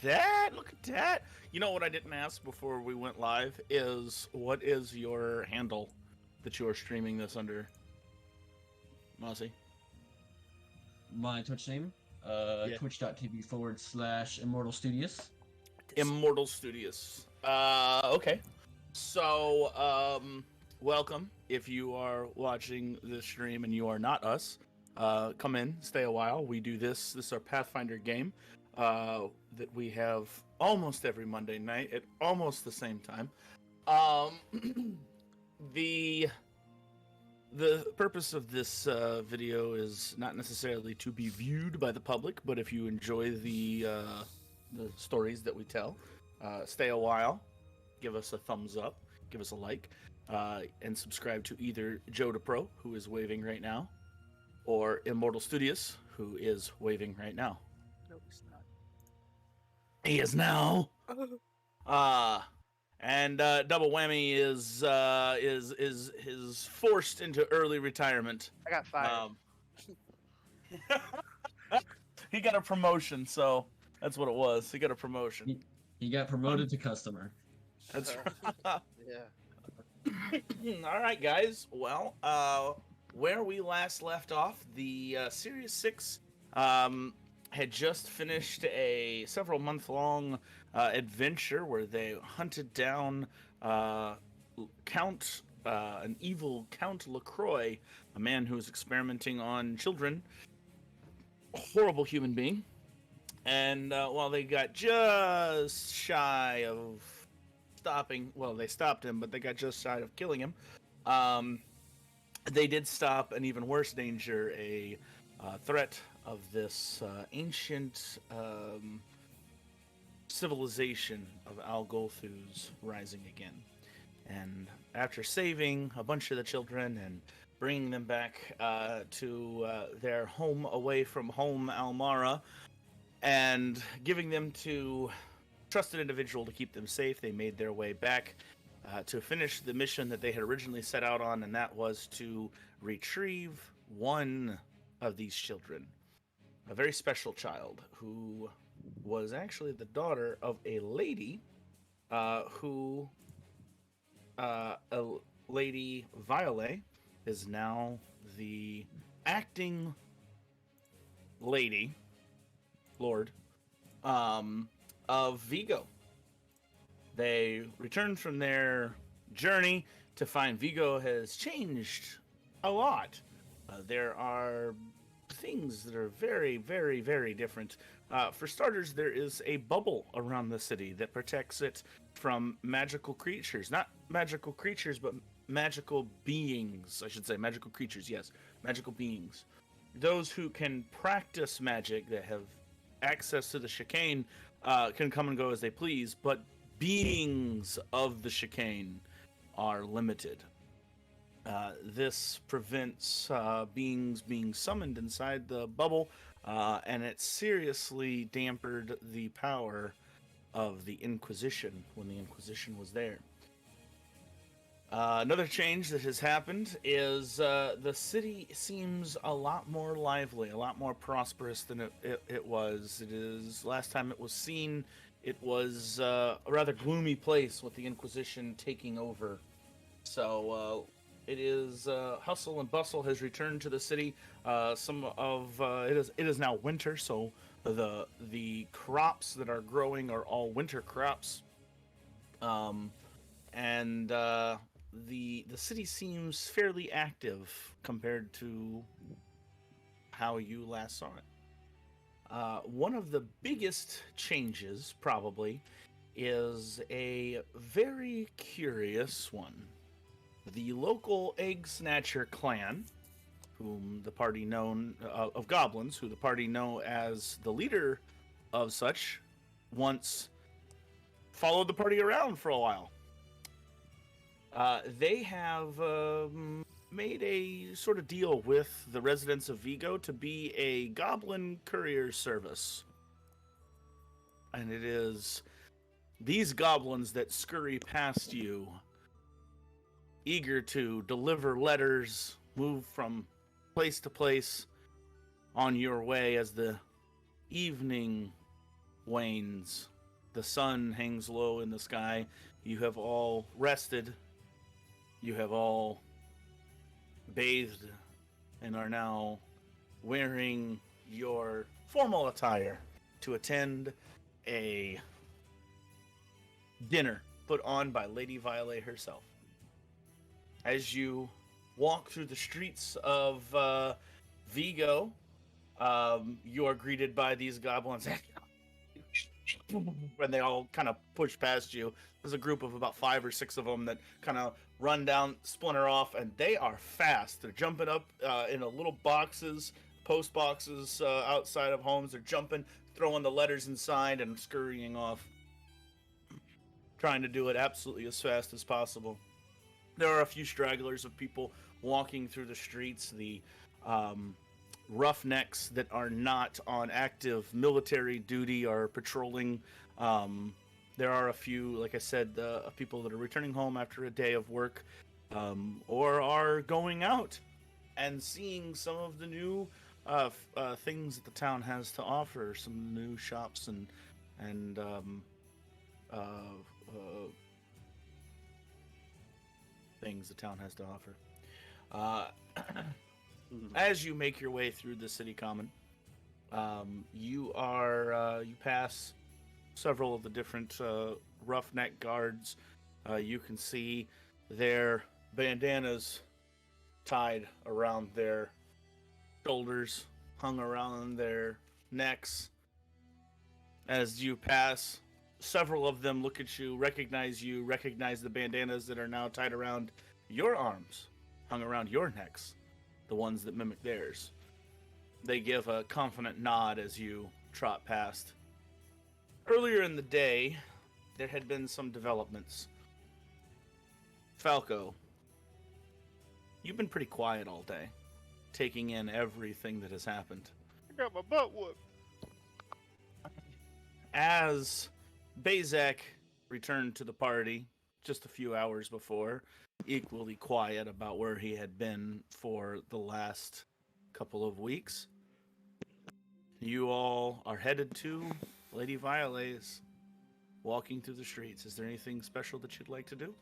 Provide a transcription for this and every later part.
that. Look at that. You know what I didn't ask before we went live is what is your handle that you are streaming this under, Mossy? My Twitch name, Yeah. twitch.tv/Immortal Studios. Immortal Studios. Okay. So, welcome. If you are watching this stream and you are not us, come in, stay a while. We do this. This is our Pathfinder game that we have almost every Monday night at almost the same time. The purpose of this video is not necessarily to be viewed by the public, but if you enjoy the stories that we tell, stay a while, give us a thumbs up, give us a like, and subscribe to either Joe the Pro, who is waving right now, or Immortal Studios, who is waving right now. No, he's not. He is now. And Double Whammy is forced into early retirement. I got fired. He got a promotion, so that's what it was. He got a promotion. He got promoted to customer. That's Yeah. All right, guys. Well, where we last left off, the Series 6 had just finished a several-month-long adventure where they hunted down an evil Count LaCroix, a man who was experimenting on children, a horrible human being. And while they got just shy of stopping, well, they stopped him, but they got just shy of killing him. They did stop an even worse danger, a threat of this ancient civilization of Algolthus rising again. And after saving a bunch of the children and bringing them back to their home away from home, Almara, and giving them to a trusted individual to keep them safe, they made their way back to finish the mission that they had originally set out on, and that was to retrieve one of these children. A very special child who was actually the daughter of a lady Lady Violet is now the acting lord of Vigo. They returned from their journey to find Vigo has changed a lot. There are things that are very, very, very different. For starters, there is a bubble around the city that protects it from magical creatures. Not magical creatures, but magical beings, I should say. Magical creatures, yes. Magical beings. Those who can practice magic, that have access to the chicane, can come and go as they please, but beings of the chicane are limited. This prevents beings being summoned inside the bubble, and it seriously dampened the power of the Inquisition when the Inquisition was there. Another change that has happened is the city seems a lot more lively, a lot more prosperous than it was. It is, last time it was seen, it was a rather gloomy place with the Inquisition taking over. So it is hustle and bustle has returned to the city. It is now winter, so the crops that are growing are all winter crops. And the city seems fairly active compared to how you last saw it. One of the biggest changes, probably, is a very curious one. The local Egg Snatcher clan, whom the party known of goblins, who the party know as the leader of such, once followed the party around for a while. They have made a sort of deal with the residents of Vigo to be a goblin courier service. And it is these goblins that scurry past you, eager to deliver letters, move from place to place on your way as the evening wanes. The sun hangs low in the sky. You have all rested. You have all bathed and are now wearing your formal attire to attend a dinner put on by Lady Violet herself. As you walk through the streets of Vigo, you are greeted by these goblins. When they all kind of push past you, there's a group of about 5 or 6 of them that kind of run down, splinter off, and they are fast. They're jumping up in a little boxes, post boxes outside of homes. They're jumping, throwing the letters inside, and scurrying off, trying to do it absolutely as fast as possible. There are a few stragglers of people walking through the streets. The roughnecks that are not on active military duty are patrolling. There are a few, like I said, people that are returning home after a day of work, or are going out and seeing some of the new things that the town has to offer, some new shops and things the town has to offer. As you make your way through the city common, you pass several of the different roughneck guards. You can see their bandanas tied around their shoulders, hung around their necks. As you pass, several of them look at you, recognize the bandanas that are now tied around your arms, hung around your necks, the ones that mimic theirs. They give a confident nod as you trot past. Earlier in the day, there had been some developments. Falco, you've been pretty quiet all day, taking in everything that has happened. I got my butt whooped. As Bazak returned to the party just a few hours before, equally quiet about where he had been for the last couple of weeks, you all are headed to Lady Violet's, walking through the streets. Is there anything special that you'd like to do?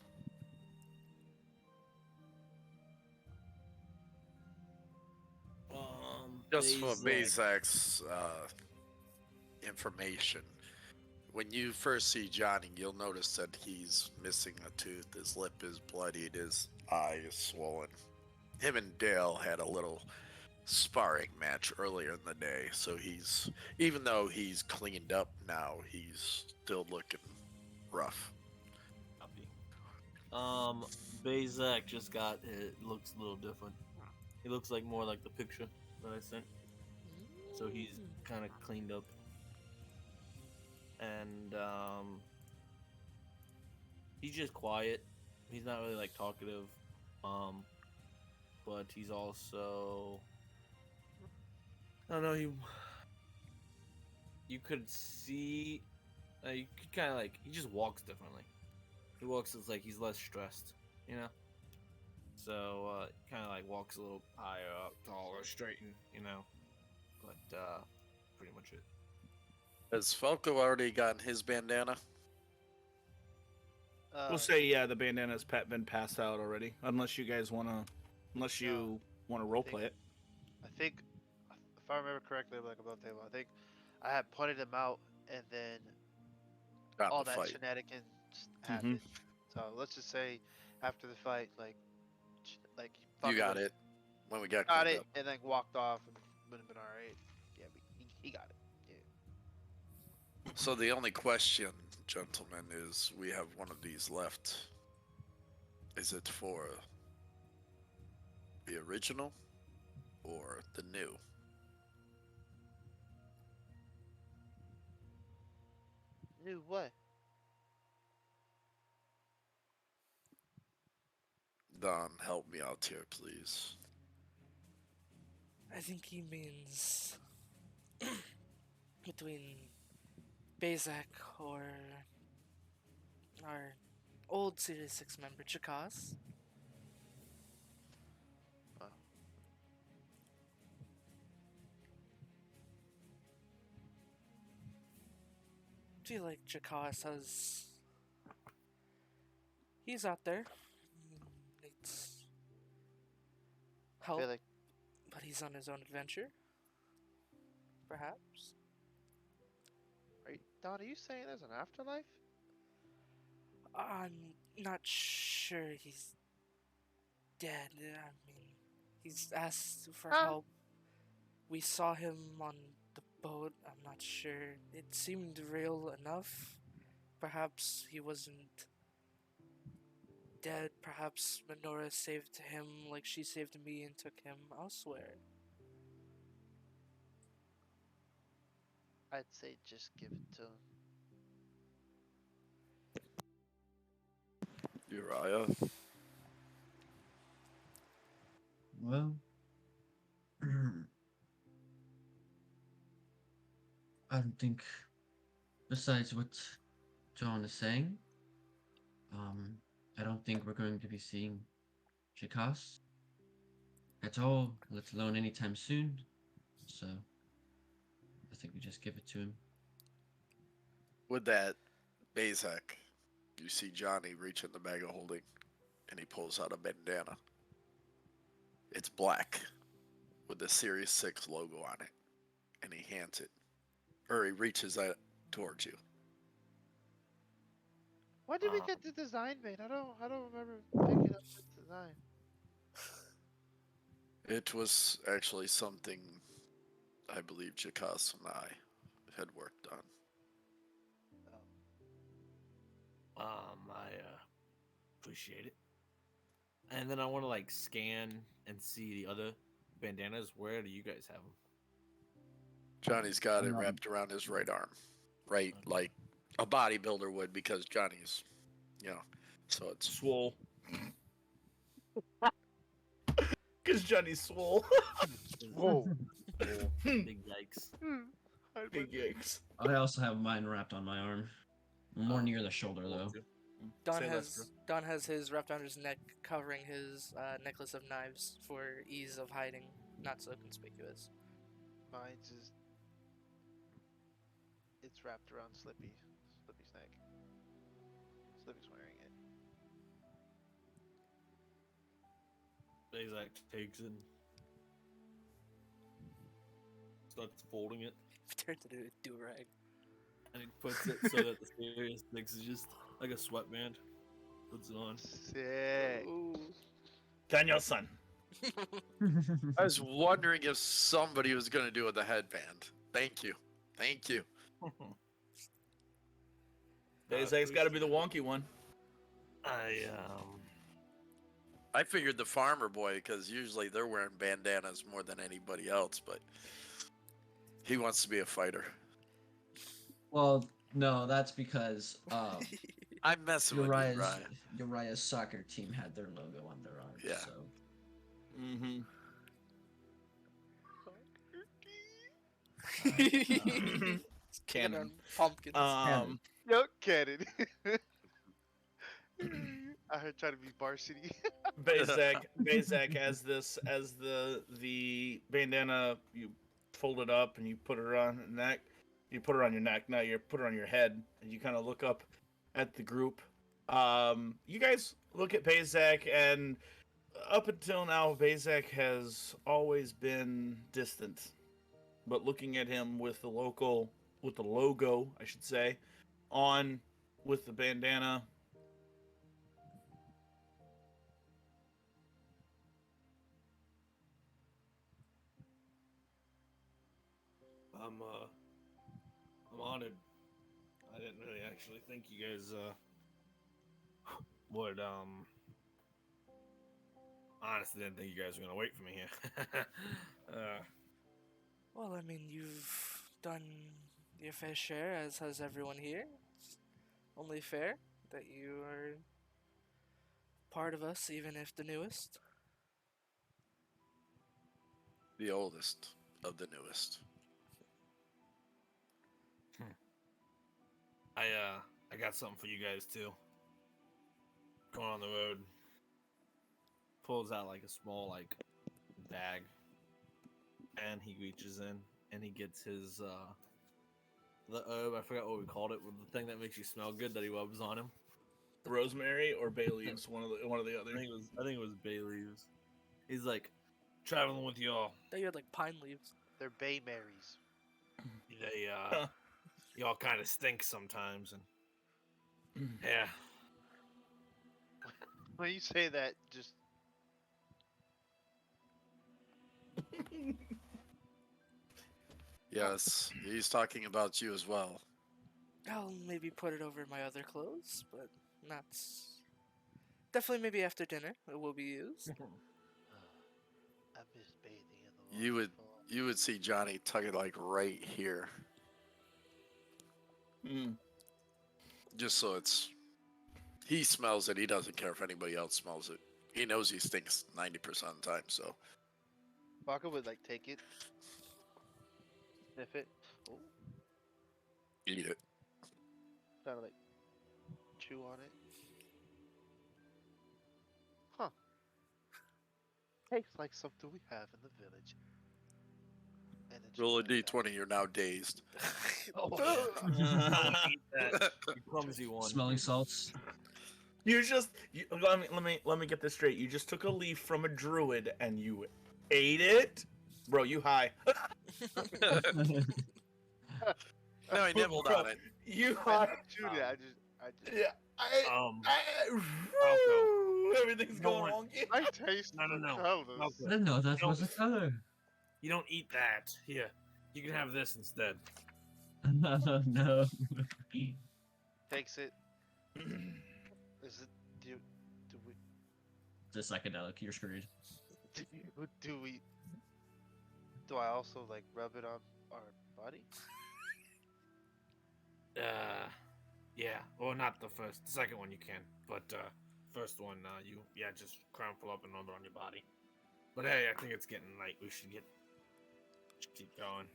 Just for Bazak. Bazak's information, when you first see Johnny, you'll notice that he's missing a tooth. His lip is bloodied, his eye is swollen. Him and Dale had a little sparring match earlier in the day, so even though he's cleaned up now, he's still looking rough. Bazak just got it. Looks a little different. He looks like more like the picture that I sent. So he's kind of cleaned up, and he's just quiet. He's not really like talkative, but he's also, I don't know. You could see, you could kind of like, he just walks differently. He walks, it's like he's less stressed, you know. So kind of like walks a little higher up, taller, straightened, you know. But pretty much it. Has Falco already gotten his bandana? We'll say, yeah, the bandana's been passed out already. Unless you guys want to roleplay it. I think, if I remember correctly, like about table, I think I had pointed him out, and then Got all the that fight. shenanigans happened. So let's just say after the fight, like You got it. When we got got cleaned it, up. and then walked off, and would have been all right. Yeah, but he got it. Yeah. So the only question, gentlemen, is we have one of these left. Is it for the original or the new? Knew what? Don, help me out here, please. I think he means between Bazak or our old Series 6 member, Chakaz. feel like Jakas has. He's out there. Needs I help, feel like but he's on his own adventure. Perhaps. Don, are you saying there's an afterlife? I'm not sure he's dead. I mean, he's asked for Huh? help. We saw him on the boat. I'm not sure. It seemed real enough. Perhaps he wasn't dead. Perhaps Minora saved him like she saved me and took him elsewhere. I'd say just give it to him. Uriah. Well, I don't think, besides what John is saying, I don't think we're going to be seeing Chikas at all, let alone anytime soon. So, I think we just give it to him. With that, Bazak, you see Johnny reach in the bag of holding, and he pulls out a bandana. It's black, with the Series 6 logo on it, and he hands it. Or he reaches out towards you. When did we get the design made? I don't remember picking up this design. It was actually something I believe Jakas and I had worked on. I appreciate it. And then I want to like scan and see the other bandanas. Where do you guys have them? Johnny's got it Um, wrapped around his right arm. Right, like a bodybuilder would, because Johnny's, so it's Swole. Because Johnny's swole. Whoa. Big yikes. Big yikes. I also have mine wrapped on my arm. More near the shoulder, though. Don Say less, has Don has his wrapped around his neck, covering his necklace of knives for ease of hiding, not so conspicuous. Mine's is. It's wrapped around Slippy's neck. Slippy's wearing it. Bazak takes it, starts folding it, Turns it into a do-rag. and he puts it so that the Series 6 is just like a sweatband. Puts it on. Sick. Ooh. Daniel-san. I was wondering if somebody was going to do it with a headband. Thank you. Thank you. Bazak's got to be the wonky one. I figured the farmer boy, because usually they're wearing bandanas more than anybody else, but he wants to be a fighter. Well, no, that's because I'm messing with you, Uriah's, Ryan. Uriah's soccer team had their logo on their arm. Yeah. So. Mm-hmm. Canon. Pumpkins. Yo, Cannon. I heard trying to be varsity. Bazak as the bandana, you fold it up and you put it on the neck. You put it on your neck. Now you put it on your head, and you kind of look up at the group. You guys look at Bazak, and up until now, Bazak has always been distant. But looking at him with the logo, I should say, on with the bandana. I'm honored. I didn't really actually think you guys would honestly didn't think you guys were gonna wait for me here. Well, I mean, you've done your fair share, as has everyone here. It's only fair that you are part of us, even if the newest. The oldest of the newest. I got something for you guys too. Going on the road. Pulls out like a small like bag, and he reaches in and he gets his the herb. I forgot what we called it. With the thing that makes you smell good that he rubs on him. Rosemary or bay leaves, one of the I other. think it was bay leaves. He's like traveling with y'all. They had like pine leaves. They're Bay Marys. They y'all kind of stink sometimes, and yeah. When you say that, just Yes, he's talking about you as well. I'll maybe put it over my other clothes, but not. Definitely, maybe after dinner it will be used. I miss bathing in the You would waterfall. you would see Johnny tug it like right here, Hmm. just so it's. He smells it. He doesn't care if anybody else smells it. He knows he stinks 90% of the time. So Baka would like take it, sniff it, oh, eat it. kind of like chew on it. Huh. Tastes like something we have in the village. And then she Roll a lays down. d20. You're now dazed. Oh, Don't eat that. You clumsy one. Smelling salts. You just let me get this straight. You just took a leaf from a druid and you ate it, bro. You high? No, he nibbled on it. You I high? didn't shoot it. I just. Yeah. Malcolm. Everything's No going one- wrong. I taste No, the no. colors. I Malcolm. didn't know that was a color. You don't eat that. Here, you can have this instead. No. Takes it. Is it? Do we? The psychedelic, you're screwed. Do we? Do I also like rub it on our body? Yeah. Or not the first. The second one you can, but first one, you just crumple up and rub it on your body. But hey, I think it's getting late. We should keep going.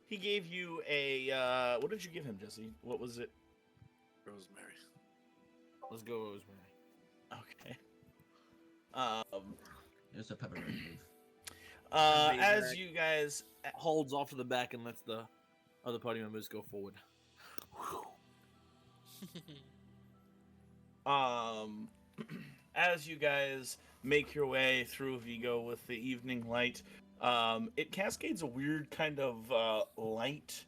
He gave you a what did you give him, Jesse? What was it? Rosemary. Let's go, Rosemary. Okay. Um. It's a peppermint leaf. As you guys Holds off to the back and lets the other party members go forward. as you guys make your way through Vigo with the evening light, it cascades a weird kind of light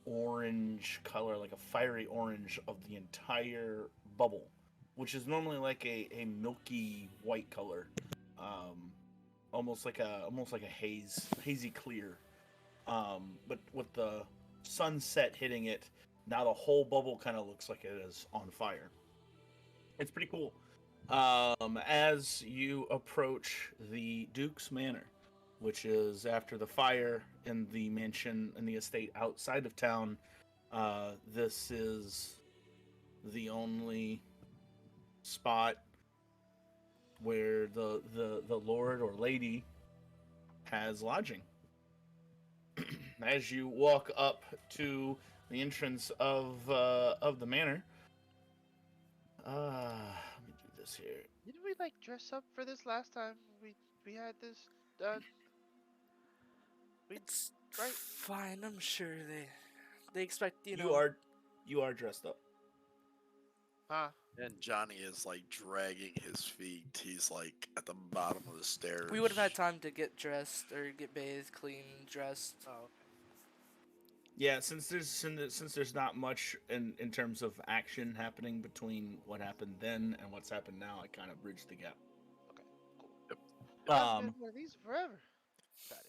orange color, like a fiery orange of the entire bubble, which is normally like a milky white color, almost like a hazy clear. But with the sunset hitting it, now the whole bubble kind of looks like it is on fire. It's pretty cool. As you approach the Duke's Manor, which is after the fire in the mansion and the estate outside of town, this is the only spot where the lord or lady has lodging. As you walk up to the entrance of the manor, let me do this here. Didn't we like dress up for this last time we had this done? It's Right. fine. I'm sure they expect you know. You are dressed up. Huh? And Johnny is like dragging his feet. He's like at the bottom of the stairs. We would have had time to get dressed or get bathed, clean, dressed. Oh. Yeah, since there's not much in terms of action happening between what happened then and what's happened now, I kind of bridged the gap. Okay. Cool. I've Um, been one of these forever. Got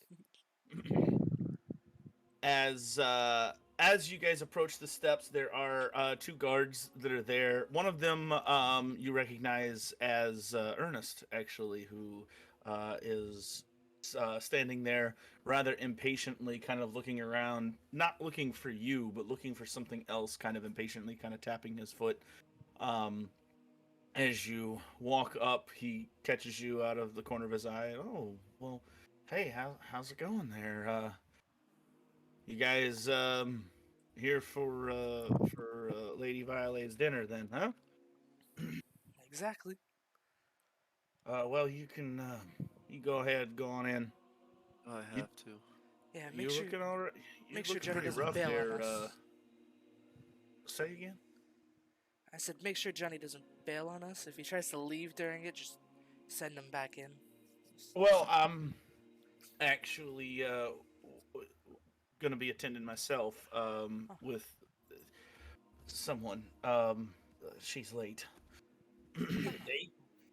it. As you guys approach the steps, there are two guards that are there. One of them you recognize as Ernest, actually, who is standing there rather impatiently, kind of looking around, not looking for you, but looking for something else, kind of impatiently, kind of tapping his foot. As you walk up, he catches you out of the corner of his eye. Oh, well, hey, how's it going there? You guys here for Lady Violet's dinner then, huh? Exactly. Well, you can you go ahead, go on in. I have to. Yeah, You looking all right? You make sure looking Johnny pretty doesn't rough bail on there. us. Say again. I said, make sure Johnny doesn't bail on us. If he tries to leave during it, just send him back in. Well, I'm actually gonna be attending myself Huh. with someone. She's late. Date?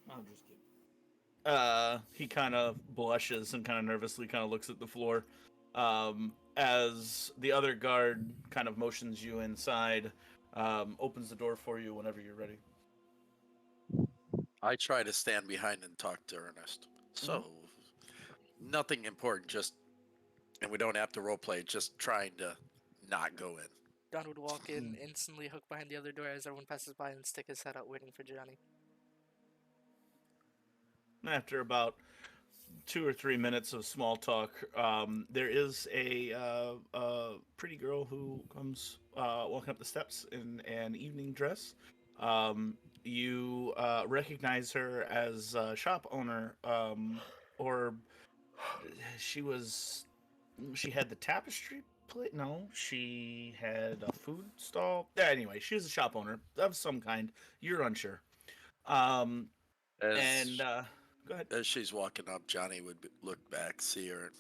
I'm just kidding. He kind of blushes and kind of nervously kind of looks at the floor. As the other guard kind of motions you inside, opens the door for you whenever you're ready. I try to stand behind and talk to Ernest. So, nothing important, just, and we don't have to roleplay, just trying to not go in. Don would walk in, instantly hook behind the other door as everyone passes by and stick his head out waiting for Johnny. After about 2 or 3 minutes of small talk, there is a pretty girl who comes walking up the steps in an evening dress. You recognize her as a shop owner, or she had the tapestry plate. No, she had a food stall. Yeah, anyway, she was a shop owner of some kind. You're unsure. Um, As, Go ahead. as she's walking up, Johnny would look back, see her, and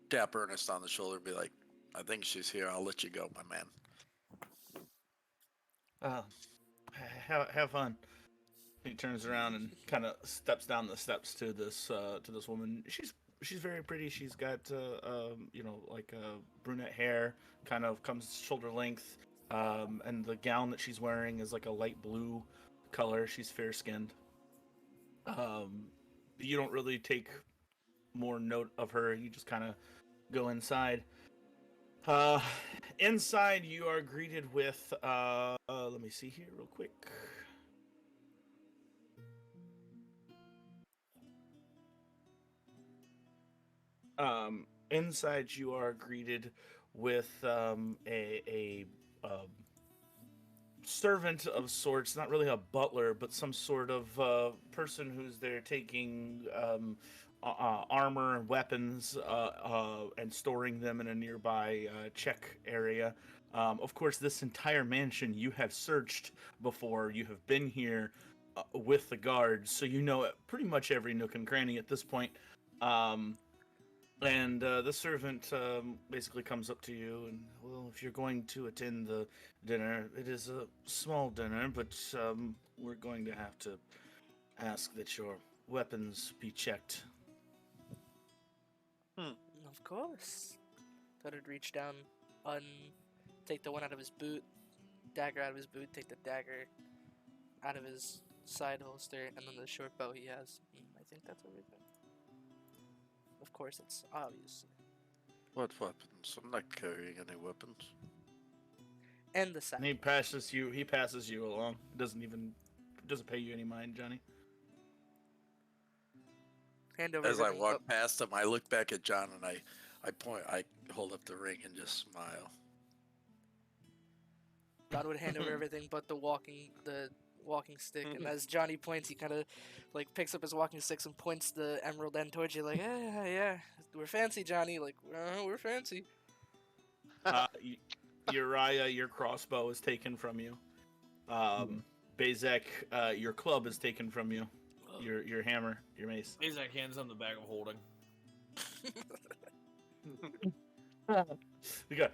tap Ernest on the shoulder and be like, I think she's here. I'll let you go, my man. Have fun. He turns around and kind of steps down the steps to this woman. She's very pretty. She's got like brunette hair, kind of comes shoulder length, and the gown that she's wearing is like a light blue color. She's fair skinned. You don't really take more note of her. You just kind of go inside. Inside you are greeted with let me see here real quick. Inside you are greeted with a servant of sorts, not really a butler, but some sort of person who's there taking armor and weapons and storing them in a nearby check area. Of course, this entire mansion you have searched before. You have been here with the guards, so you know pretty much every nook and cranny at this point. And the servant basically comes up to you and, well, if you're going to attend the dinner, it is a small dinner, but we're going to have to ask that your weapons be checked. Of course. Don would reach down, take the one out of his boot, dagger out of his boot, take the dagger out of his side holster, and then the short bow he has. I think that's everything. Of course, it's obvious. What weapons? I'm not carrying any weapons. And the sack. And he passes you along. Doesn't pay you any mind, Johnny. Hand over As I everything, walk past him, I look back at John and I hold up the ring and just smile. Don would hand over everything but the walking stick, and as Johnny points, he kind of like picks up his walking sticks and points the emerald end towards you, like, yeah, we're fancy, Johnny. Like, we're fancy. Uriah, your crossbow is taken from you. Bezek, your club is taken from you. Your hammer, your mace. Isaac hands on the bag of holding. You got.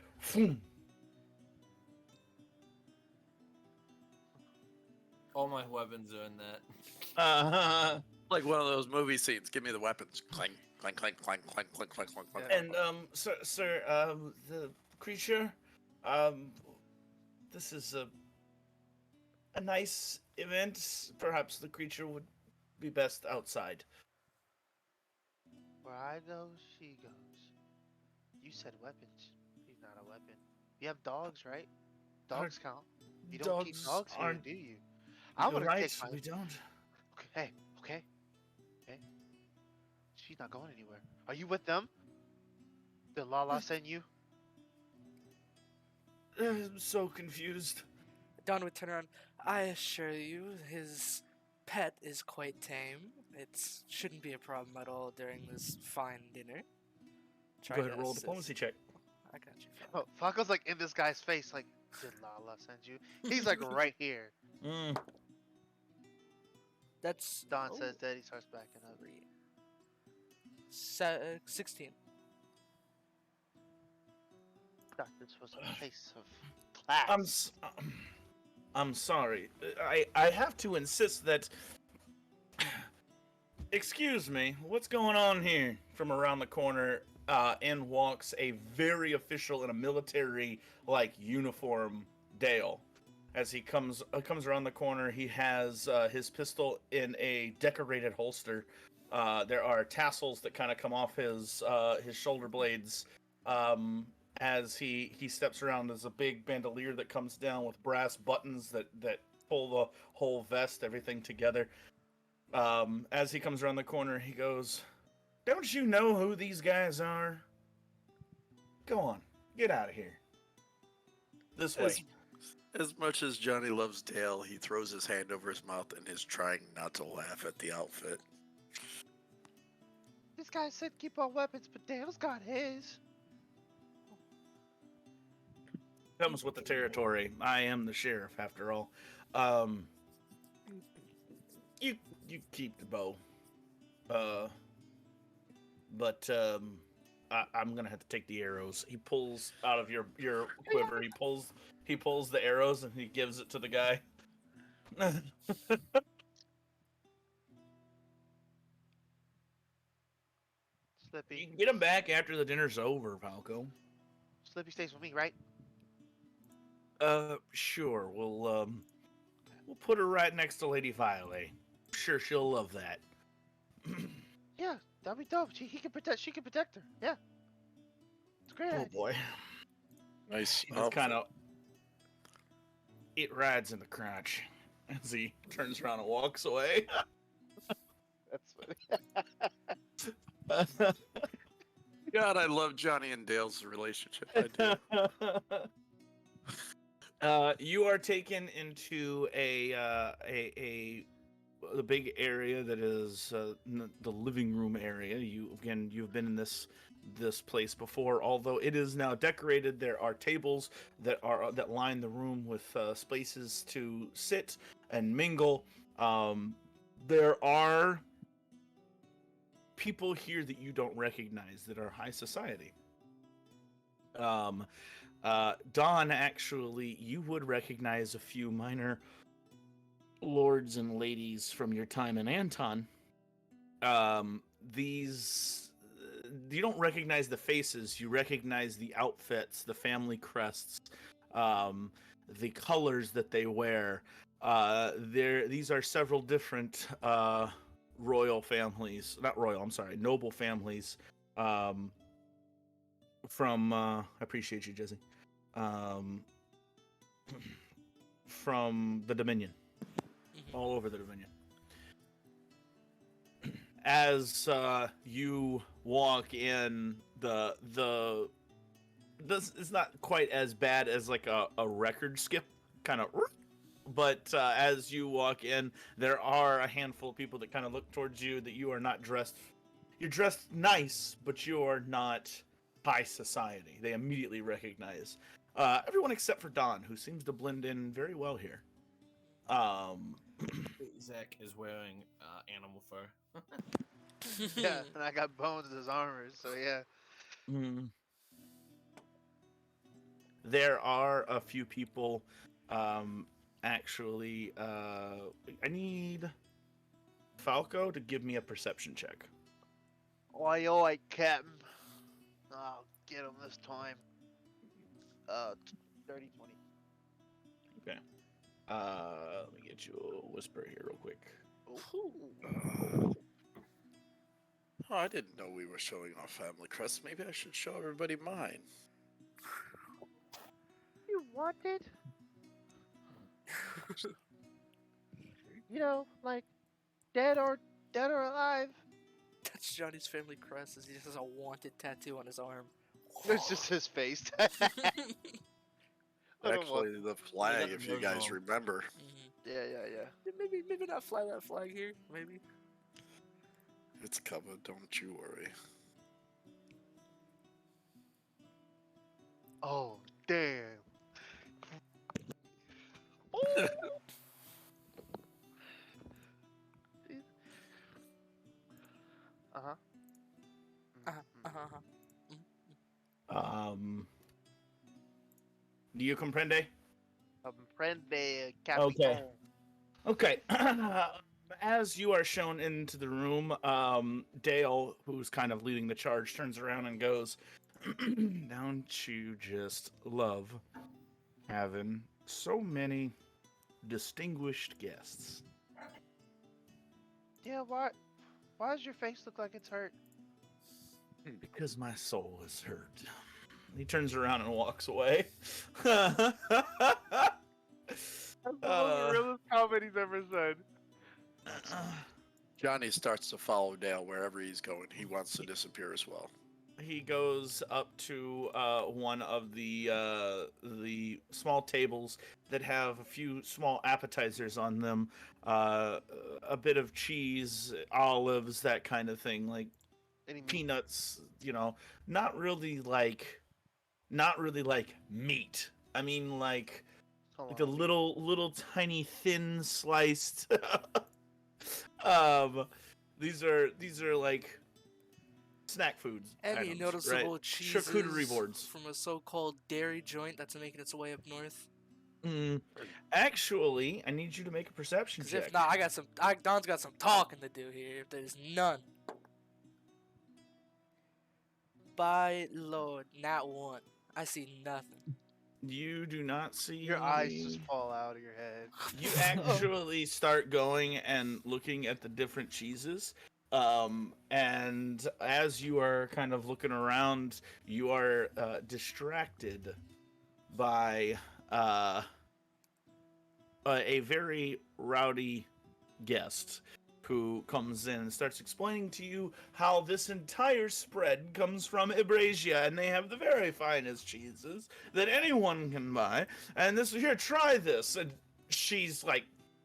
All my weapons are in that. Like one of those movie scenes. Give me the weapons. Clank, clank, clank, clank, clank, clank, clank, clank, clank. And sir, the creature, this is a nice event. Perhaps the creature would be best outside. Where I go, she goes. You said weapons. He's not a weapon. You have dogs, right? Dogs count. You don't keep dogs here, aren't. do you? I'm You're gonna right. take my. We don't. Okay. She's not going anywhere. Are you with them? Did Lala send you? I'm so confused. Don would turn around. I assure you, his pet is quite tame. It shouldn't be a problem at all during this fine dinner. try Go ahead to and roll a assist. diplomacy check. I got you. Falco. Oh, Falco's like in this guy's face, like, did Lala send you? He's like right here. Mm. That's Don says that he starts backing up. 16. Thought this was a case of class. I'm sorry. I have to insist that. Excuse me. What's going on here? From around the corner, in walks a very official in a military like uniform Dale. As he comes around the corner, he has his pistol in a decorated holster. There are tassels that kind of come off his shoulder blades. As he steps around, there's a big bandolier that comes down with brass buttons that pull the whole vest, everything together. As he comes around the corner, he goes, "Don't you know who these guys are? Go on, get out of here. This way." As much as Johnny loves Dale, he throws his hand over his mouth and is trying not to laugh at the outfit. This guy said keep our weapons, but Dale's got his. Comes with the territory. I am the sheriff, after all. You keep the bow. But I'm gonna have to take the arrows. He pulls out of your quiver. He pulls the arrows and he gives it to the guy. You Slippy. can get him back after the dinner's over, Falco. Slippy stays with me, right? Sure. We'll put her right next to Lady Violet. Sure, she'll love that. Yeah, that'd be dope. She can protect her. Yeah. It's a great. Oh idea. boy. Nice. He just kind of it rides in the crotch as he turns around and walks away. That's funny. God, I love Johnny and Dale's relationship. I do. You are taken into the big area that is the living room area. You've been in this place before, although it is now decorated. There are tables that line the room with spaces to sit and mingle. There are people here that you don't recognize that are high society. Don, actually, you would recognize a few minor lords and ladies from your time in Anton. These you don't recognize the faces, you recognize the outfits, the family crests, the colors that they wear. These are several different noble families. From I appreciate you, Jesse. From the Dominion, all over the Dominion. As you walk in, this is not quite as bad as like a record skip kind of, but as you walk in, there are a handful of people that kind of look towards you that you are not dressed. You're dressed nice, but you are not high society. They immediately recognize everyone except for Don, who seems to blend in very well here. Zach is wearing animal fur. Yeah, and I got bones as armor, so yeah. There are a few people. Actually, I need Falco to give me a perception check. Oi, oi, Captain. I'll get him this time. 30, 20. Okay. Let me get you a whisper here real quick. Oh, I didn't know we were showing off family crest. Maybe I should show everybody mine. You wanted? You know, like dead or alive. That's Johnny's family crest. He just has a wanted tattoo on his arm. It's just his face. Actually, the flag, got if the you guys nose wrong. remember. Yeah. Maybe not fly that flag here. Maybe. It's covered, don't you worry. Oh, damn. Oh! Uh-huh. Uh-huh, Mhm. uh-huh. Um, do you comprende? Comprende, Okay. Capitan. Okay. As you are shown into the room, Dale, who's kind of leading the charge, turns around and goes, "Don't you just love having so many distinguished guests?" Yeah, why does your face look like it's hurt? Because my soul is hurt. He turns around and walks away. That's the Uh, most realest comment he's ever said. Johnny starts to follow Dale wherever he's going. He wants to disappear as well. He goes up to one of the small tables that have a few small appetizers on them, a bit of cheese, olives, that kind of thing, like Any meat? peanuts. You know, not really like, not really like meat. I mean, like the Salami. little tiny thin sliced. um, these are like snack foods. Any items, noticeable right? cheeses Charcuterie boards. from a so-called dairy joint that's making its way up north? Actually, I need you to make a perception Because check. if not, Don's got some talking to do here. If there's none, by Lord, not one. I see nothing. You do not see. Your eyes just fall out of your head. You actually start going and looking at the different cheeses. And as you are kind of looking around, you are distracted by a very rowdy guest who comes in and starts explaining to you how this entire spread comes from Ibrasia, and they have the very finest cheeses that anyone can buy. And this here, try this. And she's like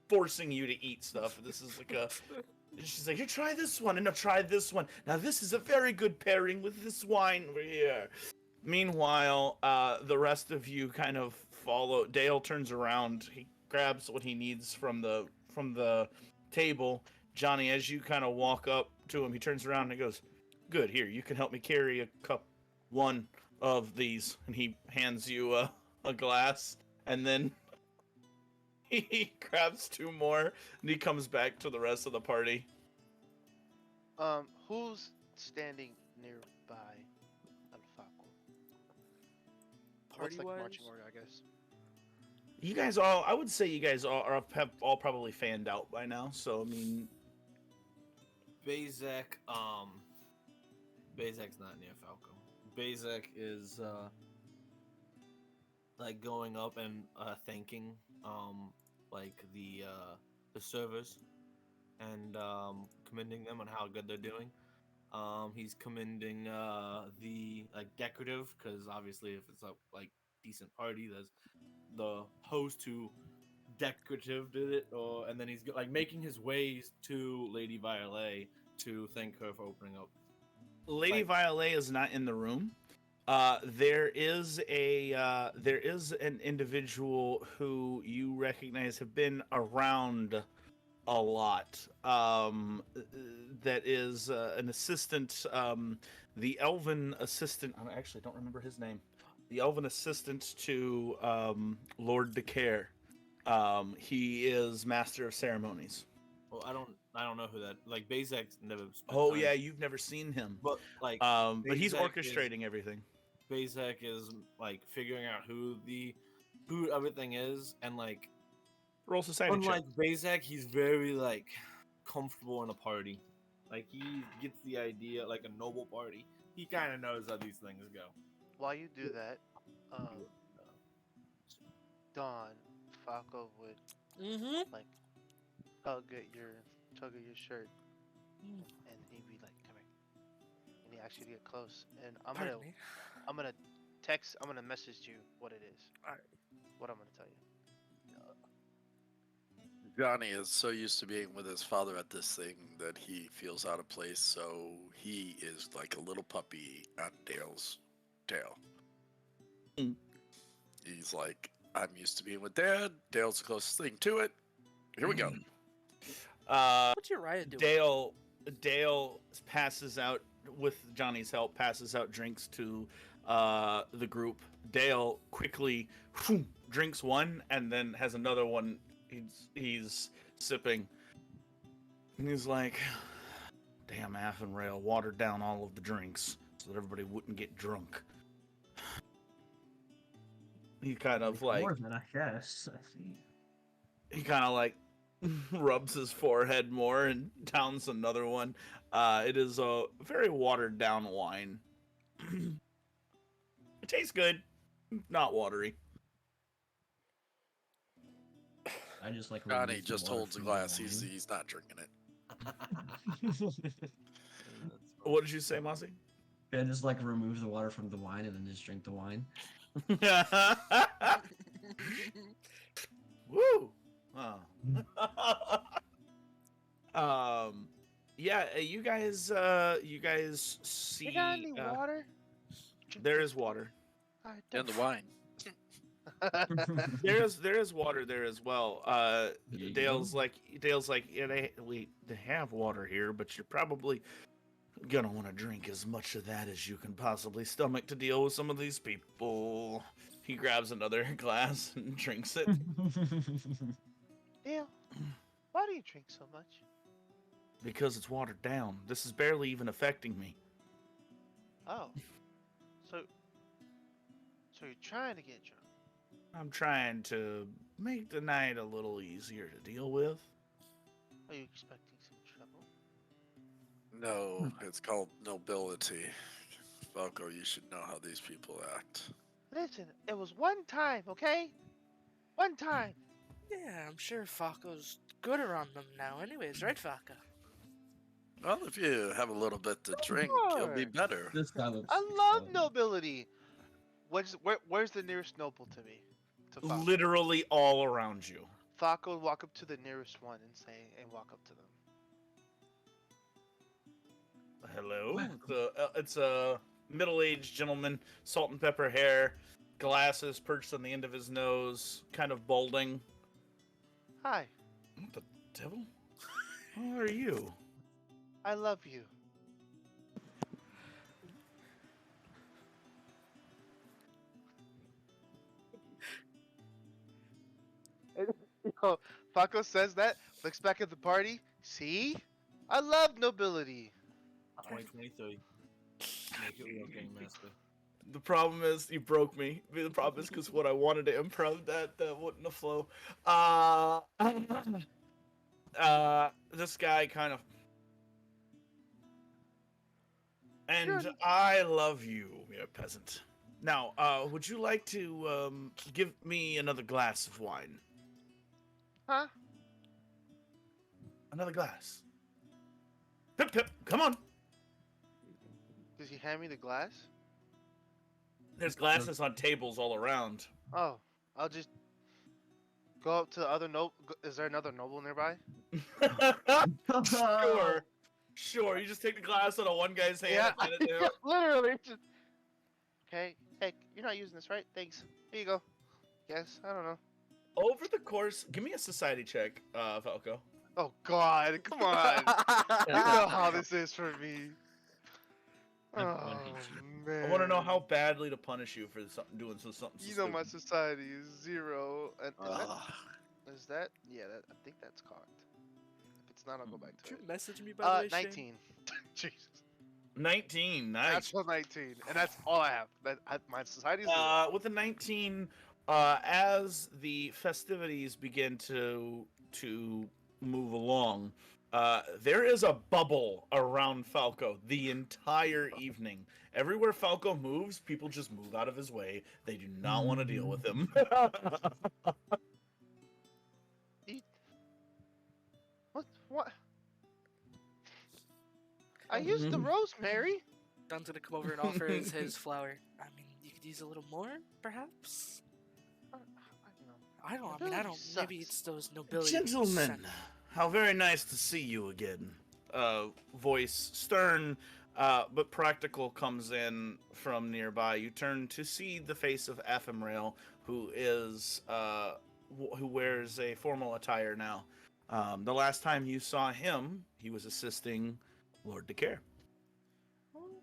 forcing you to eat stuff. This is like a. She's like, here, try this one, and now try this one. Now this is a very good pairing with this wine over here. Meanwhile, the rest of you kind of follow. Dale turns around. He grabs what he needs from the table. Johnny, as you kind of walk up to him, he turns around and he goes, "Good, here, you can help me carry one of these." And he hands you a glass, and then he grabs two more, and he comes back to the rest of the party. Who's standing nearby Alfaco? What's like Party-wise? marching order, I guess. You guys all, I would say you guys all have all probably fanned out by now. So I mean, Bazek, Bazek's not near Falco. Bazek is like going up and thanking like the servers and commending them on how good they're doing. He's commending the like decorative, because obviously if it's a like decent party, there's the host who decorative did it, or and then he's like making his ways to Lady Violet to thank her for opening up. Lady Like- Violet is not in the room. There is an individual who you recognize have been around a lot. That is an assistant, the elven assistant. I actually don't remember his name. The elven assistant to Lord Decare. He is master of ceremonies. Well, I don't know who that, like Bazek's never spent Oh time- yeah, you've never seen him. but like But he's Bazek is- orchestrating everything. Bazek is like figuring out who everything is, and like Roll society check. unlike Bazek, he's very like comfortable in a party. Like he gets the idea, like a noble party. He kind of knows how these things go. While you do that, Don Falco would Mm-hmm. tug at your shirt, and he'd be like, "Come here," and he asked you to get close. And I'm Pardon me. gonna message you what it is. Alright. What I'm gonna tell you. Johnny is so used to being with his father at this thing that he feels out of place, so he is like a little puppy on Dale's tail. He's like, I'm used to being with Dad. Dale's the closest thing to it. Here we go. What's Uriah doing? Dale passes out, with Johnny's help, passes out drinks to the group. Dale quickly drinks one and then has another one he's sipping. And he's like, damn, Affin Rail watered down all of the drinks so that everybody wouldn't get drunk. He kind of like, More than I guess. I see. he kind of like rubs his forehead more and downs another one. It is a very watered down wine. It tastes good, not watery. I just like. Johnny remove the just water holds a from glass. the He's not drinking it. wine. What did you say, Mossy? I just like remove the water from the wine and then just drink the wine. Woo! Oh. Yeah, you guys see. You got any water? There is water. Alright, And the wine. There is water there as well. Yeah, Dale's like, yeah, they have water here, but you're probably gonna want to drink as much of that as you can possibly stomach to deal with some of these people. He grabs another glass and drinks it. Dale, why do you drink so much? Because it's watered down. This is barely even affecting me. Oh. So you're trying to get drunk. I'm trying to make the night a little easier to deal with. Are you expecting some trouble? No, it's called nobility. Falco, you should know how these people act. Listen, it was one time, okay? One time. Yeah, I'm sure Falco's good around them now anyways, right, Falco? Well, if you have a little bit to drink, you'll be Sure. better. This guy looks. I love nobility. Where's the nearest noble to me? To Falco. Literally all around you. Falco would walk up to the nearest one and walk up to them. Hello. It's a middle-aged gentleman, salt and pepper hair, glasses perched on the end of his nose, kind of balding. Hi, What the devil? Who are you? I love you. Falco says that, looks back at the party. See? I love nobility. 2023. Make it real, Game Master. The problem is you broke me. The problem is because what I wanted to improv that wouldn't have flow. This guy kind of. And Sure. I love you, you peasant. Now, would you like to give me another glass of wine? Huh? Another glass. Pip, pip, come on. Does he hand me the glass? There's glasses on tables all around. Oh, I'll just go up to the other noble. Is there another noble nearby? Sure. You just take the glass out of one guy's hand and hand it to him. Literally. Just... Okay, hey, you're not using this, right? Thanks. Here you go. Yes, I don't know. Over the course, give me a society check, Falco. Oh God, come on. You know how this is for me. I'm Oh funny. man. I want to know how badly to punish you for something something. You so know my stupid. society is 0. And is that? Yeah, I think that's cocked. If it's not, I'll go back Did to you it. message me by the way, Shane? 19. Jesus. 19, nice. Natural 19, and that's all I have. My society is 0. With the 19, as the festivities begin to move along, there is a bubble around Falco the entire evening. Everywhere Falco moves, people just move out of his way. They do not want to deal with him. What? I used the Mhm. rosemary. Don's gonna come over and offer us his flower. I mean, you could use a little more, perhaps? I don't know. I don't. I mean, I Nobility don't. Maybe sucks. it's those nobility. Gentlemen, scent. how very nice to see you again. Voice stern, But Practical comes in from nearby. You turn to see the face of Ephemerale, who is who wears a formal attire now. The last time you saw him, he was assisting Lord Decare. Mm.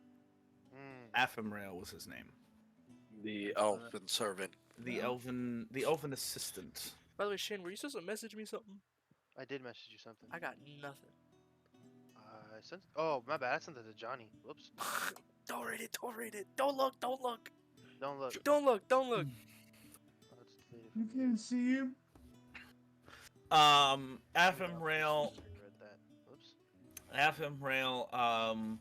Ephemerale was his name. The elfin servant. The elven assistant. By the way, Shane, were you supposed to message me something? I did message you something. I got nothing. I sent. Oh, my bad. I sent it to Johnny. Whoops. Don't read it. Don't read it. Don't look. Don't look. Don't look. Don't look. Don't look. Oh, it's deleted from me. can't see him. Ephemerale, I read that. Whoops. Ephemerale,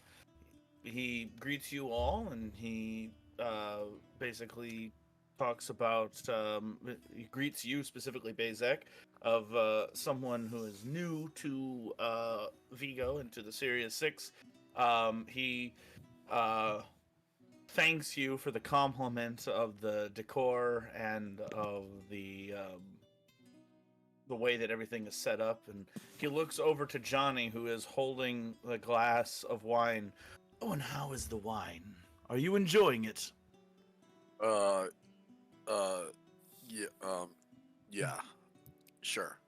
he greets you all, and he basically talks about. He greets you specifically, Bezek, of someone who is new to Vigo and to the Sirius Six. He thanks you for the compliment of the decor and of the way that everything is set up, and he looks over to Johnny, who is holding the glass of wine. Oh, and how is the wine? Are you enjoying it? Yeah, sure.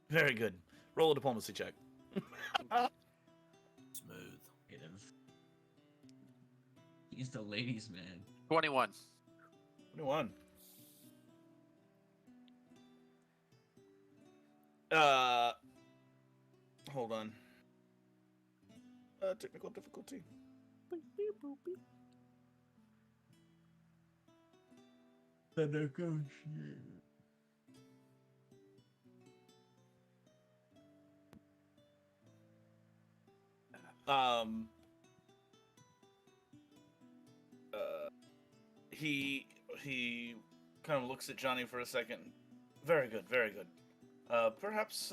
Very good. Roll a diplomacy check. Smooth. He's the ladies' man. 21. 21. Hold on. Technical difficulty. The negotiator. Um. He kind of looks at Johnny for a second. Very good, very good. Perhaps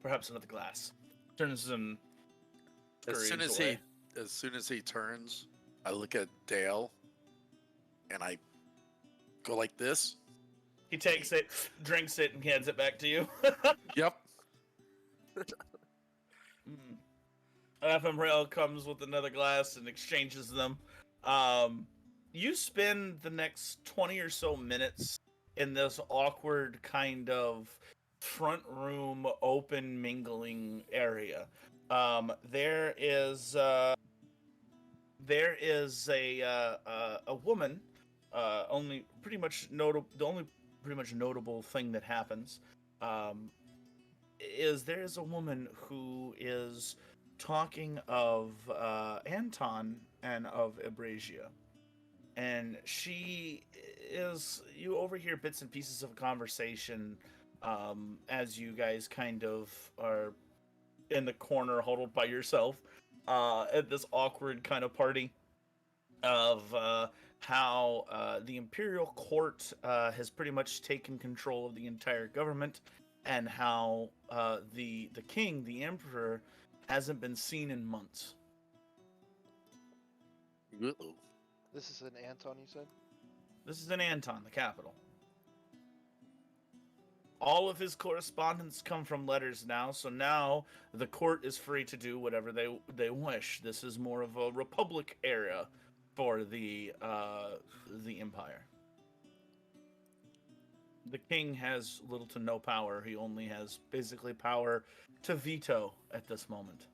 another glass. Turns and As soon scurries as away. he turns, I look at Dale, and I go like this. He takes it, drinks it, and hands it back to you. Yep. Ephemerale comes with another glass and exchanges them. You spend the next 20 or so minutes in this awkward kind of front room open mingling area. There is a woman. Only pretty much notable. The only pretty much notable thing that happens is there is a woman who is talking of Anton and of Abrasia. And she is, you overhear bits and pieces of a conversation as you guys kind of are in the corner huddled by yourself at this awkward kind of party of how the Imperial Court has pretty much taken control of the entire government, and how the king, the emperor, hasn't been seen in months. Uh-oh. This is an Anton, you said? This is in Anton, the capital. All of his correspondence come from letters now, so now the court is free to do whatever they wish. This is more of a republic era for the empire. The king has little to no power. He only has basically power to veto at this moment.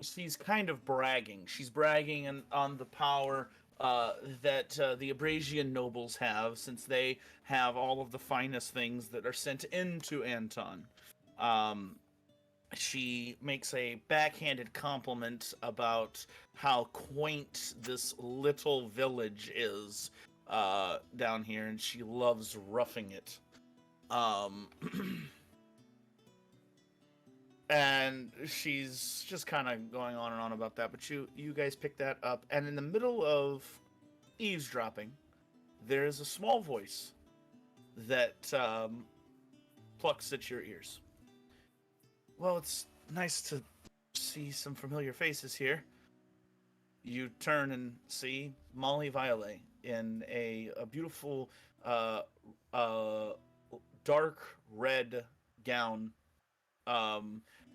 She's kind of bragging. She's bragging on the power that the Abrasian nobles have, since they have all of the finest things that are sent into Anton. She makes a backhanded compliment about how quaint this little village is down here, and she loves roughing it. And she's just kind of going on and on about that, but you guys pick that up, and in the middle of eavesdropping, there's a small voice that plucks at your ears. Well, it's nice to see some familiar faces here. You turn and see Molly Violet in a beautiful dark red gown.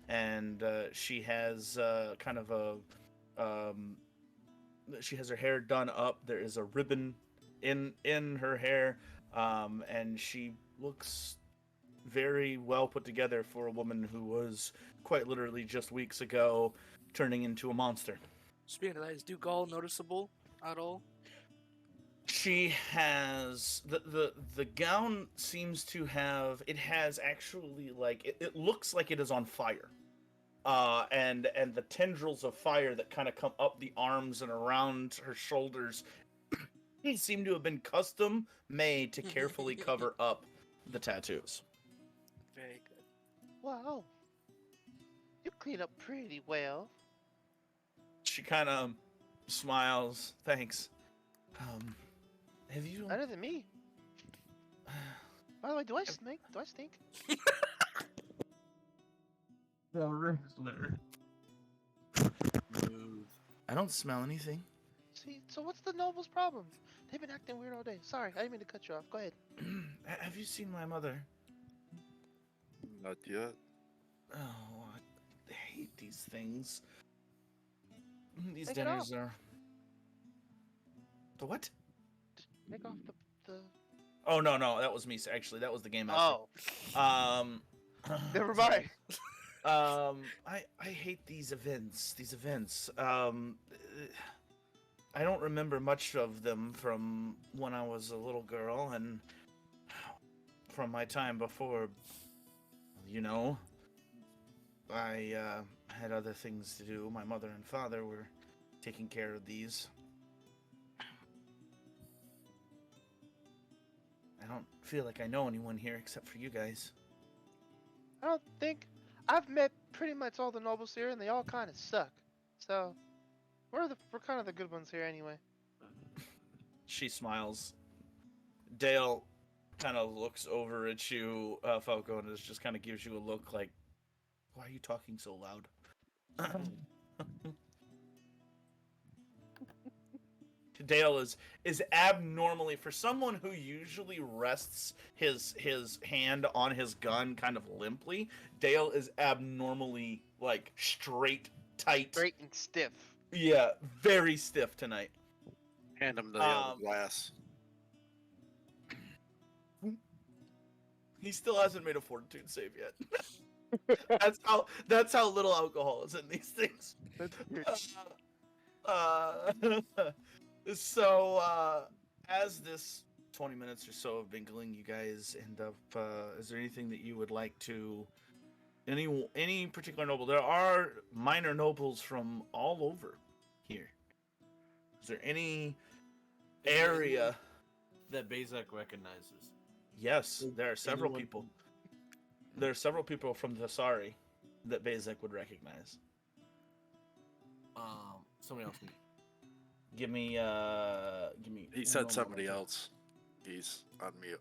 and she has kind of a she has her hair done up. There is a ribbon in her hair, and she looks very well put together for a woman who was quite literally just weeks ago turning into a monster. Speaking of that, is Dougal noticeable at all? She has the gown seems to have it has actually like it looks like it is on fire. And the tendrils of fire that kind of come up the arms and around her shoulders seem to have been custom made to carefully cover up the tattoos. Very good. Wow. You clean up pretty well. She kind of smiles. Thanks. Have you? Better than me. By the way, do I stink? Do I stink? I don't smell anything. See, so what's the noble's problem? They've been acting weird all day. Sorry, I didn't mean to cut you off. Go ahead. Have you seen my mother? Not yet. Oh, I hate these things. These Take it dinners are. The what? Take off the... Oh no, that was me. Actually, that was the game master. Oh, never mind. I hate these events. I don't remember much of them from when I was a little girl and from my time before. You know, I had other things to do. My mother and father were taking care of these. I don't feel like I know anyone here except for you guys. I don't think... I've met pretty much all the nobles here, and they all kind of suck. So, we're kind of the good ones here anyway. She smiles. Dale kind of looks over at you, Falco, and just kind of gives you a look like, why are you talking so loud? Dale is abnormally, for someone who usually rests his hand on his gun kind of limply, Dale is abnormally like straight, tight. Straight and stiff. Yeah, very stiff tonight. Hand him the other glass. He still hasn't made a fortitude save yet. that's how little alcohol is in these things. So as this 20 minutes or so of mingling, you guys end up. Is there anything that you would like to? Any particular noble? There are minor nobles from all over here. Is there any area that Bazak recognizes? Yes, there are several Anyone- people. There are several people from the Thasari that Bazek would recognize. Somebody else. Give me. He one said moment. somebody else. He's on mute.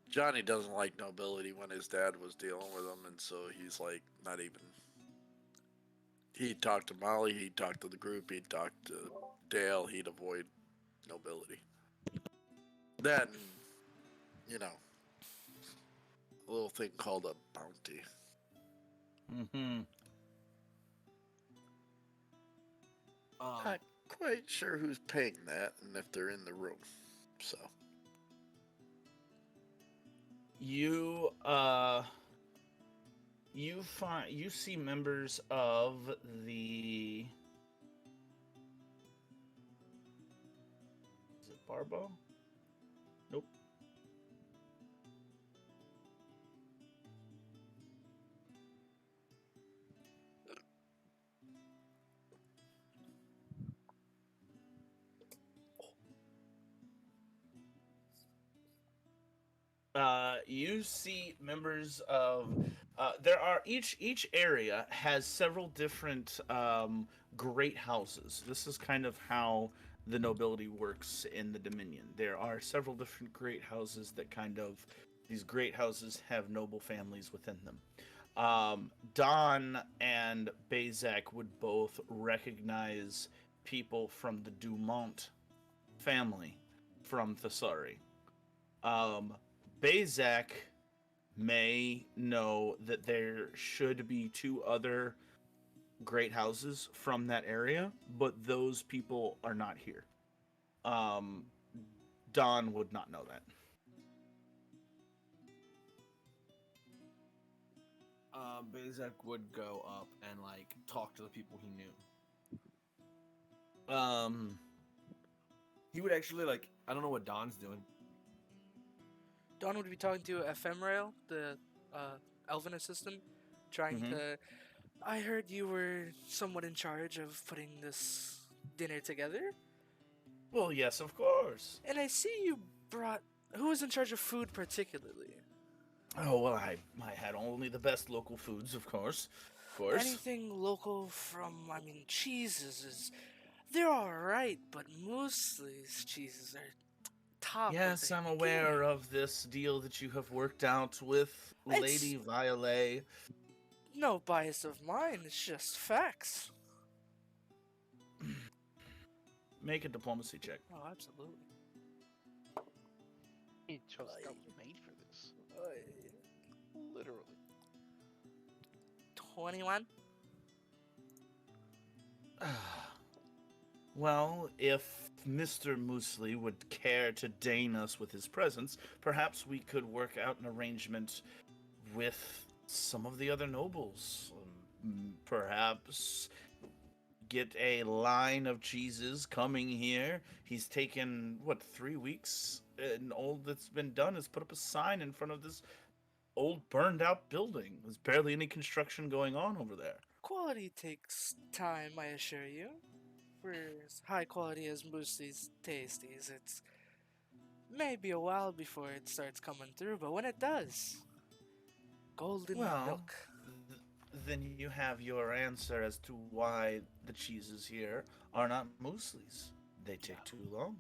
Johnny doesn't like nobility when his dad was dealing with him, and so he's like not even. He'd talk to Molly, he'd talk to the group, he'd talk to Dale, he'd avoid nobility. Then, you know, a little thing called a bounty. Mm-hmm. Not quite sure who's paying that and if they're in the room. So You you see members of the. Is it Barbo? Nope. You see members of there are each area has several different great houses. This is kind of how the nobility works in the Dominion. There are several different great houses that kind of these great houses have noble families within them. Don and Bazak would both recognize people from the Dumont family from Thasari. Bazak may know that there should be 2 other great houses from that area, but those people are not here. Um, Don would not know that. Bezek would go up and like talk to the people he knew. He would actually like I don't know what Don's doing. Don would be talking to Ephemeral, the elven assistant, trying Mhm. to. I heard you were somewhat in charge of putting this dinner together, Well, yes, of course. and I see you brought. Who was in charge of food particularly? Oh well, I had only the best local foods, of course. Of course. Anything local from, I mean, cheeses is. They're alright, but Moosely's cheeses are top. Yes, I'm aware of this deal that you have worked out with It's- Lady Violet. No bias of mine, it's just facts. Make a diplomacy check. Oh, absolutely. He chose that was made for this. Literally. 21? Well, if Mr. Moosley would care to deign us with his presence, perhaps we could work out an arrangement with some of the other nobles. Perhaps get a line of cheeses coming here. He's taken, 3 weeks? And all that's been done is put up a sign in front of this old burned out building. There's barely any construction going on over there. Quality takes time, I assure you. For as high quality as Moosey's Tasties, it's maybe a while before it starts coming through, but when it does, golden Well, milk. Then you have your answer as to why the cheeses here are not Moosley's. They take too long.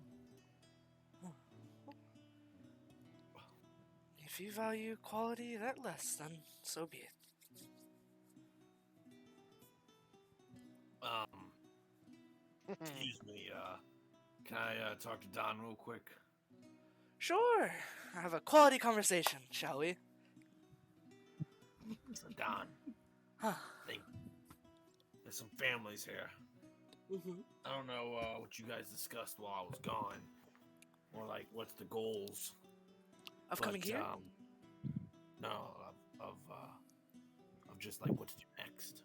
If you value quality that less, then so be it. Excuse me, can I talk to Don real quick? Sure, have a quality conversation, shall we? So Don, Huh. there's some families here. I don't know what you guys discussed while I was gone, or like what's the goals Of coming here? No, of just like what to do next.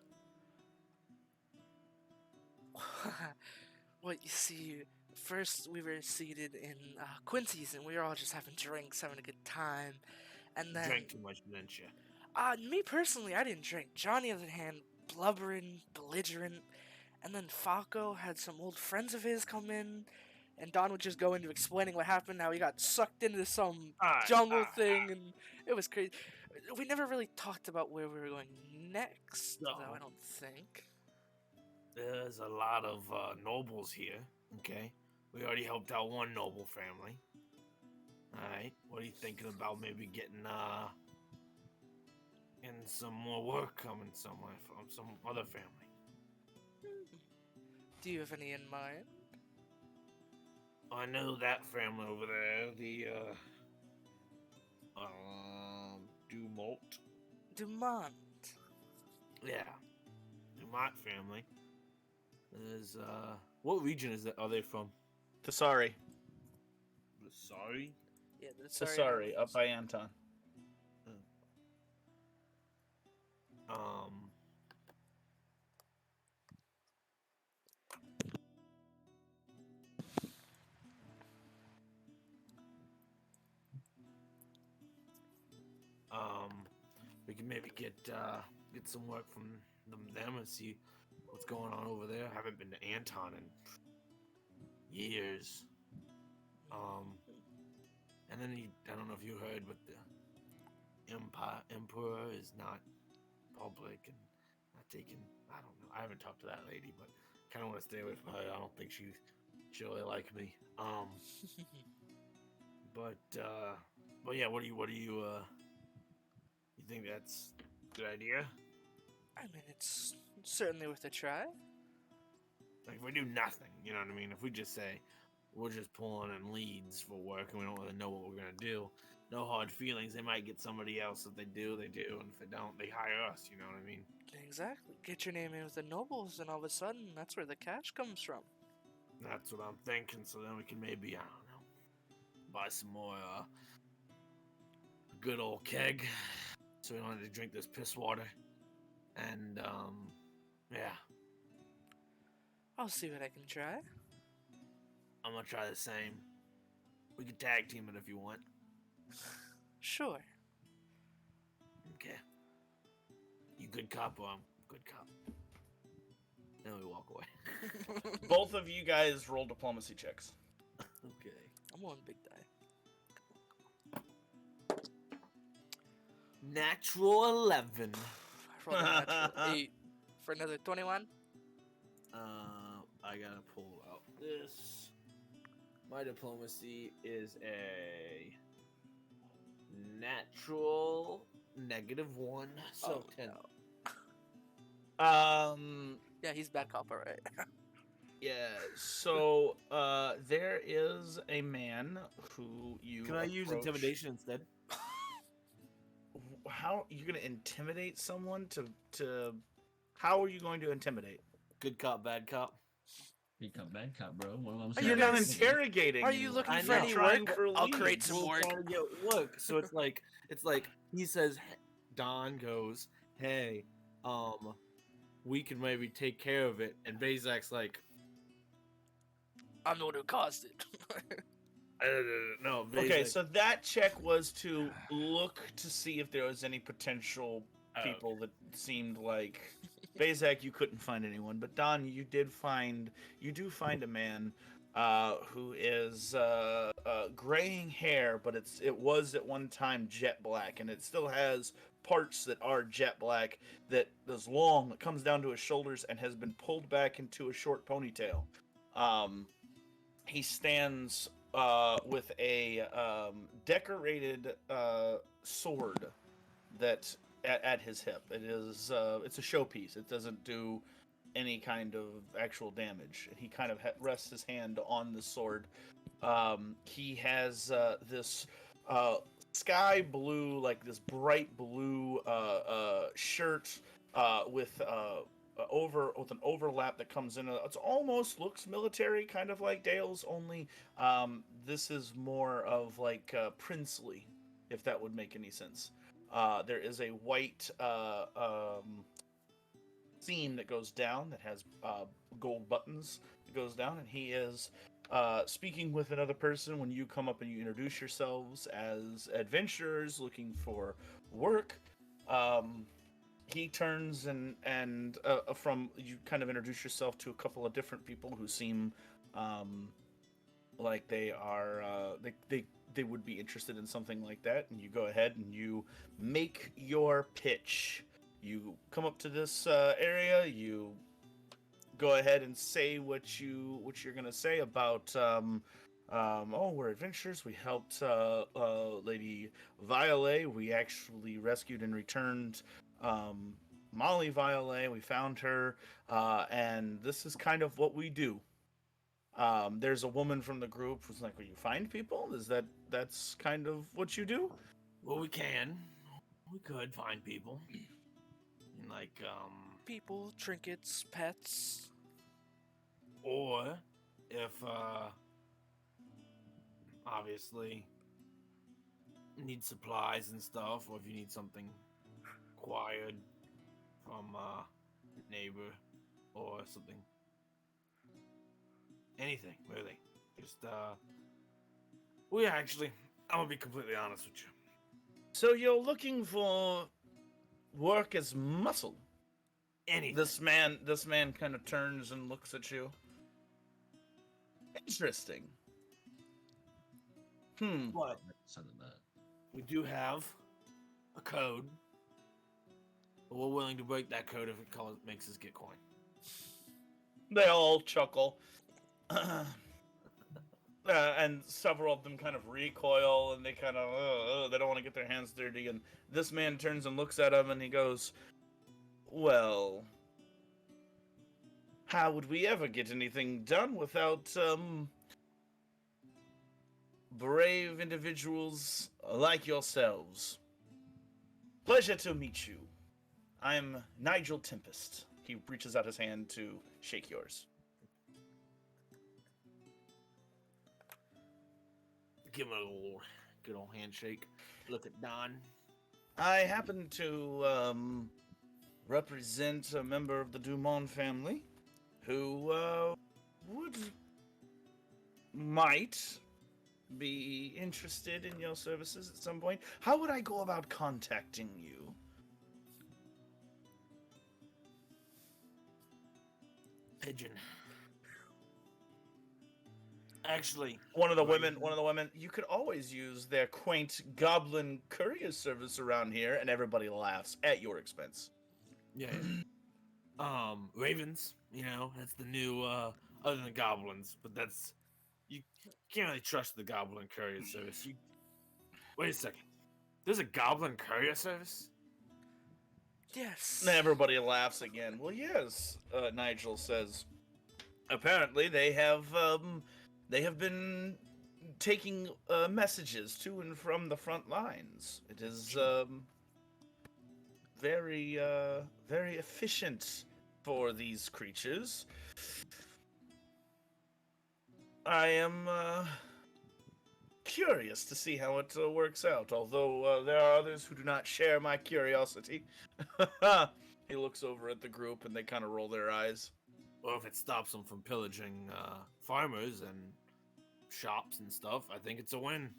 Well, you see, first we were seated in Quincy's and we were all just having drinks, having a good time. And then, Drank too much, didn't you? me personally, I didn't drink. Johnny, on the other hand, blubbering, belligerent. And then Falco had some old friends of his come in. And Don would just go into explaining what happened, how he got sucked into some jungle thing, and it was crazy. We never really talked about where we were going next, No. though, I don't think. There's a lot of nobles here. Okay, we already helped out one noble family. All right, what are you thinking about? Maybe getting some more work coming somewhere from some other family. Do you have any in mind? I know that family over there, the Dumont. Dumont. Yeah, Dumont family. There's what region is that? Are they from? Tasari. Sorry. Yeah, that's Tasari, up by Anton. We can maybe get some work from them and see what's going on over there. I haven't been to Anton in years. And then I don't know if you heard, but the Emperor is not public and not taking. I don't know. I haven't talked to that lady, but kind of want to stay away from her. I don't think she'll really like me. But yeah. What do you you think that's a good idea? I mean, it's certainly worth a try. Like if we do nothing, you know what I mean? If we just say we're just pulling in leads for work and we don't really know what we're gonna do, no hard feelings. They might get somebody else. If they do, they do, and if they don't, they hire us. You know what I mean? Exactly. Get your name in with the nobles, and all of a sudden, that's where the cash comes from. That's what I'm thinking. So then we can maybe, I don't know, buy some more good old keg, so we don't have to drink this piss water. And yeah, I'll see what I can try. I'm gonna try the same. We can tag team it if you want. Sure. Okay. You good cop or I'm good cop? Then we walk away. Both of you guys roll diplomacy checks. Okay. I'm on big die. Natural 11. I rolled a natural 8 for another 21. I gotta pull out this. My diplomacy is a natural -1, so 10. No. Yeah, he's back up, alright. Yeah. So, there is a man who you. Can I use approach- intimidation instead? How you gonna intimidate someone to? How are you going to intimidate? Good cop, bad cop. Good cop, bad cop, bro. What am I Are saying? You're you not guys- interrogating. Are you anyone. looking I for know. any Trying work? for I'll create leads. some We're work. trying to get work. So it's like he says, Don goes, hey, we can maybe take care of it, and Bazak's like, I'm the one who caused it. no. Okay, Bazak- so that check was to look to see if there was any potential Oh, people that seemed like Bazak. You couldn't find anyone, but Don, you do find a man who is graying hair, but it was at one time jet black, and it still has parts that are jet black that is long, that comes down to his shoulders and has been pulled back into a short ponytail. He stands with a decorated sword that at his hip. It is it's a showpiece. It doesn't do any kind of actual damage. He kind of rests his hand on the sword. He has this sky blue, like this bright blue shirt with with an overlap that comes in. It almost looks military, kind of like Dale's. Only this is more of like princely, if that would make any sense. There is a white seam that goes down that has gold buttons that goes down, and he is speaking with another person. When you come up and you introduce yourselves as adventurers looking for work, he turns and from you kind of introduce yourself to a couple of different people who seem like they are they would be interested in something like that, and you go ahead and you make your pitch. You come up to this area, you go ahead and say what you're gonna say about oh, we're adventurers. We helped Lady Violet. We actually rescued and returned Molly Violet. We found her, and this is kind of what we do. There's a woman from the group who's like, "Well, you find people? That's kind of what you do?" well, we could find people. And like, People, trinkets, pets. or if, obviously, need supplies and stuff, or if you need something acquired from a neighbor or something. Anything, really. Just, we actually, I'm gonna be completely honest with you. So you're looking for work as muscle. Anything. This man kind of turns and looks at you. Interesting. But Son of that. we do have a code. But we're willing to break that code if it makes us get coin. They all chuckle. And several of them kind of recoil, and they kind of they don't want to get their hands dirty. And this man turns and looks at him, and he goes, "Well, how would we ever get anything done without brave individuals like yourselves. Pleasure to meet you. I'm Nigel Tempest. He reaches out his hand to shake yours. Give him a little good old handshake. Look at Don. I happen to represent a member of the Dumont family who might be interested in your services at some point. How would I go about contacting you? Pigeon. Actually, One of the women, you could always use their quaint goblin courier service around here, and everybody laughs at your expense. yeah. Ravens. You know, that's the new. Other than goblins, but that's you can't really trust the goblin courier service. Wait a second. There's a goblin courier service? Yes. And everybody laughs again. Well, yes, Nigel says. Apparently, they have been taking messages to and from the front lines. It is very efficient for these creatures. I am curious to see how it works out, although there are others who do not share my curiosity. He looks over at the group and they kind of roll their eyes. Well, if it stops them from pillaging farmers and shops and stuff, I think it's a win.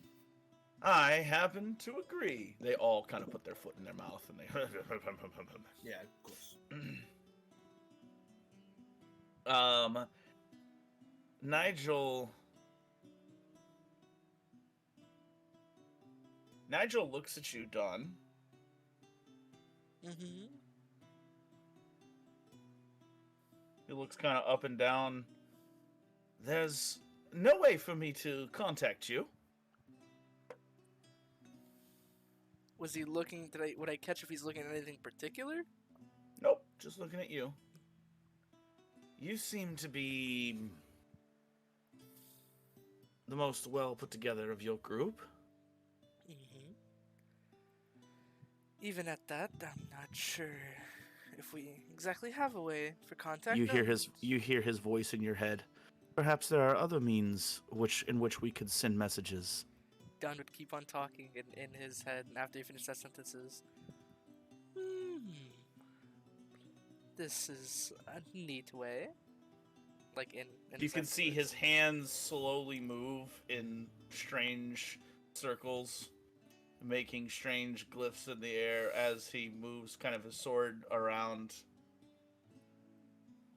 I happen to agree. They all kind of put their foot in their mouth and they. Yeah, of course. Nigel looks at you, Don. Mm-hmm. He looks kind of up and down. There's no way for me to contact you. Was he looking? Would I catch if he's looking at anything particular? Nope, just looking at you. You seem to be the most well put together of your group. Mm-hmm. Even at that, I'm not sure if we exactly have a way for contact. You hear his voice in your head. Perhaps there are other means in which we could send messages. Don would keep on talking in his head, and after he finished that sentences, this is a neat way. Like in You can see his hands slowly move in strange circles, making strange glyphs in the air as he moves kind of his sword around.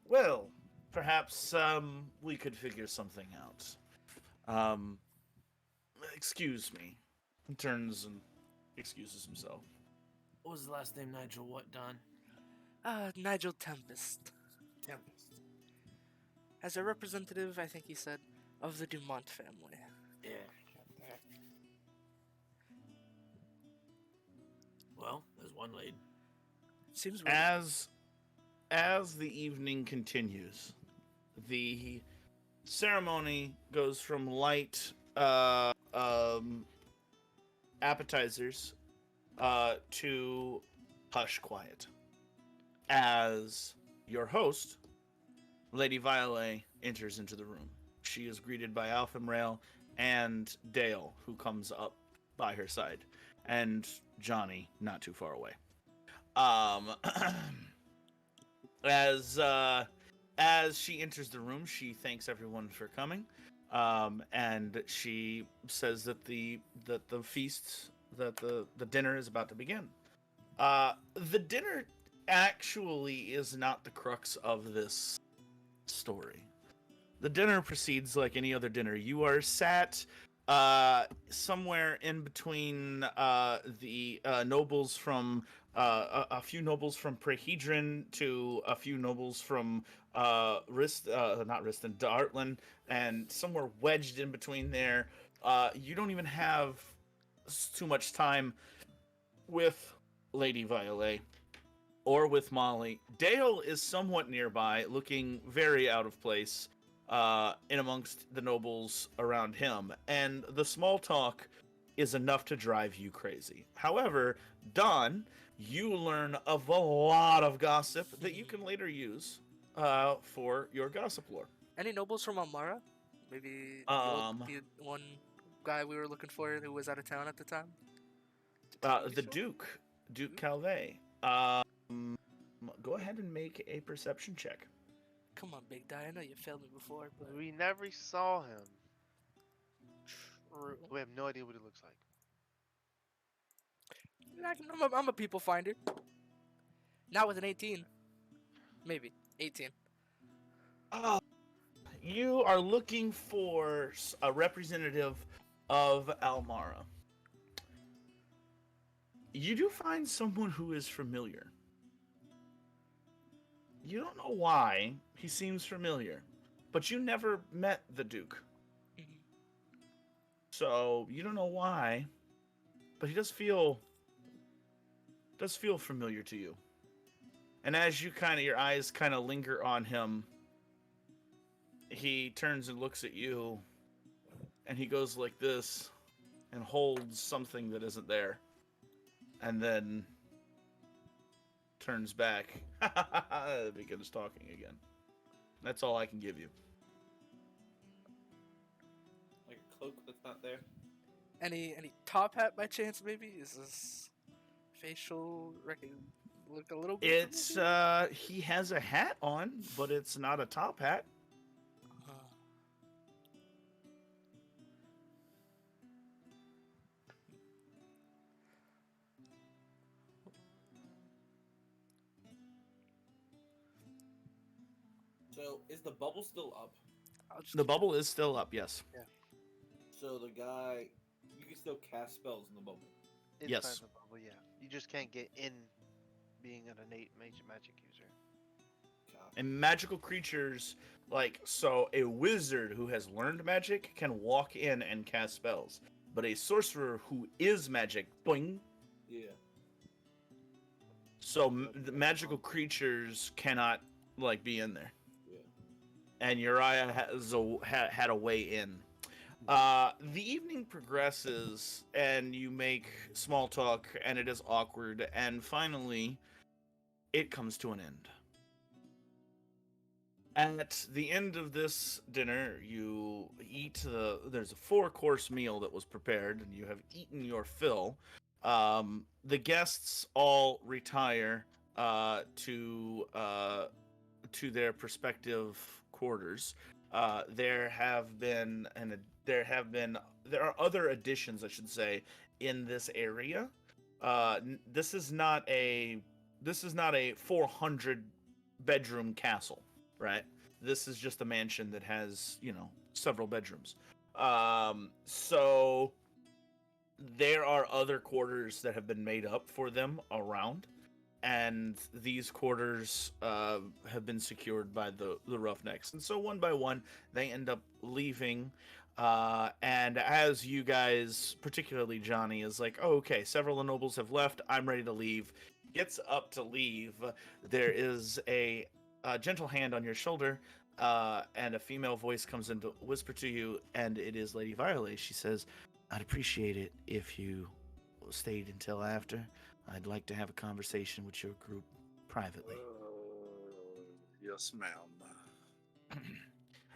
Well, perhaps we could figure something out. Excuse me. He turns and excuses himself. What was the last name, Nigel? What, Don? Nigel Tempest. Tempest. As a representative, I think he said, of the Dumont family. Yeah. Well, there's one lead. Seems right. As the evening continues, the ceremony goes from light appetizers to hush quiet. As your host, Lady Violet, enters into the room. She is greeted by Alfimrail and Dale, who comes up by her side, and Johnny, not too far away. As she enters the room, she thanks everyone for coming, and she says that the dinner is about to begin. The dinner actually is not the crux of this story. The dinner proceeds like any other dinner. You are sat somewhere in between the nobles from a few nobles from Prehedron to a few nobles from Dartland, and somewhere wedged in between there. You don't even have too much time with Lady Violet or with Molly. Dale is somewhat nearby, looking very out of place. in amongst the nobles around him, and the small talk is enough to drive you crazy. However, Don, you learn of a lot of gossip that you can later use for your gossip lore. Any nobles from Amara? Maybe the one guy we were looking for who was out of town at the time. The Duke Calvé. Go ahead and make a perception check. Come on, Big Die. I know you failed me before, but We never saw him. true. We have no idea what he looks like. I'm a people finder. Not with an 18. Maybe 18. You are looking for a representative of Almara. You do find someone who is familiar. You don't know why he seems familiar, but you never met the Duke. Mhm. So you don't know why, but he does feel familiar to you. And as you your eyes kind of linger on him, he turns and looks at you, and he goes like this and holds something that isn't there, and then turns back. Begins talking again. That's all I can give you. Like a cloak that's not there. Any top hat by chance? Maybe is this facial look a little bit? It's he has a hat on, but it's not a top hat. So is the bubble still up? I'll just The bubble is still up, yes. So the guy, you can still cast spells in the bubble. Inside Yes. the bubble, yeah. You just can't get in being an innate magic user. Copy. And magical creatures, so a wizard who has learned magic can walk in and cast spells. But a sorcerer who is magic, boing. Yeah. So the magical creatures cannot, be in there. Yeah. And Uriah had a way in. The evening progresses, and you make small talk, and it is awkward, and finally, it comes to an end. At the end of this dinner, you eat there's a 4-course meal that was prepared, and you have eaten your fill. The guests all retire to their respective quarters. There are other additions, I should say, in this area. This is not a 400 bedroom castle, right? This is just a mansion that has, several bedrooms. So there are other quarters that have been made up for them around, and these quarters have been secured by the Roughnecks. And so one by one, they end up leaving. And as you guys, particularly Johnny, is like, oh, okay, several of the nobles have left. I'm ready to leave. Gets up to leave. There is a gentle hand on your shoulder, and a female voice comes in to whisper to you, and it is Lady Violet. She says, I'd appreciate it if you stayed until after. I'd like to have a conversation with your group privately. Yes, ma'am.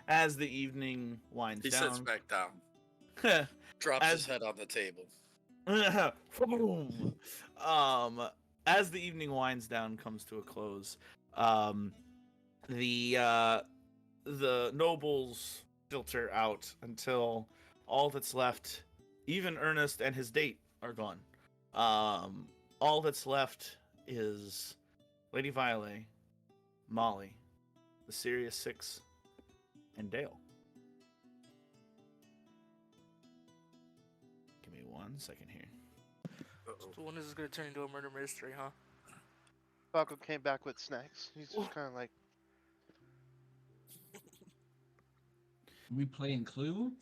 As the evening winds He down, sits back down, drops his head on the table. Boom. As the evening winds down, comes to a close, the nobles filter out until all that's left, even Ernest and his date, are gone. All that's left is Lady Violet, Molly, the Sirius Six, and Dale. Give me 1 second here. So when is this gonna turn into a murder mystery, huh? Falco came back with snacks. He's just kind of like, We playing Clue?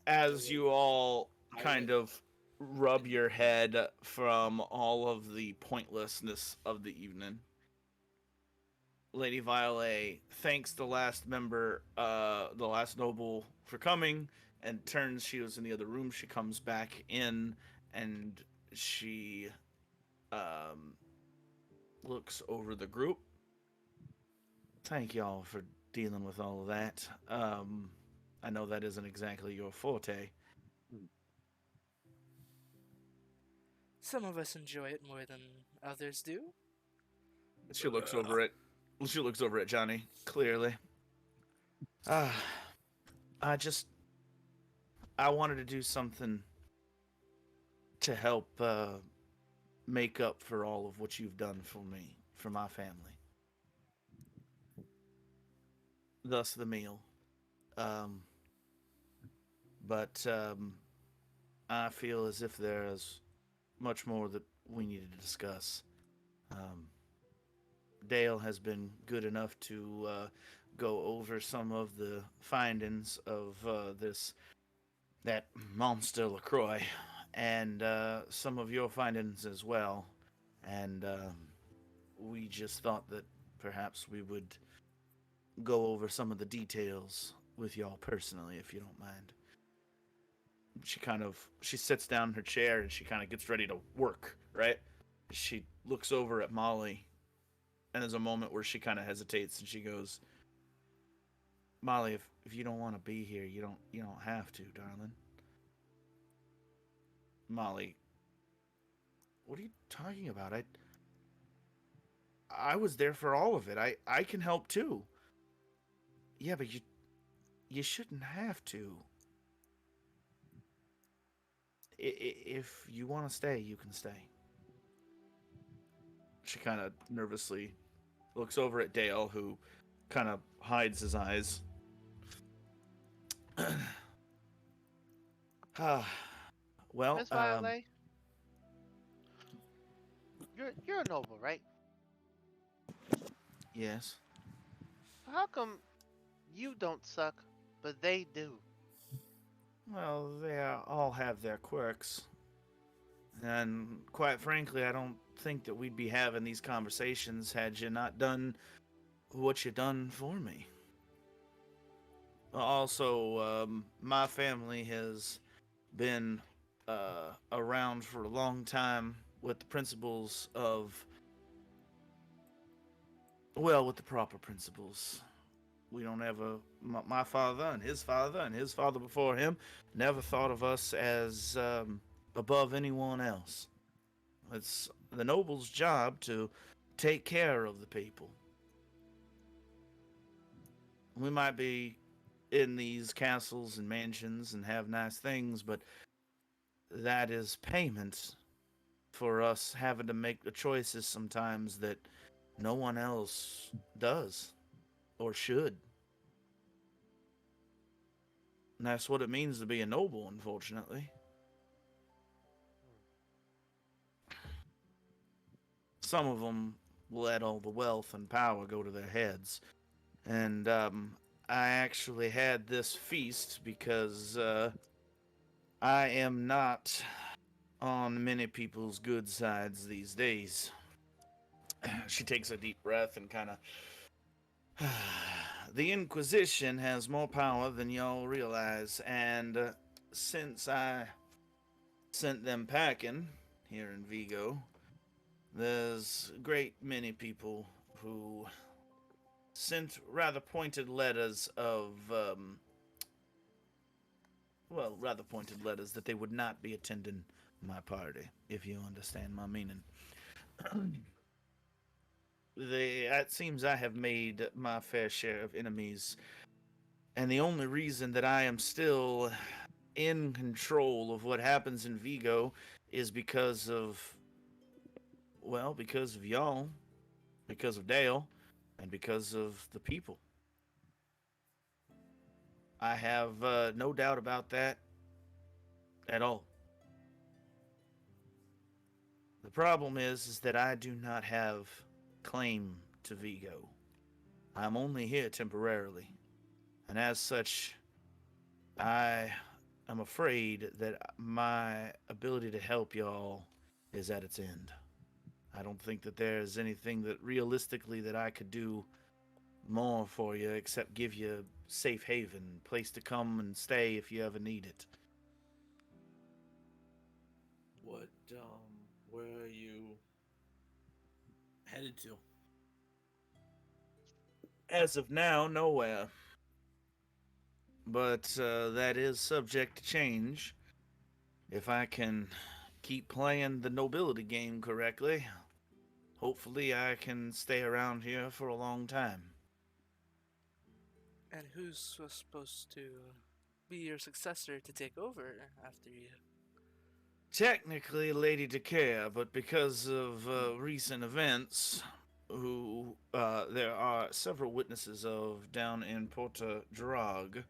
As you all kind of rub your head from all of the pointlessness of the evening, Lady Violet thanks the last member, the last noble for coming, and turns. She was in the other room. She comes back in, and she looks over the group. Thank y'all for dealing with all of that. I know that isn't exactly your forte. Some of us enjoy it more than others do. She looks over at Johnny clearly. Ah, I wanted to do something to help make up for all of what you've done for me, for my family. Thus the meal. But I feel as if there is much more that we needed to discuss. Dale has been good enough to go over some of the findings of that monster LaCroix, and some of your findings as well. And we just thought that perhaps we would go over some of the details with y'all personally, if you don't mind. She sits down in her chair and she kind of gets ready to work, right? She looks over at Molly, and there's a moment where she kind of hesitates and she goes, Molly, if you don't want to be here, you don't have to, darling. Molly, what are you talking about? I was there for all of it. I can help too. Yeah, but you shouldn't have to. If you want to stay, you can stay. She kind of nervously looks over at Dale, who kind of hides his eyes. Well, Miss Violet, you're a noble, right? yes. How come you don't suck, but they do? Well, they all have their quirks. And quite frankly, I don't think that we'd be having these conversations had you not done what you done for me. Also, my family has been around for a long time with the principles of, well, with the proper principles. We don't ever, my father and his father before him never thought of us as above anyone else. It's the noble's job to take care of the people. We might be in these castles and mansions and have nice things, but that is payment for us having to make the choices sometimes that no one else does or should. And that's what it means to be a noble, unfortunately. Some of them let all the wealth and power go to their heads. And I actually had this feast because I am not on many people's good sides these days. She takes a deep breath and kind of... The Inquisition has more power than y'all realize, and since I sent them packing here in Vigo, there's a great many people who sent rather pointed letters of, rather pointed letters that they would not be attending my party, if you understand my meaning. It seems I have made my fair share of enemies, and the only reason that I am still in control of what happens in Vigo is because of y'all, because of Dale, and because of the people. I have no doubt about that at all. The problem is that I do not have claim to Vigo. I'm only here temporarily, and as such, I am afraid that my ability to help y'all is at its end. I don't think that there's anything that realistically that I could do more for you except give you safe haven, place to come and stay if you ever need it. What, where are you headed to? As of now, nowhere. But that is subject to change. If I can keep playing the nobility game correctly, hopefully I can stay around here for a long time. And who's supposed to be your successor to take over after you? Technically, Lady Decare, but because of recent events, who there are several witnesses of down in Porta Drag,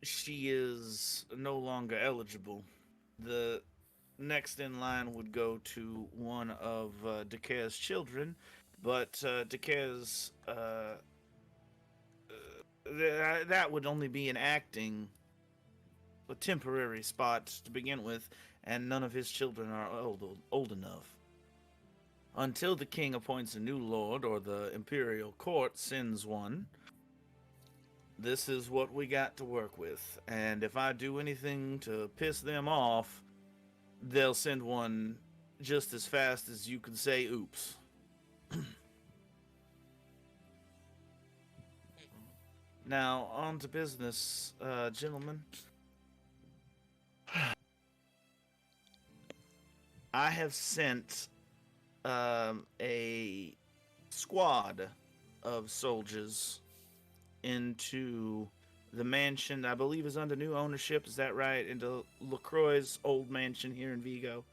she is no longer eligible. The next in line would go to one of Decare's children, but Decare's that would only be an acting, a temporary spot to begin with, and none of his children are old enough. Until the king appoints a new lord or the imperial court sends one, this is what we got to work with. And if I do anything to piss them off, they'll send one just as fast as you can say oops. Now, on to business, gentlemen. I have sent a squad of soldiers into the mansion, I believe is under new ownership, is that right? Into LaCroix's old mansion here in Vigo.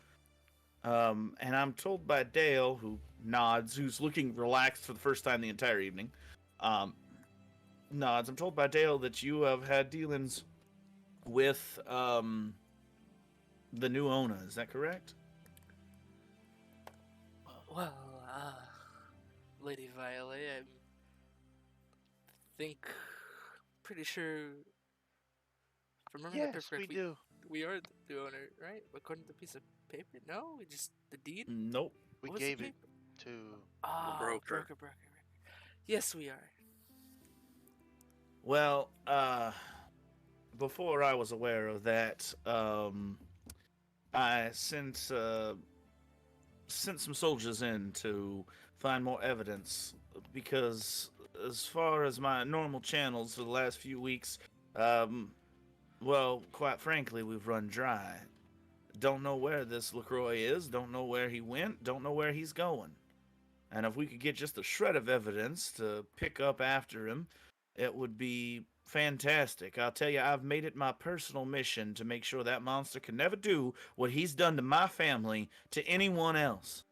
And I'm told by Dale, who nods, who's looking relaxed for the first time the entire evening, nods. I'm told by Dale that you have had dealings with the new owner. Is that correct? Well, Lady Violet, I think, pretty sure, if I'm remembering Yes, correctly, we do. we are the owner, right? According to the piece of paper? No, we just the deed. Nope. We What was the gave it paper? to. Ah, broker. broker. Yes, we are. Well, before I was aware of that, I sent some soldiers in to find more evidence because, as far as my normal channels for the last few weeks, well, quite frankly, we've run dry. Don't know where this LaCroix is. Don't know where he went. Don't know where he's going. And if we could get just a shred of evidence to pick up after him, it would be fantastic. I'll tell you, I've made it my personal mission to make sure that monster can never do what he's done to my family to anyone else.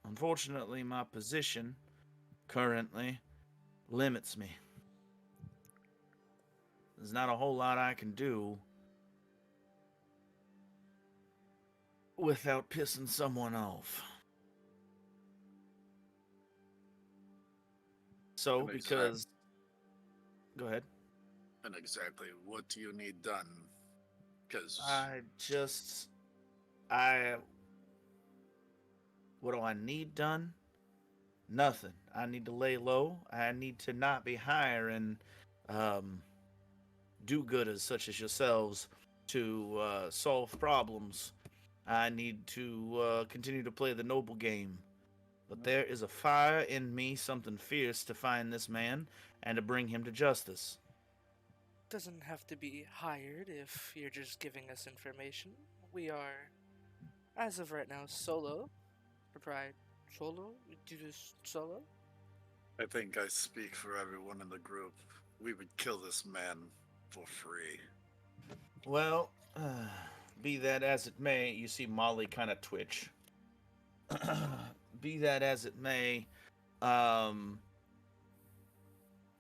Unfortunately, my position currently limits me. There's not a whole lot I can do without pissing someone off. So, That makes because... sense. Go ahead. And exactly what do you need done? Because What do I need done? Nothing. I need to lay low. I need to not be hiring do-gooders such as yourselves to solve problems. I need to continue to play the noble game. But there is a fire in me, something fierce to find this man and to bring him to justice. Doesn't have to be hired if you're just giving us information. We are, as of right now, solo. Solo? We do this solo? I think I speak for everyone in the group. We would kill this man for free. Well, be that as it may, you see Molly kind of twitch. Be that as it may,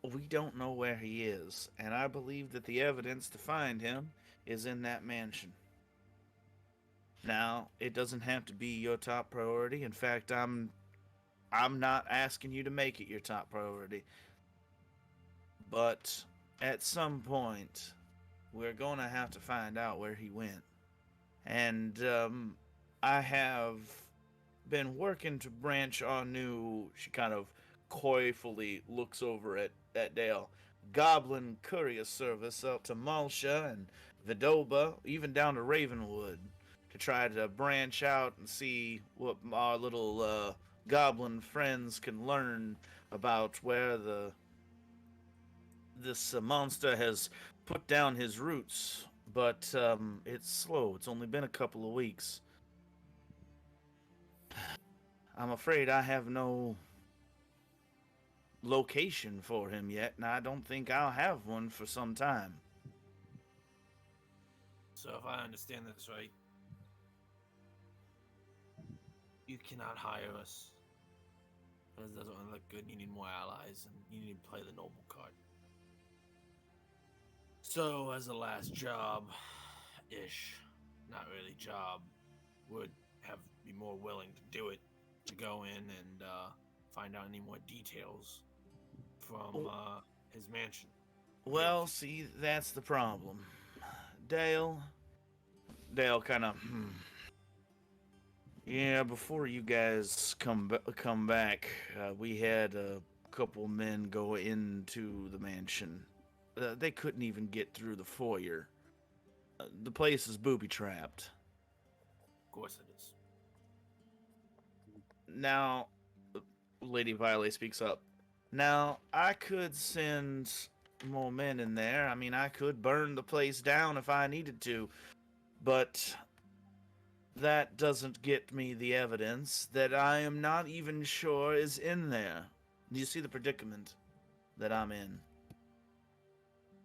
we don't know where he is, and I believe that the evidence to find him is in that mansion. Now, it doesn't have to be your top priority. In fact, I'm not asking you to make it your top priority. But at some point, we're going to have to find out where he went. And I have been working to branch our new... She kind of coyfully looks over at Dale. Goblin courier service out to Malsha and Vidoba, even down to Ravenwood, to try to branch out and see what our little goblin friends can learn about where this monster has put down his roots. But it's slow. It's only been a couple of weeks. I'm afraid I have no location for him yet, and I don't think I'll have one for some time. So if I understand this right, you cannot hire us. This doesn't look good. You need more allies, and you need to play the noble card. So as a last job-ish, not really job, would be more willing to do it, to go in and find out any more details from his mansion. Well, see, that's the problem. Dale kind of, yeah, before you guys come back, we had a couple men go into the mansion. They couldn't even get through the foyer. The place is booby-trapped. Of course it is. Now, Lady Violet speaks up. Now, I could send more men in there. I mean, I could burn the place down if I needed to. But that doesn't get me the evidence that I am not even sure is in there. Do you see the predicament that I'm in?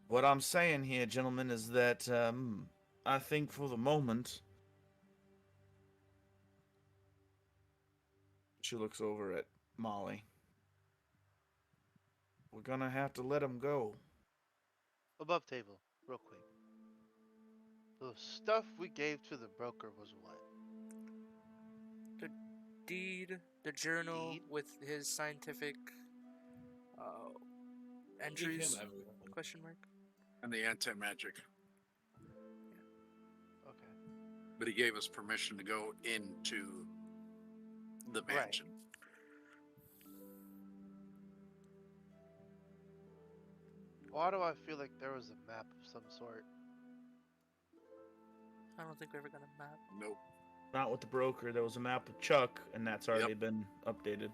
What I'm saying here, gentlemen, is that I think for the moment... She looks over at Molly. We're gonna have to let him go. Above table, real quick. The stuff we gave to the broker was what? Deed, the journal Deed? with his scientific Give him entries? everything. Question mark. And the anti-magic. Okay. But he gave us permission to go into the Right. mansion. Why do I feel like there was a map of some sort? I don't think we ever got a map. Nope. Not with the broker. There was a map of Chuck, and that's already been updated.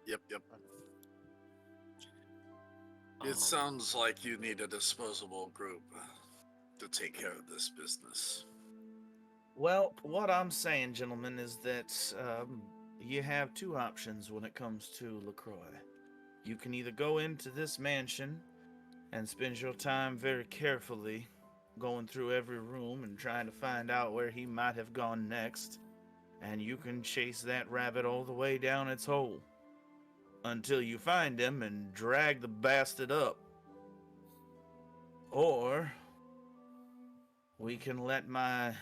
Yep. It sounds like you need a disposable group to take care of this business. Well, what I'm saying, gentlemen, is that you have two options when it comes to LaCroix. You can either go into this mansion and spend your time very carefully going through every room and trying to find out where he might have gone next, and you can chase that rabbit all the way down its hole until you find him and drag the bastard up. Or we can let my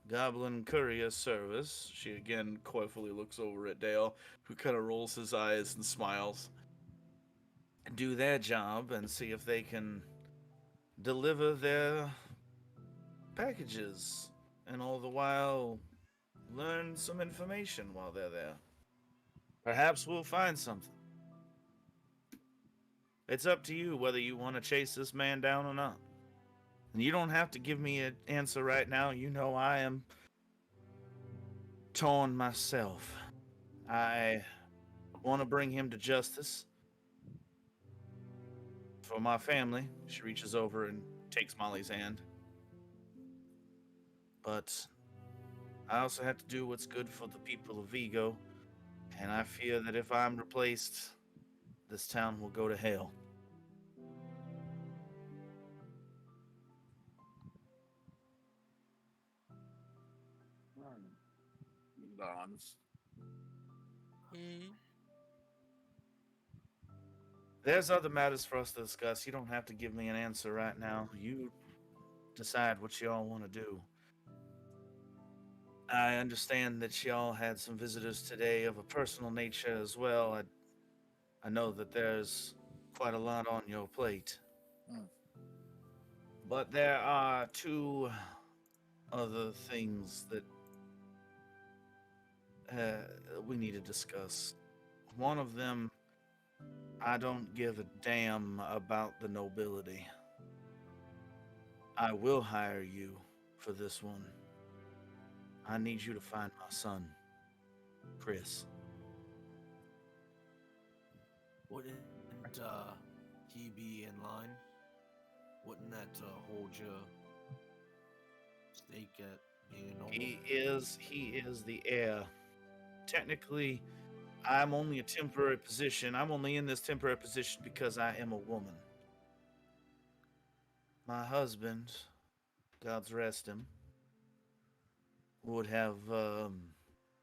goblin courier service, she again coyfully looks over at Dale, who kind of rolls his eyes and smiles, do their job and see if they can deliver their packages, and all the while learn some information while they're there. Perhaps we'll find something. It's up to you whether you want to chase this man down or not. And you don't have to give me an answer right now. You know I am torn myself. I want to bring him to justice for my family. She reaches over and takes Molly's hand. But I also have to do what's good for the people of Vigo, and I fear that if I'm replaced, this town will go to hell. Don. There's other matters for us to discuss. You don't have to give me an answer right now. You decide what y'all want to do. I understand that y'all had some visitors today of a personal nature as well. I know that there's quite a lot on your plate. But there are two other things that we need to discuss. One of them I don't give a damn about the nobility. I will hire you for this one. I need you to find my son, Chris. Wouldn't he be in line? Wouldn't that hold your stake at being a noble? He is the heir. Technically, I'm only a temporary position. I'm only in this temporary position because I am a woman. My husband, God's rest him, would have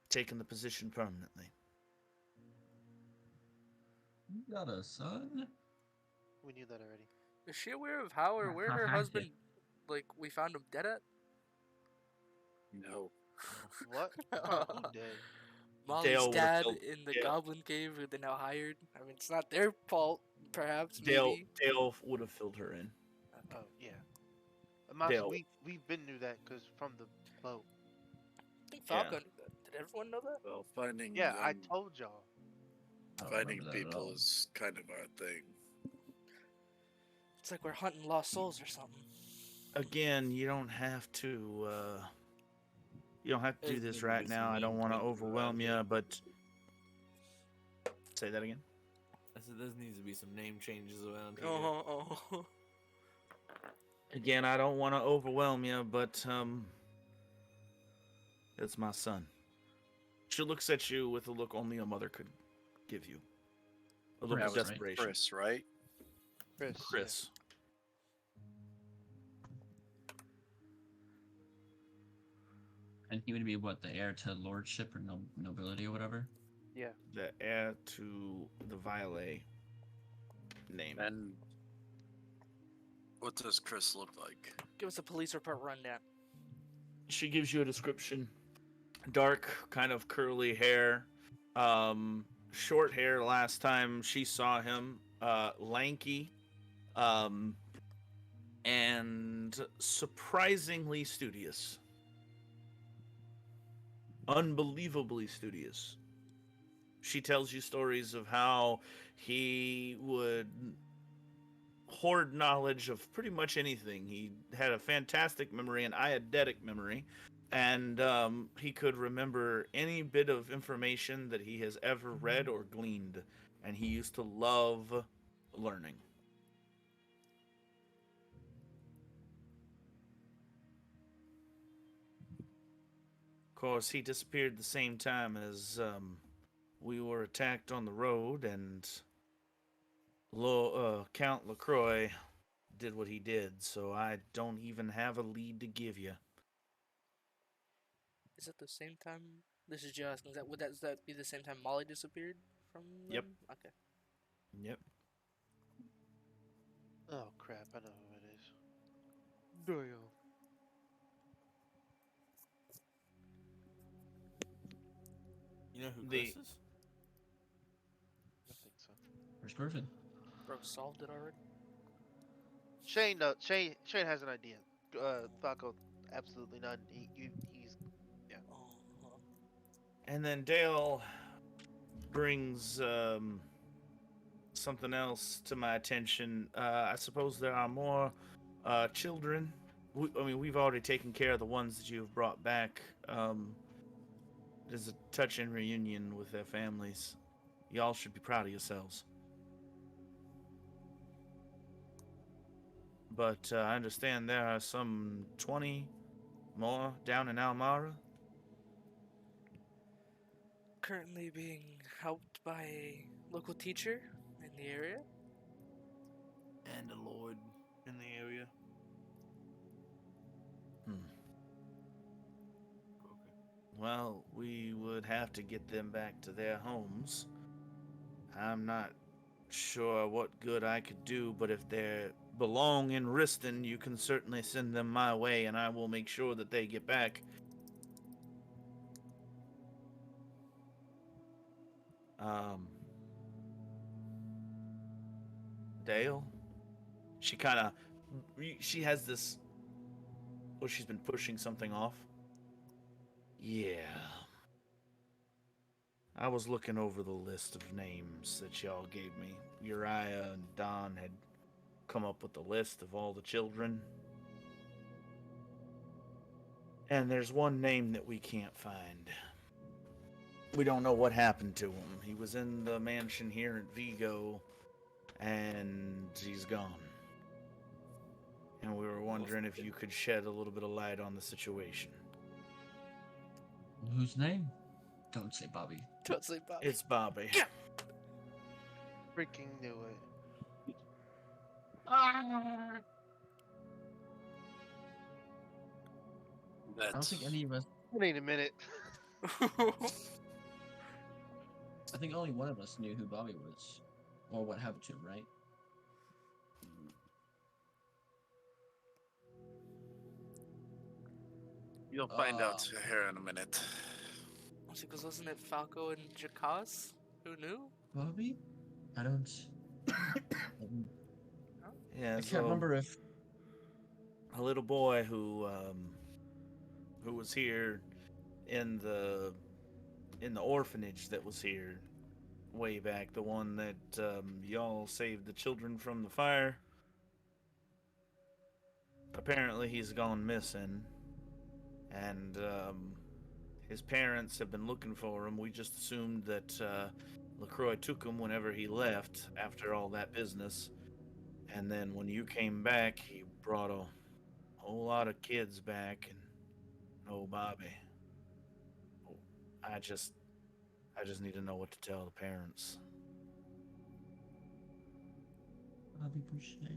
taken the position permanently. You got a son? We knew that already. Is she aware of how or where her husband, like, we found him dead at? No. What? Who did? Molly's Dale would've dad killed- in the yeah. Goblin Cave, who they now hired. I mean, it's not their fault, perhaps. Dale Maybe. would have filled her in. Oh yeah. Mouse, Dale. we've been knew that because from the boat. I think Falcon knew that. Did everyone know that? Well, finding Yeah, I them- told y'all. I don't finding remember that at people all. is kind of our thing. It's like we're hunting lost souls or something. Again, you don't have to. You don't have to do There's this gonna right be now. some I don't name want to changes overwhelm around you, here. but say that again. I said there needs to be some name changes around here. Oh. Again, I don't want to overwhelm you, but it's my son. She looks at you with a look only a mother could give you. A look Chris, of right? desperation. Chris, right? Chris. Chris. And he would be what, the heir to lordship or nobility or whatever? Yeah. The heir to the Violet name. And what does Chris look like? Give us a police report rundown. She gives you a description. Dark, kind of curly hair. Short hair last time she saw him. Lanky. And surprisingly studious. Unbelievably studious. She tells you stories of how he would hoard knowledge of pretty much anything. He had a fantastic memory, an eidetic memory, and he could remember any bit of information that he has ever read or gleaned, and he used to love learning. Of course, he disappeared the same time as we were attacked on the road, and Count LaCroix did what he did, so I don't even have a lead to give you. Is it the same time? This is just. Does that be the same time Molly disappeared from? Yep. them? Okay. Yep. Oh crap! I know who it is. Doyle. You know who The- Chris is? I think so. Where's Griffin? Bro, solved it already. Shane has an idea. Falco, absolutely none. He's Oh. And then Dale brings something else to my attention. I suppose there are more children. We've already taken care of the ones that you've brought back. There's a touching reunion with their families. Y'all should be proud of yourselves. But I understand there are some 20 more down in Almara. Currently being helped by a local teacher in the area. And a lord in the area. Well, we would have to get them back to their homes. I'm not sure what good I could do, but if they belong in Riston, you can certainly send them my way, and I will make sure that they get back. Dale? She has this, she's been pushing something off. Yeah. I was looking over the list of names that y'all gave me. Uriah and Don had come up with the list of all the children. And there's one name that we can't find. We don't know what happened to him. He was in the mansion here at Vigo, and he's gone. And we were wondering if you could shed a little bit of light on the situation. Whose name? Don't say Bobby. Don't say Bobby. It's Bobby. Freaking knew it. I don't think any of us. Wait a minute. I think only one of us knew who Bobby was, or what happened to him, right? You'll find out here in a minute. Because wasn't it Falco and Jakas who knew? Bobby? I don't. Yeah, I can't remember if. a little boy who was here in the orphanage that was here way back, the one that y'all saved the children from the fire. Apparently he's gone missing, and his parents have been looking for him. We just assumed that LaCroix took him whenever he left after all that business, and then when you came back, he brought a whole lot of kids back, and no Bobby. I just need to know what to tell the parents. Bobby Boucher?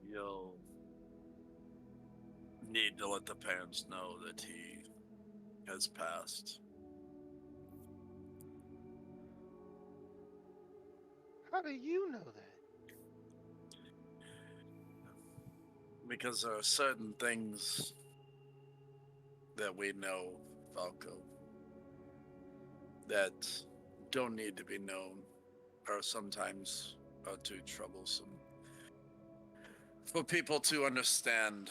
You'll need to let the parents know that he has passed. How do you know that? Because there are certain things that we know, Falco, that don't need to be known, or sometimes are too troublesome for people to understand.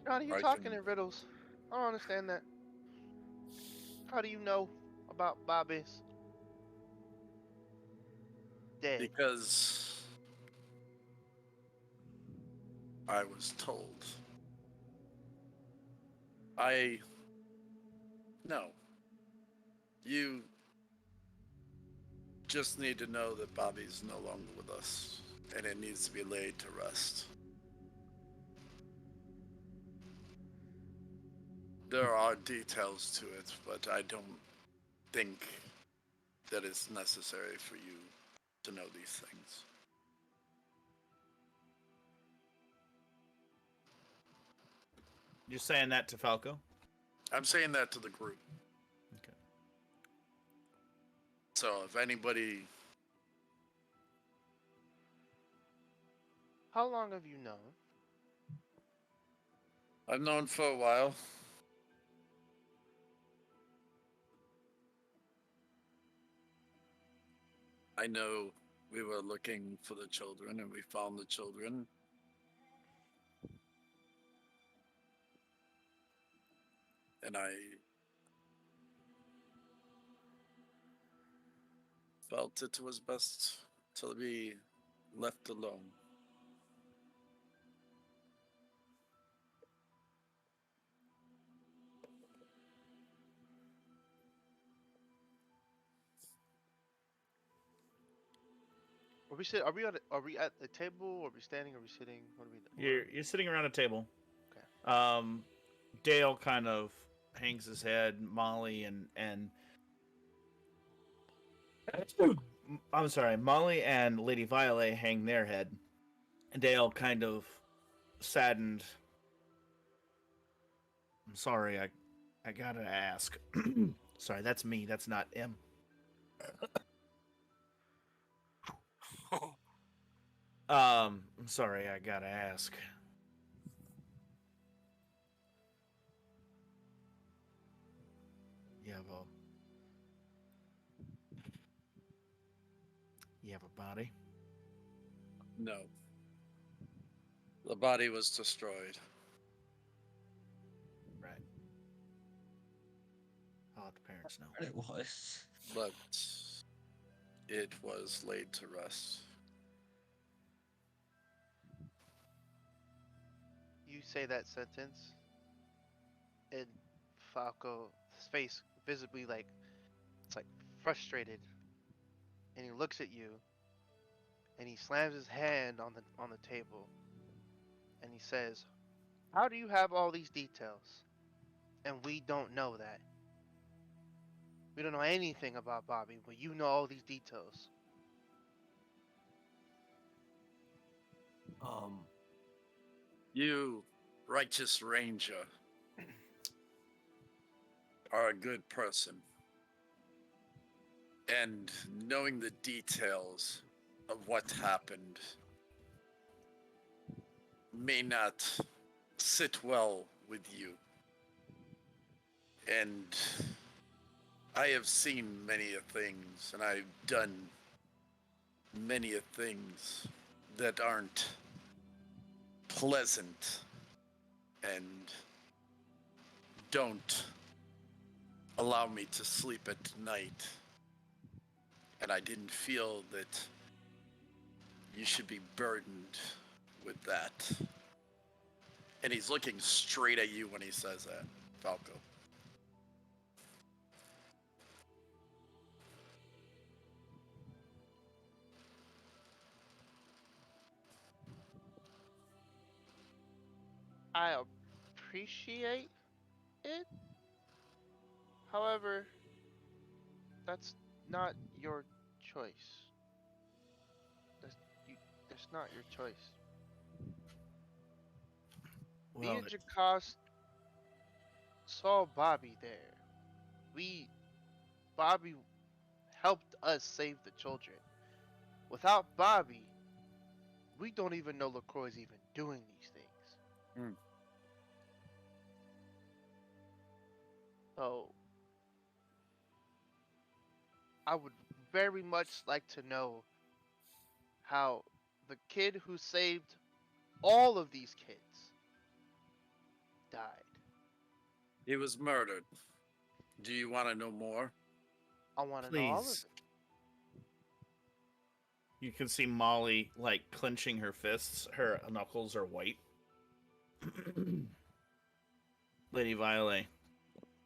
Johnny, you're I talking can- in riddles. I don't understand that. How do you know about Bobby's dead? Because I was told. No. You just need to know that Bobby's no longer with us, and it needs to be laid to rest. There are details to it, but I don't think that it's necessary for you to know these things. You're saying that to Falco? I'm saying that to the group. Okay. So if anybody, How long have you known? I've known for a while. I know we were looking for the children and we found the children. And I felt it was best to be left alone. Are we at the table? Are we standing? Are we sitting? What are we doing? You're sitting around a table. Okay. Dale kind of hangs his head. Molly and I'm sorry, Molly and Lady Violet hang their head. Dale kind of saddened. I'm sorry, I gotta ask. Sorry, that's me. That's not him. I'm sorry, I gotta ask. You have a body? No. The body was destroyed. Right. let the parents know. But it was. But it was laid to rest. You say that sentence, and Falco's face visibly like it's like frustrated, and he looks at you, and he slams his hand on the table, and he says, "How do you have all these details, and we don't know that? We don't know anything about Bobby, but you know all these details." You, righteous ranger, are a good person. And knowing the details of what happened may not sit well with you. And I have seen many of things, and I've done many of things that aren't pleasant and don't allow me to sleep at night. And I didn't feel that you should be burdened with that. And he's looking straight at you when he says that, Falco. I appreciate it. However, that's not your choice. That's you. That's not your choice. Me Well, and Jakas saw Bobby there. We Bobby helped us save the children. Without Bobby, we don't even know LaCroix's even doing these things. Hmm. So I would very much like to know how the kid who saved all of these kids died. He was murdered. Do you want to know more? I want to know all of please. it. You can see Molly like clenching her fists. Her knuckles are white. Lady Violet,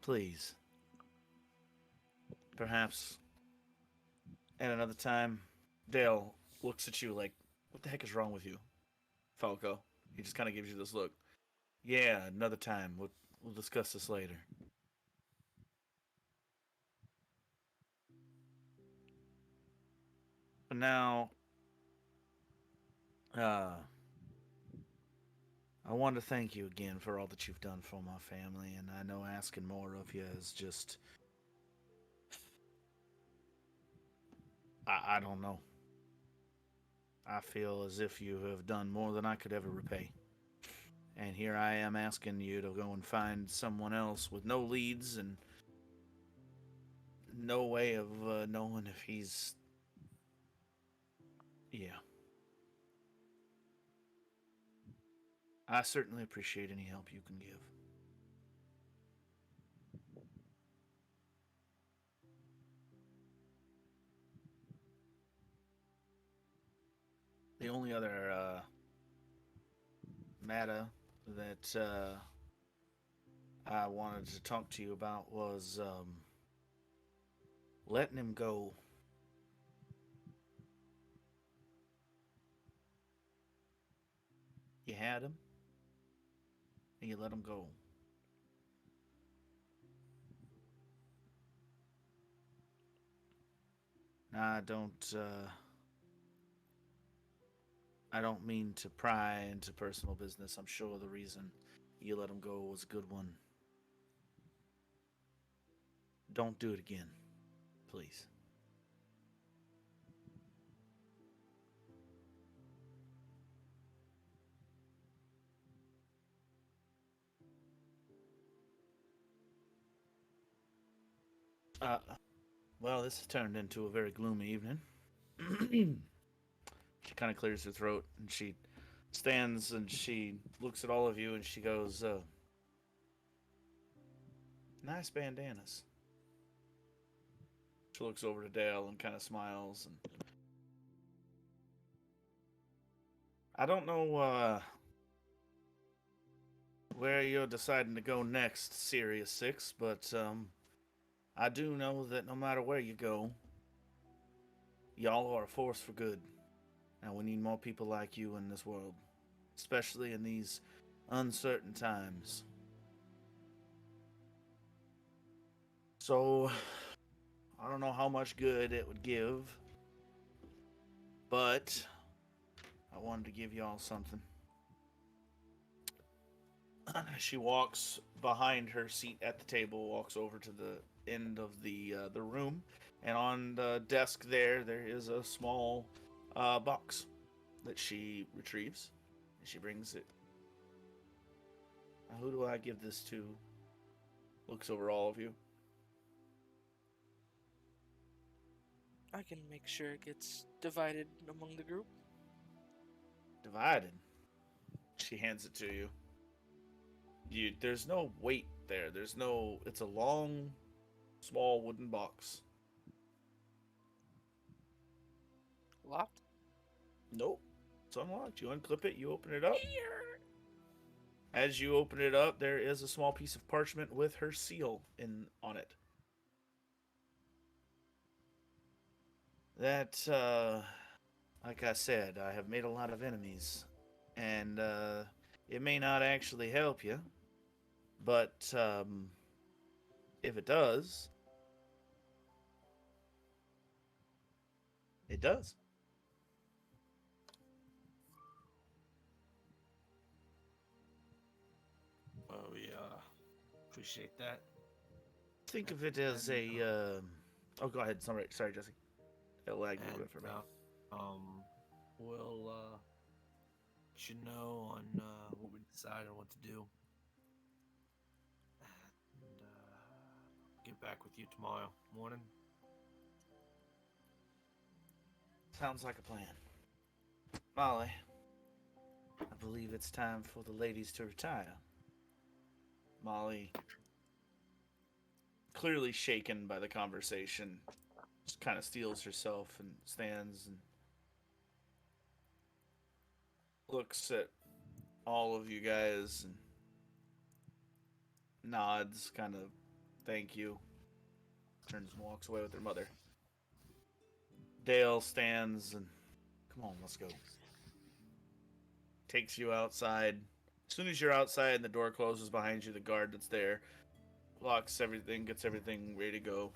please. Perhaps at another time. Dale looks at you like, what the heck is wrong with you, Falco? He just kind of gives you this look. Yeah, another time. We'll discuss this later. But now, I want to thank you again for all that you've done for my family, and I know asking more of you is just. I don't know. I feel as if you have done more than I could ever repay. And here I am asking you to go and find someone else with no leads and no way of knowing if he's. Yeah. I certainly appreciate any help you can give. The only other matter that I wanted to talk to you about was letting him go. You had him, and you let him go. Now, I don't mean to pry into personal business. I'm sure the reason you let him go was a good one. Don't do it again, please. Uh, well, this has turned into a very gloomy evening. She kind of clears her throat and she stands and she looks at all of you and she goes, nice bandanas. She looks over to Dale and kind of smiles. And I don't know where you're deciding to go next, Sirius 6, but I do know that no matter where you go, y'all are a force for good. And we need more people like you in this world, especially in these uncertain times. So, I don't know how much good it would give, but I wanted to give y'all something. She walks behind her seat at the table, walks over to the end of the room, and on the desk there is a small box that she retrieves, and she brings it. Now, who do I give this to? Looks over all of you. I can make sure it gets divided among the group. Divided. She hands it to you. There's no weight there. There's no. It's a long, small wooden box. Locked? Nope. It's unlocked. You unclip it. You open it up. As you open it up, there is a small piece of parchment with her seal on it. That, like I said, I have made a lot of enemies, and it may not actually help you, but if it does, it does. Well, we appreciate that. Think of it as And, a. Oh, go ahead. Sorry, Jesse. It lagged a little bit for me. We'll let you know on what we decide on what to do, and get back with you tomorrow morning. Sounds like a plan. Molly, I believe it's time for the ladies to retire. Molly, clearly shaken by the conversation, just kind of steels herself and stands and looks at all of you guys and nods, kind of thank you, turns and walks away with her mother. Dale stands and, come on, let's go. Takes you outside. As soon as you're outside and the door closes behind you, the guard that's there locks everything, gets everything ready to go.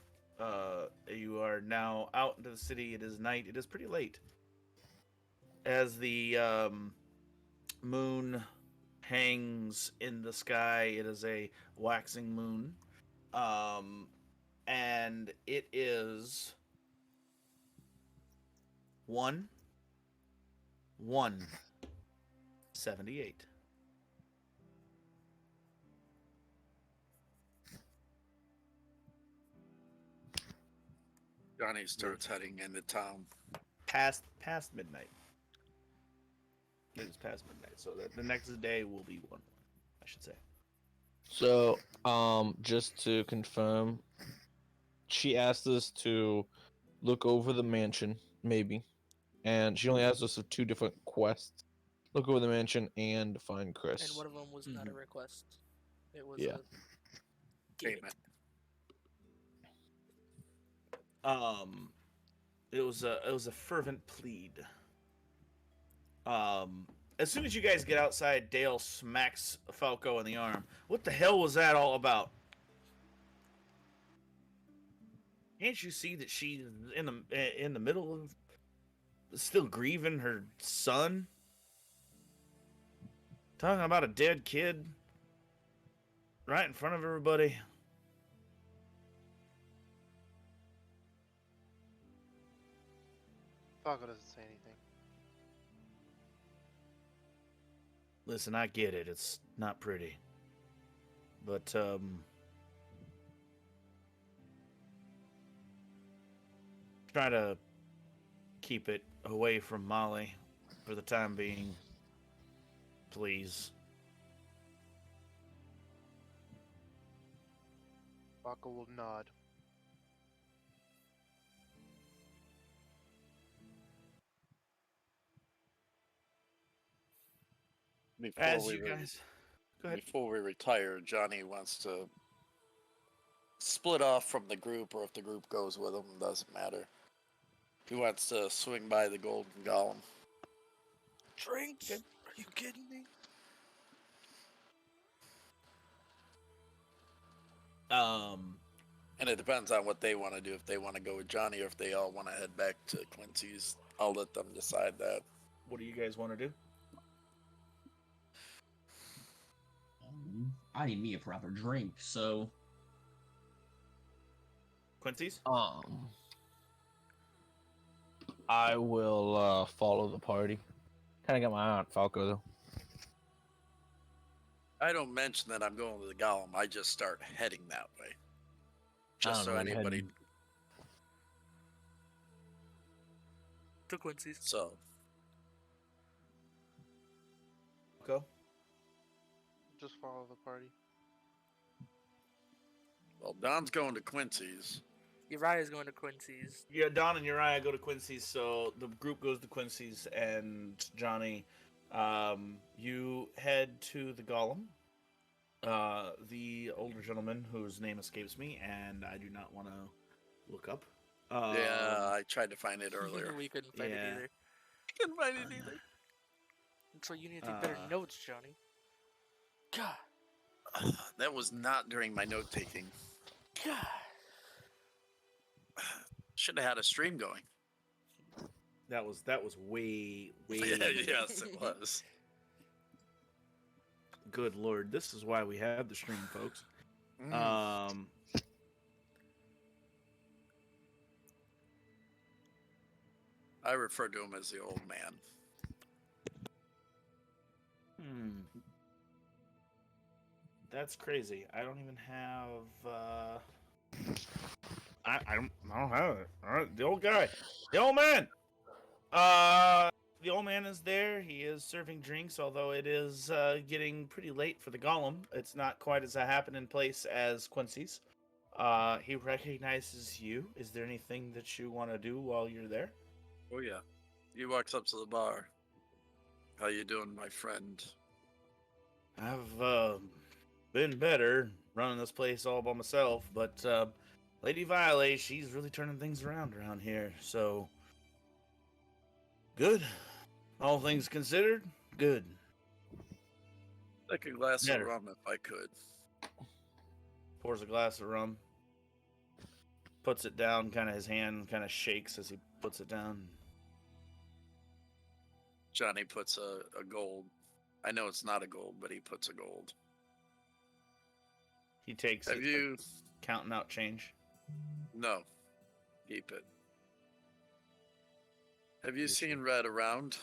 You are now out into the city. It is night. It is pretty late. As the moon hangs in the sky, it is a waxing moon. And it is 1:78. Johnny starts heading into town. Past midnight. It is past midnight, so that the next day will be 1, I should say. So, just to confirm, she asked us to look over the mansion, maybe, and she only asked us of 2 different quests: look over the mansion and find Chris. And one of them was not a request. It was Yeah. a get it. Payment. It was a fervent plead. As soon as you guys get outside, Dale smacks Falco in the arm. What the hell was that all about? Can't you see that she's in the middle of still grieving her son? Talking about a dead kid right in front of everybody. Falco doesn't say anything. Listen, I get it. It's not pretty. But, try to keep it away from Molly for the time being. Please. Falco will nod. Before As we you re- guys, go ahead. before we retire, Johnny wants to split off from the group, or if the group goes with him, doesn't matter. He wants to swing by the Golden Golem. Drinks? Are you kidding me? And it depends on what they want to do. If they want to go with Johnny, or if they all want to head back to Quincy's, I'll let them decide that. What do you guys want to do? I need me a proper drink, so Quincy's? I will follow the party. Kind of got my eye on Falco though. I don't mention that I'm going to the Golem. I just start heading that way. Just so I'm anybody. heading- To Quincy's. So Go. Just follow the party. well, Don's going to Quincy's. Uriah's going to Quincy's. Yeah, Don and Uriah go to Quincy's, so the group goes to Quincy's, and Johnny, you head to the Golem. The older gentleman whose name escapes me, and I do not want to look up. Yeah, I tried to find it earlier. We couldn't find Yeah. it either. Couldn't find it either. So you need to take better notes, Johnny. God. That was not during my note taking. God. Should have had a stream going. That was way. Yes, it was. Good lord, this is why we have the stream, folks. I refer to him as the old man. That's crazy. I don't even have. I don't have it. All right, the old guy, the old man. The old man is there. He is serving drinks, although it is getting pretty late for the Golem. It's not quite as a happening place as Quincy's. He recognizes you. Is there anything that you want to do while you're there? Oh yeah. He walks up to the bar. How you doing, my friend? I've been better running this place all by myself, but Lady Violet, she's really turning things around here. So good. All things considered, good. Like a glass Better. of rum if I could. Pours a glass of rum. Puts it down, kind of his hand kind of shakes as he puts it down. Johnny puts a gold. I know it's not a gold, but he puts a gold. He takes Have it, you? counting out change. No. Keep it. Have you seen Red around?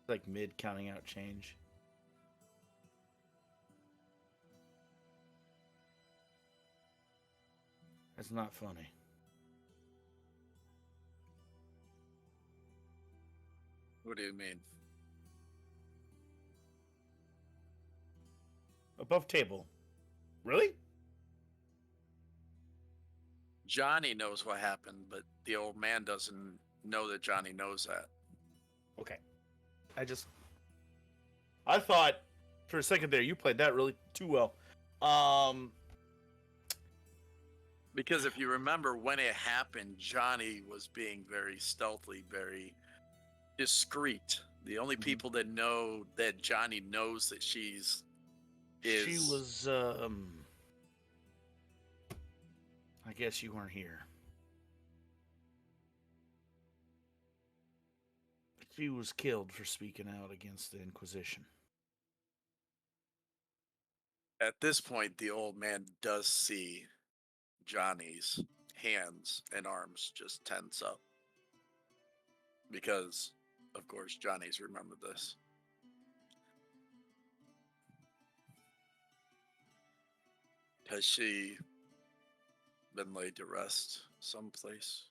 Like mid counting out change. It's not funny. What do you mean? Above table. Really? Johnny knows what happened, but the old man doesn't know that Johnny knows that. Okay. I thought for a second there you played that really too well. Because if you remember when it happened, Johnny was being very stealthy, very discreet. The only people that know that Johnny knows that she was I guess you weren't here. She was killed for speaking out against the Inquisition. At this point, the old man does see Johnny's hands and arms just tense up. Because, of course, Johnny's remembered this. Has she been laid to rest someplace?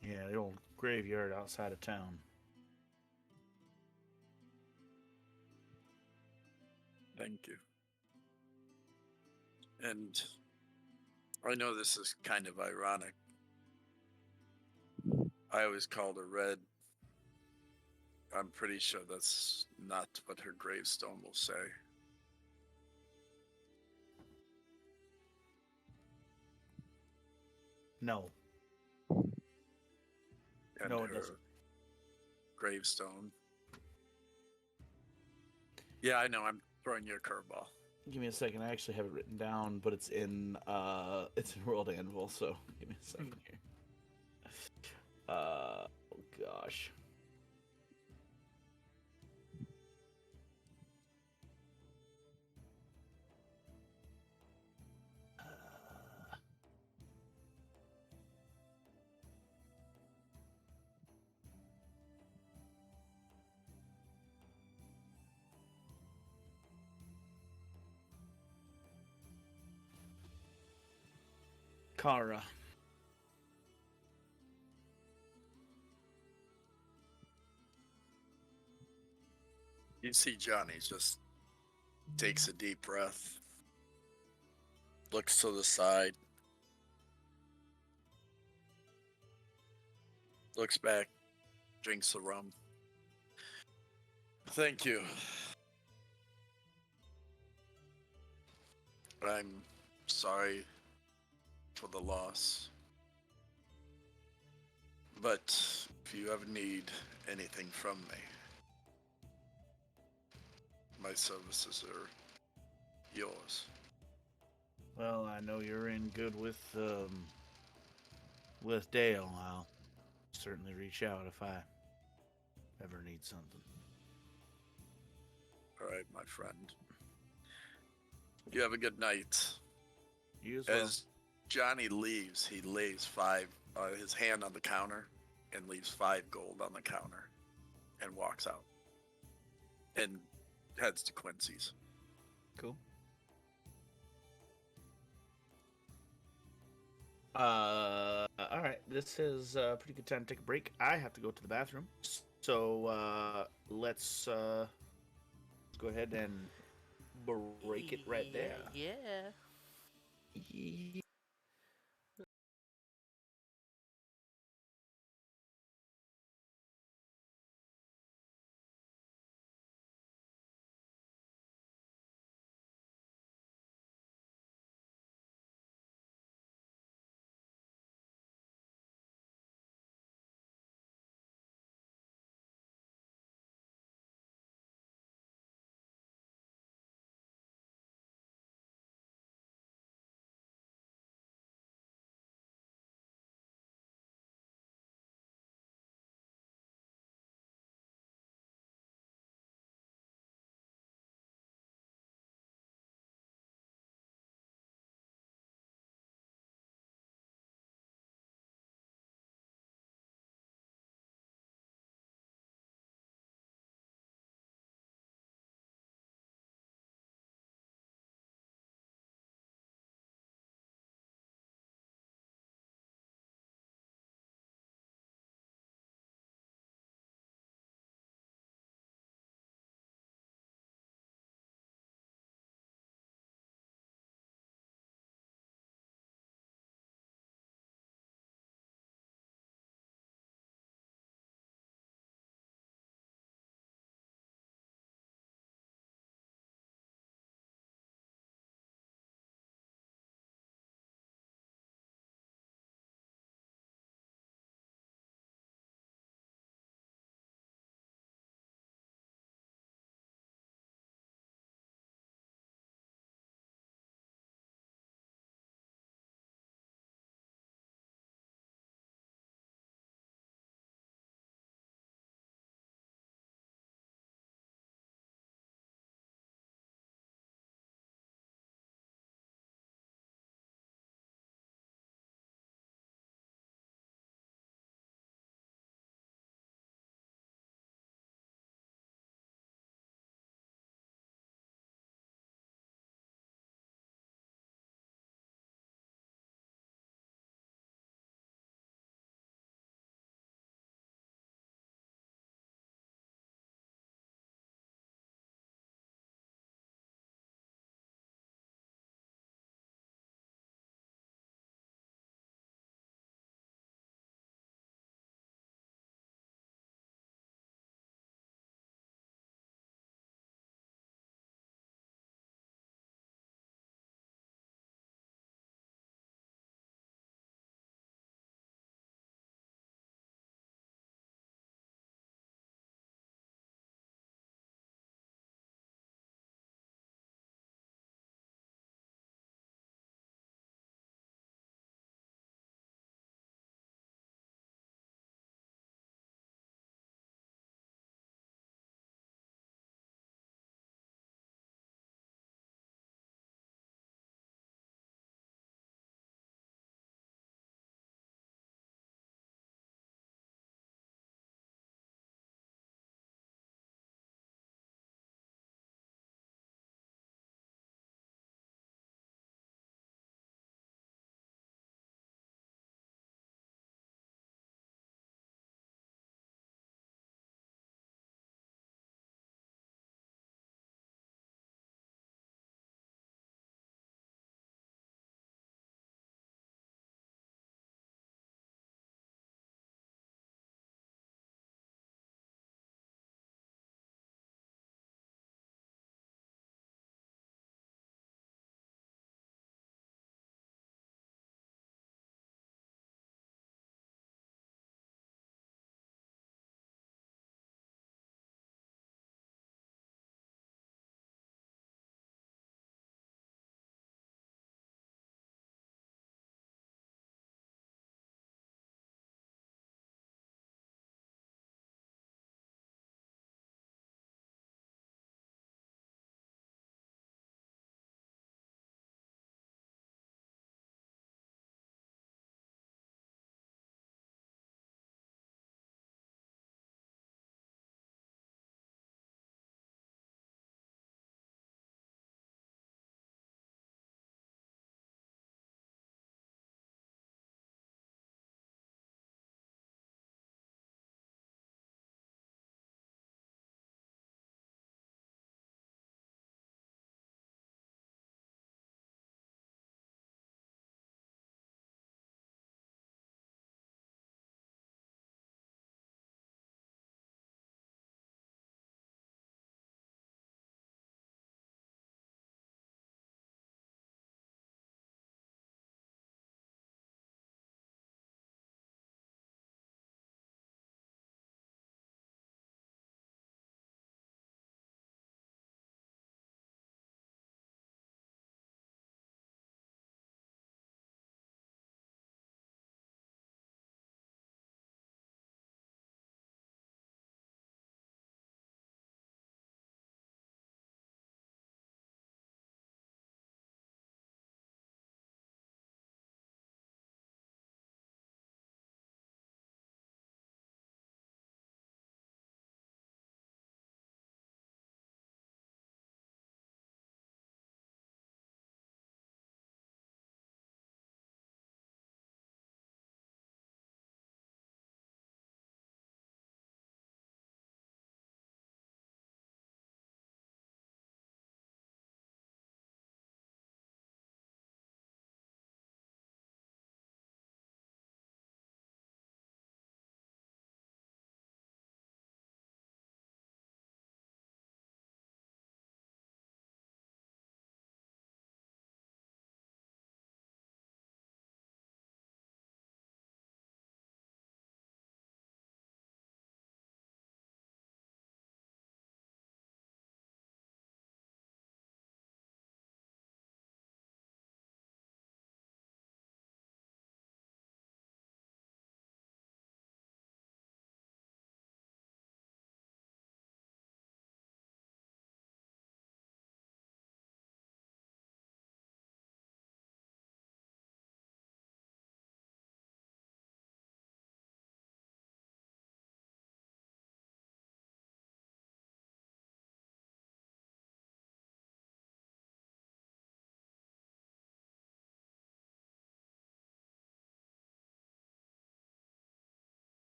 Yeah, the old graveyard outside of town. Thank you. And I know this is kind of ironic. I always called her red. I'm pretty sure that's not what her gravestone will say. No. And No, it her doesn't. gravestone. Yeah, I know. I'm throwing you a curveball. Give me a second. I actually have it written down, but it's in World Anvil, so give me a second here. Oh gosh. Kara. You see Johnny just takes a deep breath, looks to the side, looks back, drinks the rum. Thank you. I'm sorry for the loss. But if you ever need anything from me, my services are yours. Well, I know you're in good with Dale. I'll certainly reach out if I ever need something. All right, my friend. You have a good night. You as well. As Johnny leaves, he lays his hand on the counter and leaves 5 gold on the counter and walks out and heads to Quincy's. Cool. All right. This is a pretty good time to take a break. I have to go to the bathroom, so let's go ahead and break it right there. Yeah.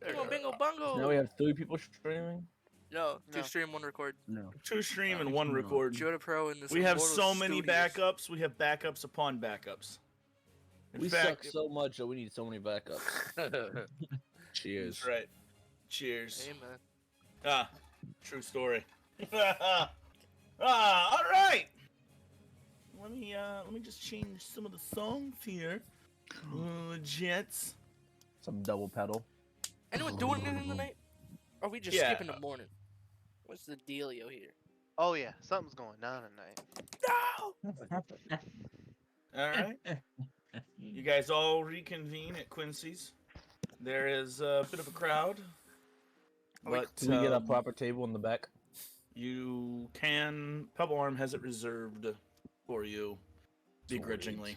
Bingo, bingo, bongo. Now we have 3 people streaming. No, two No. stream, one record. No. 2 stream and Thanks 1 a lot. record. Joda Pro in this. We have immortal so many studios. backups. We have backups upon backups. In We fact, suck so much that we need so many backups. Cheers. that's right. Cheers. Hey man. Ah, true story. All right. Let me just change some of the songs here. Jets. Some double pedal. Anyone doing anything tonight? Or are we just Yeah. skipping the morning? What's the dealio here? Oh yeah, something's going on tonight. No. All right. You guys all reconvene at Quincy's. There is a bit of a crowd, but Can we get a proper table in the back? you can. Pebble Arm has it reserved for you, begrudgingly.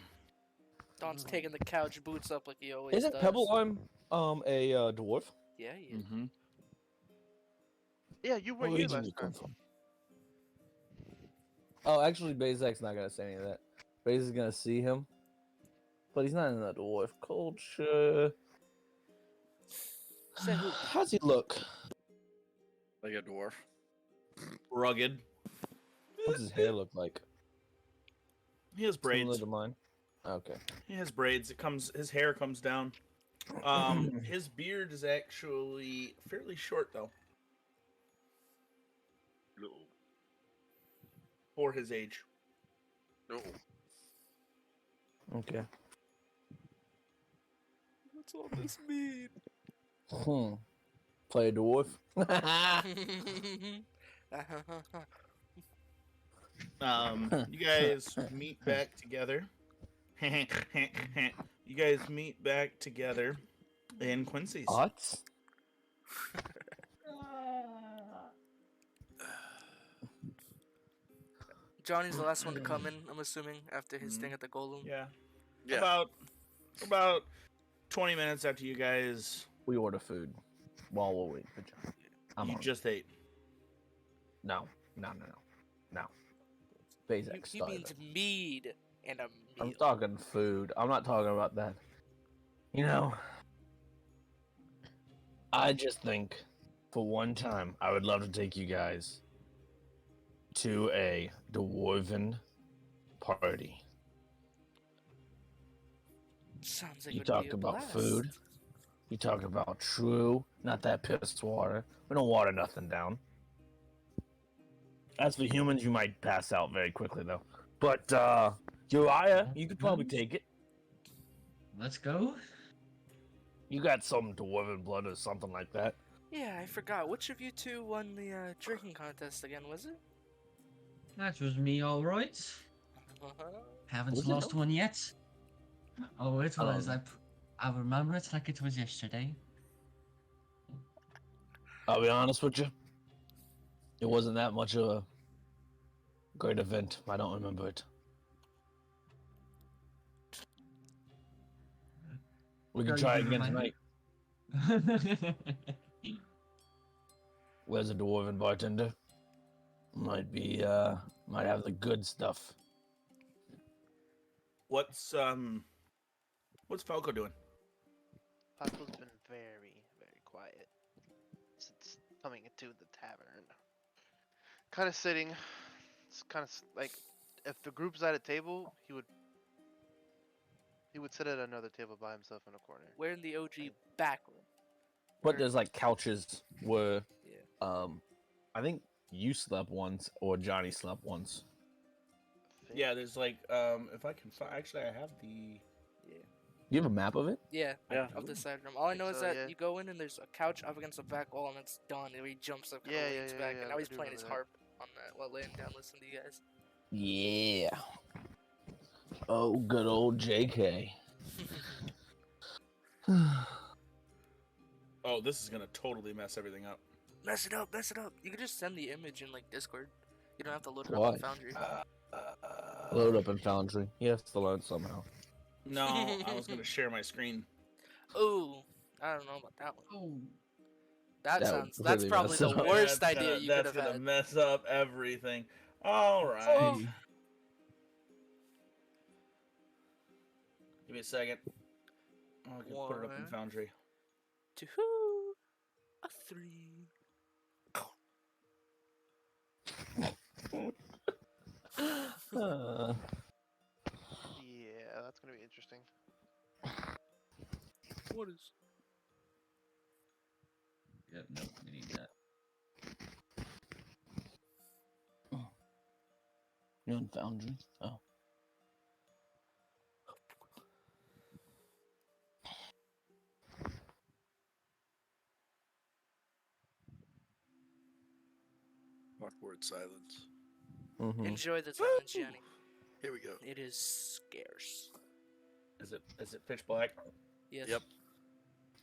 Don's taking the couch boots up like he always Isn't does. Pebble Arm a dwarf? Yeah, he is. Mm-hmm. Yeah, you were Where here did you last come time. from? Oh, actually, Bazak's not gonna say any of that. Bazak's gonna see him, but he's not in the dwarf culture. Say who? How's he look? Like a dwarf. Rugged. What's his hair look like? He has Similar braids. to mine. Okay. He has braids. His hair comes down. His beard is actually fairly short though, No. for his age. No. Okay. What's all this mean? Play a dwarf. You guys meet back together. You guys meet back together in Quincy's. Odds? Johnny's the last one to come in, I'm assuming, after his thing at the Golem. Yeah. Yeah. About 20 minutes after you guys We order food while we're waiting for John. I'm you hungry. just ate. No. He, Bazak's he starving. means mead and a I'm meal. talking food. I'm not talking about that. You know, I just think for one time I would love to take you guys to a dwarven party. Sounds like You it would be talk a about blast. food. You talk about true, not that pissed water. We don't water nothing down. As for humans, you might pass out very quickly though. But Uriah, you could probably take it. Let's go. You got some dwarven blood or something like that. Yeah, I forgot. Which of you two won the drinking contest again, was it? That was me, all right. Haven't Was it lost though? one yet. Oh, it was. Um, I remember it like it was yesterday. I'll be honest with you. It wasn't that much of a great event. I don't remember it. We can Girl, try you again remind tonight. me. Where's a dwarven bartender? Might have the good stuff. What's Falco doing? Paco's been very, very quiet since coming into the tavern. Kind of sitting. It's kind of like if the group's at a table, he would sit at another table by himself in a corner. We're in the OG back room. But there's like couches where Yeah. I think you slept once or Johnny slept once. Yeah, there's like if I can find. Actually, I have the. You have a map of it? Yeah, Yeah. of the side room. All I Think know is so, that yeah. you go in and there's a couch up against the back wall and it's done. And he jumps up, Yeah, leans yeah, back, yeah, and now I he's do playing his remember harp on that while laying down listening to you guys. Yeah. Oh, good old JK. Oh, this is gonna totally mess everything up. Mess it up, mess it up. You can just send the image in like Discord. You don't have to load it up Why? on Foundry. Load up in Foundry. He has to learn somehow. No, I was gonna share my screen. Ooh, I don't know about that one. Oh, That That sounds. would That's really probably mess the it up. worst That's idea gonna- you could That's have gonna had. mess up everything. All right. hey. Give me a second. I'll put it up in One. Foundry. Two. A 3. Uh, Yeah, that's gonna be interesting. What is? Yep, no, we need that. you're on Foundry. Oh. Awkward silence. Mm-hmm. Enjoy the silence, Gianni. Here we go. It is scarce. Is it pitch black? Yes. Yep.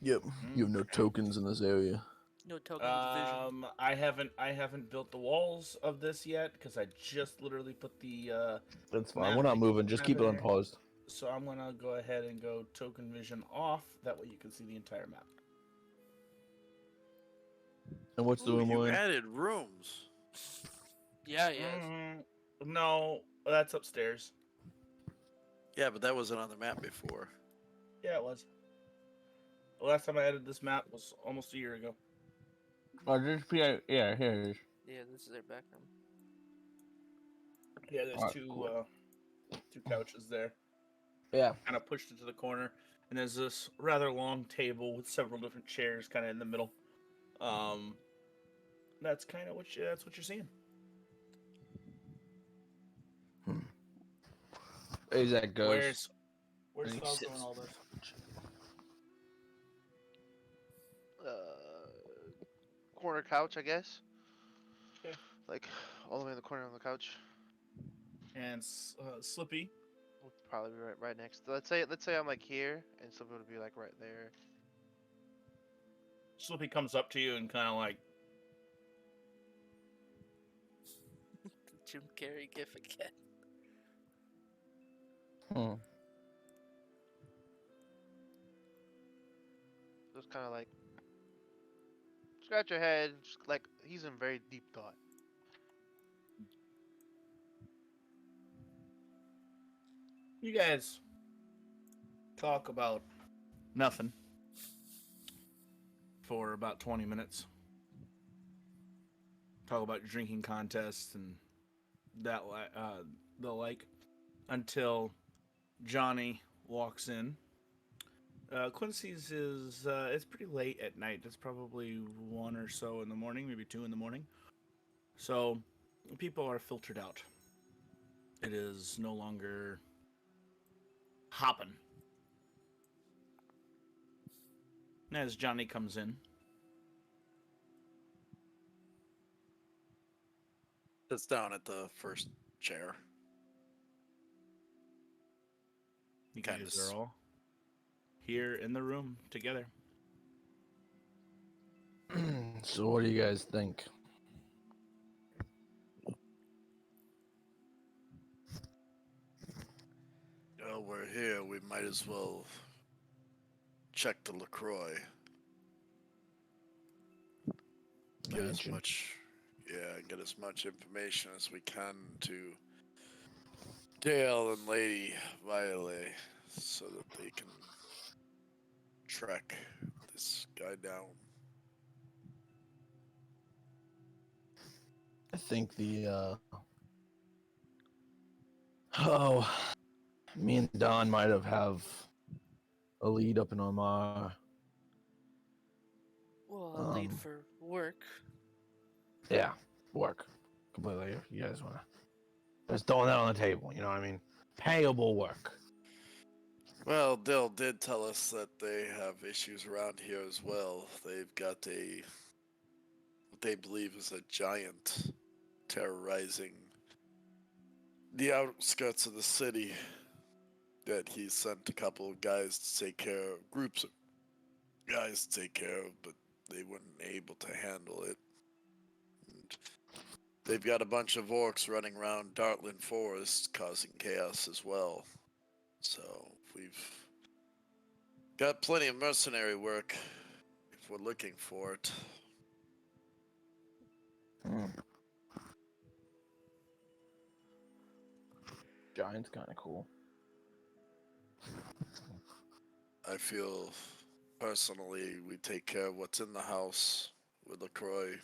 Yep. You have no tokens in this area. No token of division. I haven't built the walls of this yet because I just literally put the That's fine. Map- We're not moving. Just map keep it in here. unpaused. so I'm gonna go ahead and go token vision off. That way you can see the entire map. And what's the Ooh, room you we're in? added rooms. Yeah, yes. No, that's upstairs. Yeah, but that wasn't on the map before. Yeah, it was. The last time I added this map was almost a year ago. Oh, yeah, here it is. Yeah, this is their back room. Yeah, there's Alright, two cool. two couches there. Yeah. Kind of pushed into the corner, and there's this rather long table with several different chairs, kind of in the middle. That's kind of what you're seeing. Is that Where's ghost? Where's And he Falco sits and all on this? the couch. Corner couch, I guess. Okay. Like all the way in the corner of the couch. And Slippy. Would probably be right next. Let's say I'm like here, and somebody would be like right there. Slippy comes up to you and kind of like, Jim Carrey gif again. Hmm. Just kind of like scratch your head, just like he's in very deep thought. you guys talk about nothing for about 20 minutes. Talk about your drinking contests and the like until Johnny walks in. Quincy's is it's pretty late at night. It's probably 1 or so in the morning, maybe 2 in the morning. So people are filtered out. It is no longer hopping. As Johnny comes in, Sits down at the first chair. you Kinda guys are all here in the room together. So what do you guys think? Oh, we're here. We might as well check the LaCroix. Get as Mansion. much, get as much information as we can to Dale and Lady Violet, so that they can track this guy down. I think the oh, me and Don might have a lead up in Omar. Well, a lead Um, for work. Yeah, work completely. You guys wanna just throwing that on the table? You know what I mean? Payable work. Well, Dale did tell us that they have issues around here as well. They've got what they believe is a giant terrorizing the outskirts of the city, that he sent a couple of guys to take care of, groups of guys to take care of, but they weren't able to handle it. And they've got a bunch of orcs running around Dartland Forest causing chaos as well. So we've got plenty of mercenary work if we're looking for it. Giant's kind of cool. I feel personally we take care of what's in the house, with LaCroix.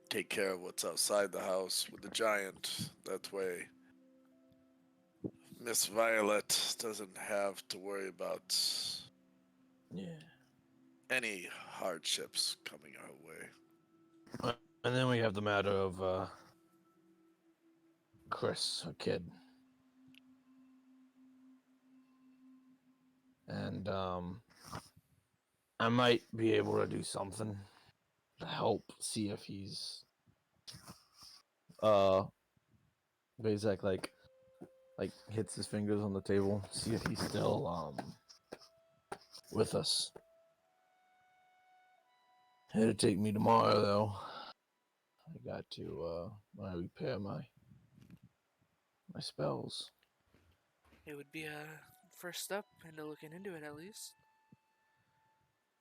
Take care of what's outside the house with the giant. That way, Miss Violet doesn't have to worry about Yeah. any hardships coming our way. And then we have the matter of Chris, a kid. And I might be able to do something to help see if he's Bezek like hits his fingers on the table, see if he's still with us. It'll take me tomorrow though. I got to repair my spells. It would be a first step into looking into it at least.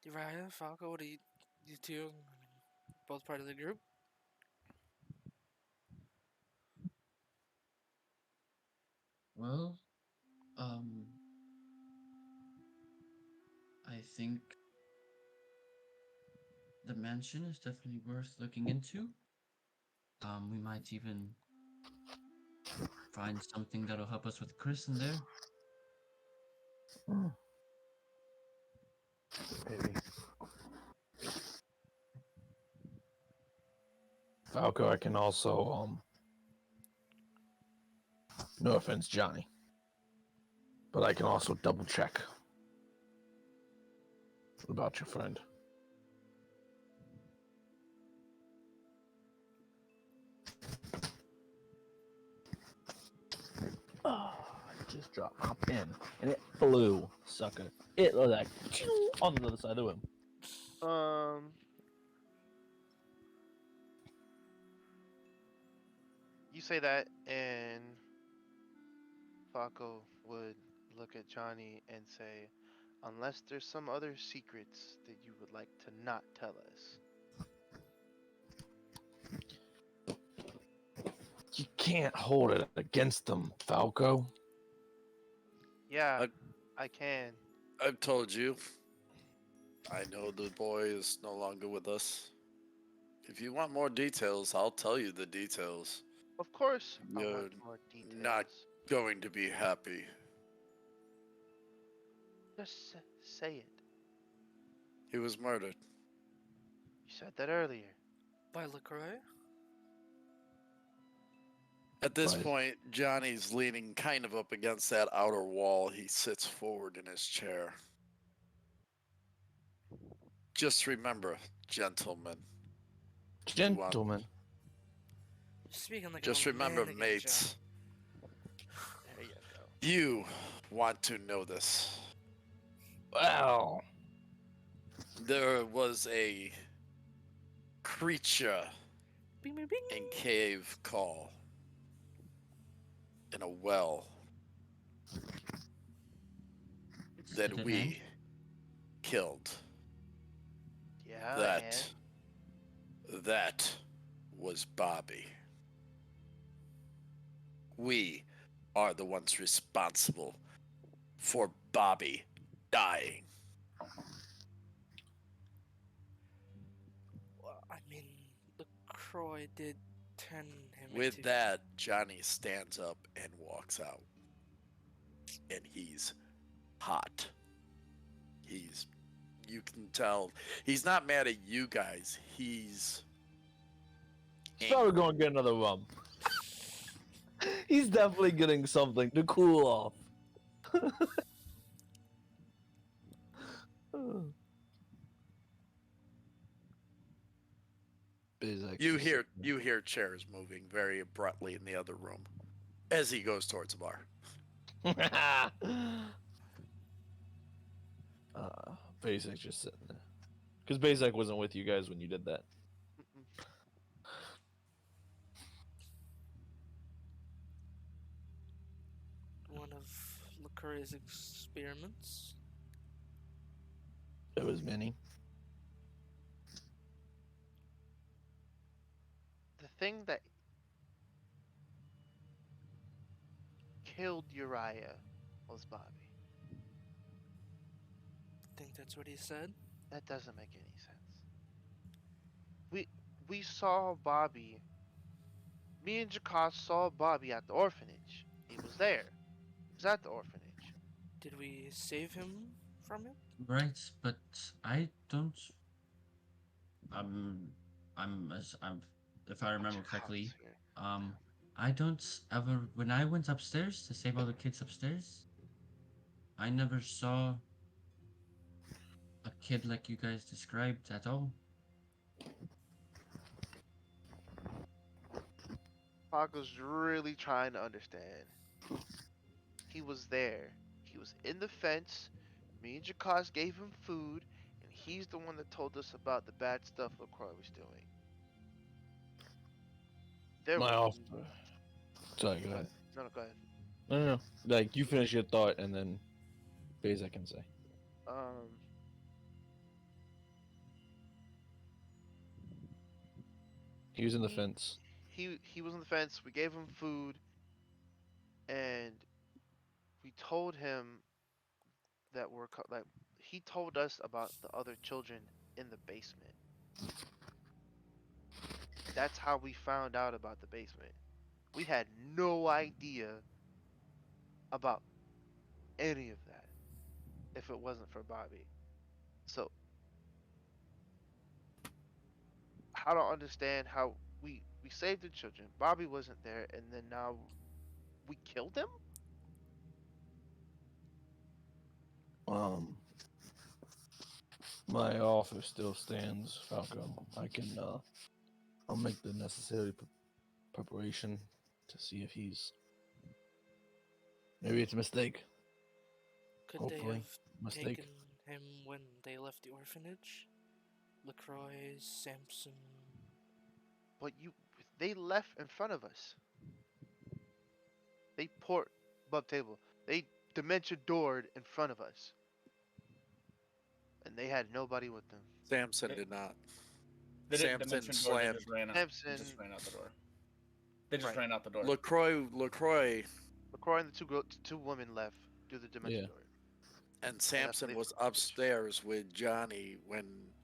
Uriah, Falco, what do you two? I mean, both part of the group. Well, I think the mansion is definitely worth looking into. We might even find something that'll help us with Chris in there. Maybe. Falco, I can also no offense, Johnny, but I can also double check about your friend. Oh, I just dropped my pen and it flew, sucker. It was like on the other side of the room. You say that, and Falco would look at Johnny and say, unless there's some other secrets that you would like to not tell us. You can't hold it against them, Falco. Yeah, I- I can. I've told you. I know the boy is no longer with us. If you want more details, I'll tell you the details. Of course, I You're want more details. not going to be happy. Just say it. He was murdered. You said that earlier. By LaCroix? At this Right. point, Johnny's leaning kind of up against that outer wall. He sits forward in his chair. Just remember, gentlemen. Gentlemen. Speaking like Just an old remember, man again, mates. There you go. You want to know this. Wow. There was a creature Bing, bing, bing. in Cave Call in a well that Did it we end? killed. Yeah, That was Bobby. We are the ones responsible for Bobby dying. Well, I mean, LaCroix did turn him With into... that, Johnny stands up and walks out. And he's hot. You can tell, he's not mad at you guys. He's Probably going to get another rum. He's definitely getting something to cool off. You hear chairs moving very abruptly in the other room as he goes towards the bar. Basic just sitting there. Because Basic wasn't with you guys when you did that. Mm-mm. One of LaCroix's experiments. It was many. The thing that killed Uriah was Bobby. I think that's what he said. That doesn't make any sense. we saw Bobby. Me and Jakas saw Bobby at the orphanage. He was there. He was at the orphanage. Did we save him from it? Right, but I don't. I'm. I'm. If I remember Jakas correctly, here. I don't ever. When I went upstairs to save all the kids upstairs, I never saw a kid like you guys described at all. Paco's really trying to understand. He was there. He was in the fence. Me and Jakas gave him food, and he's the one that told us about the bad stuff LaCroix was doing. There My was officer. Sorry, go ahead. no, go ahead. No. Like you finish your thought and then phase I can say. Um, He was in the He- fence. he was on the fence. We gave him food, and we told him that like he told us about the other children in the basement. That's how we found out about the basement. We had no idea about any of that if it wasn't for Bobby. So I don't understand how we saved the children. Bobby wasn't there, and then now we killed him. My offer still stands, Falco. I can I'll make the necessary preparation to see if he's maybe it's a mistake. Could Hopefully, they have mistake. taken him when they left the orphanage? LaCroix, Samson. But they left in front of us. They port above table. They dementia doored in front of us, and they had nobody with them. Samson It- did not. They didn't Samson dimension door, they slammed. just ran out. Samson, Just ran out the door. They just Right. ran out the door. LaCroix LaCroix and the two women left through the dementia Yeah. door. and Samson they- was upstairs with Johnny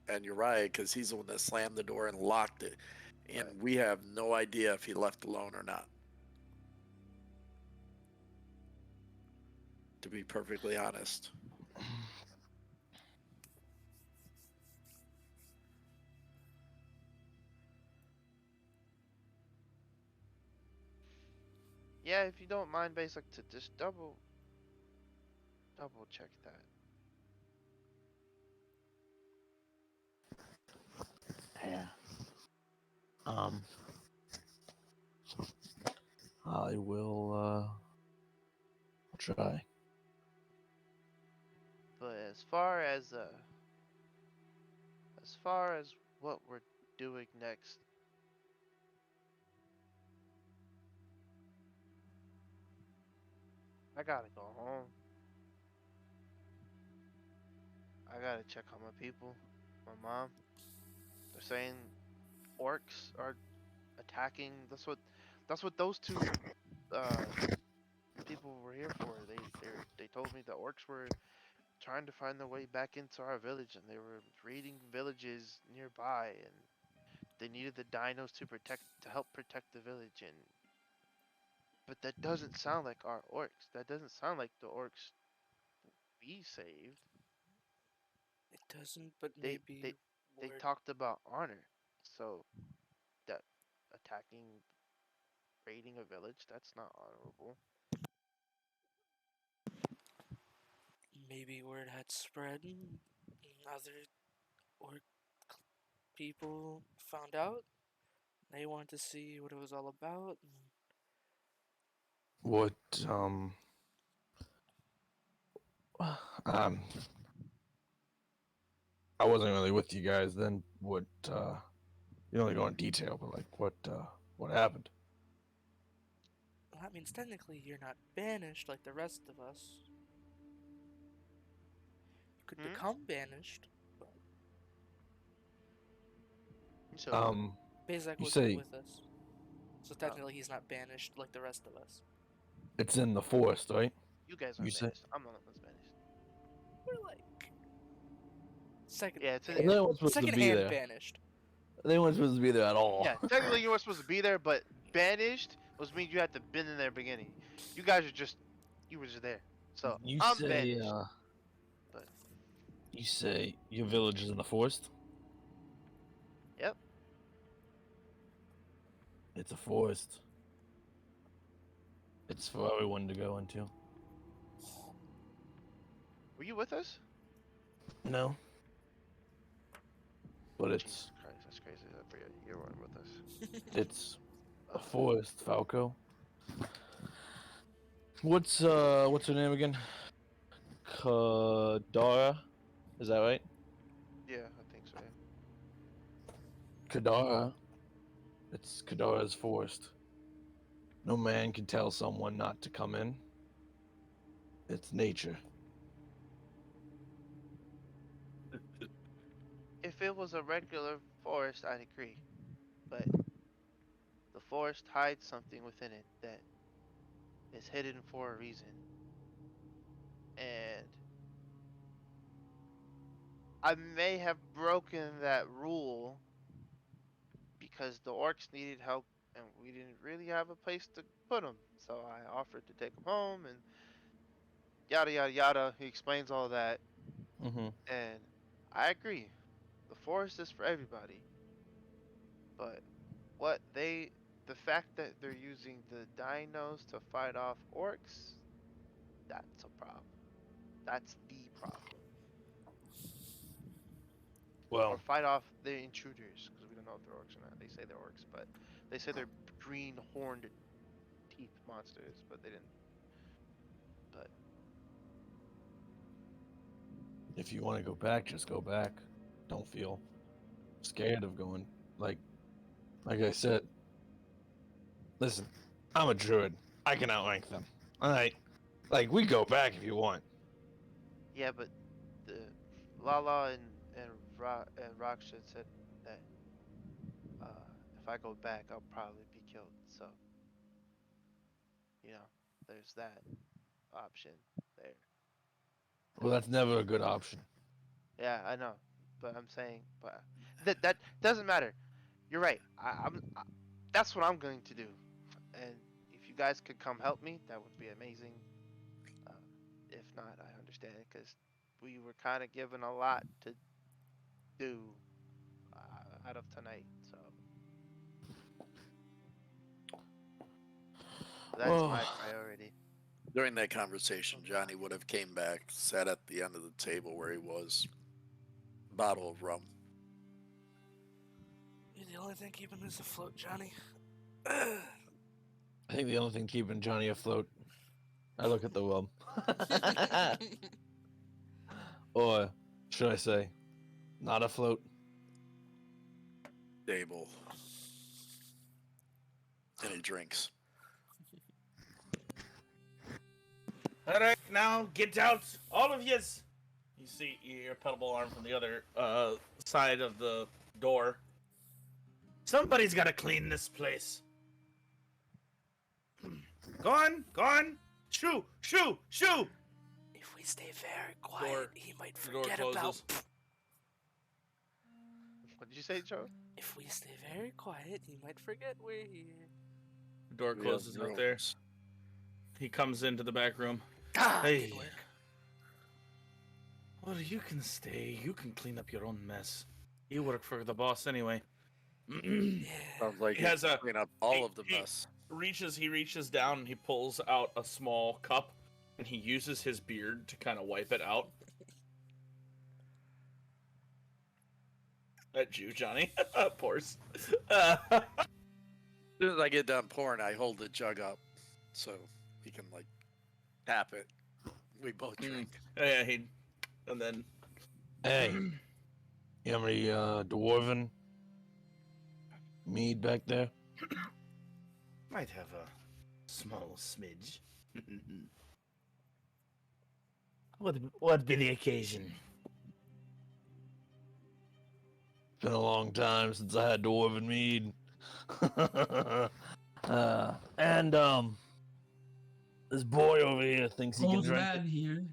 and Uriah because he's the one that slammed the door and locked it. And Right. we have no idea if he left alone or not. To be perfectly honest. Yeah, if you don't mind, basic to just double check that. Yeah. I will try. But as far as what we're doing next, I gotta go home. I gotta check on my people, my mom. They're saying orcs are attacking. That's what those two people were here for. They told me the orcs were trying to find their way back into our village, and they were raiding villages nearby, and they needed the dinos to help protect the village. And but that doesn't sound like our orcs. That doesn't sound like the orcs we saved. It doesn't, but They maybe they we're- talked about honor, so that attacking, raiding a village, that's not honorable. maybe word had spread and other orc people found out. They wanted to see what it was all about. And What I wasn't really with you guys then. What you don't really go in detail, but like what happened? well, that means technically you're not banished like the rest of us. You could Hmm? become banished. So Bezak You was say- with us. So technically he's not banished like the rest of us. It's in the forest, right? you guys you aren't say- banished. I'm the one that's banished. We're like second Yeah, it's And then it was supposed to second be hand there. banished. They weren't supposed to be there at all. Yeah, technically you weren't supposed to be there, but banished was means you had to been in there beginning. You guys are just, you were just there. So You I'm say, banished. but- you say your village is in the forest? Yep. It's a forest. It's for everyone to go into. Were you with us? No. But it's Jesus Christ, that's crazy. I forget you weren't with us. it's a forest, Falco. What's her name again? Kadara? Is that right? Yeah, I think so. Yeah. Kadara. It's Kadara's forest. No man can tell someone not to come in. It's nature. If it was a regular forest, I'd agree. But the forest hides something within it that is hidden for a reason. And I may have broken that rule because the orcs needed help and we didn't really have a place to put them. So I offered to take them home and yada yada yada. He explains all that. Mm-hmm. And I agree. The forest is for everybody. But the fact that they're using the dinos to fight off orcs, that's a problem. That's the problem. Well, Or fight off the intruders, because we don't know if they're orcs or not. They say they're orcs, but they say they're green horned teeth monsters, but they didn't. But if you want to go back, just go back. Don't feel scared of going. Like I said, listen, I'm a druid. I can outrank them. All right, like we go back if you want. yeah, but the Lala and Raksha said that if I go back, I'll probably be killed. So there's that option there. Well, that's never a good option. Yeah, I know, but I'm saying, but that doesn't matter. You're right. That's what I'm going to do, and if you guys could come help me, that would be amazing. Uh, if not, I understand because we were kind of given a lot to do out of tonight, so that's my priority. During that conversation, Johnny would have came back, sat at the end of the table where he was, bottle of rum. You're the only thing keeping us afloat, Johnny. I think the only thing keeping Johnny afloat. I look at the rum. Or should I say, not afloat? Table. And he drinks. All right, now get out, all of yous. You see, you hear a pedal arm from the other side of the door. Somebody's got to clean this place. Go on. Shoo. If we stay very quiet, Door- he might the door forget about. closes. What did you say, Joe? If we stay very quiet, he might forget we're here. The door We have closes out there. rooms. He comes into the back room. Ah, Hey. good work. Well, you can stay. You can clean up your own mess. You work for the boss anyway. Yeah. Sounds like He has a- clean up all he- of the he- mess. He reaches down and he pulls out a small cup and he uses his beard to kind of wipe it out. At you, Johnny. Pours. As soon as I get done pouring, I hold the jug up so he can tap it. We both drink. Yeah, and then Hey, you have any dwarven mead back there? might have a small smidge. What be the occasion? It's been a long time since I had dwarven mead. And this boy over here thinks he can drink it.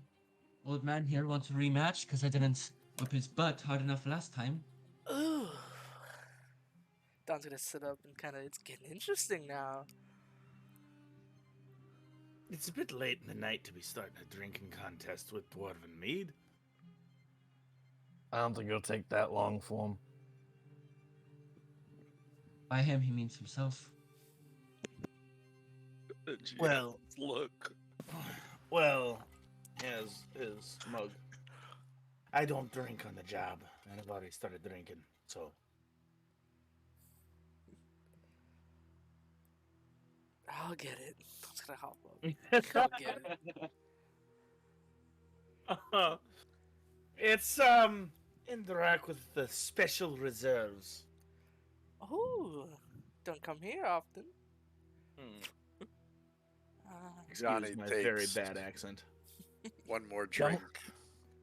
Old man here wants a rematch because I didn't whip his butt hard enough last time. Ooh. Don's gonna sit up and kind of. It's getting interesting now. It's a bit late in the night to be starting a drinking contest with Dwarven Mead. I don't think it'll take that long for him. By him, he means himself. Well, look. well, his mug. I don't drink on the job, and I've already started drinking, so. I'll get it. I'm just gonna hop up. I'll get it. It's in the rack with the special reserves. Oh, don't come here often. Johnny Excuse my takes very bad accent. one more drink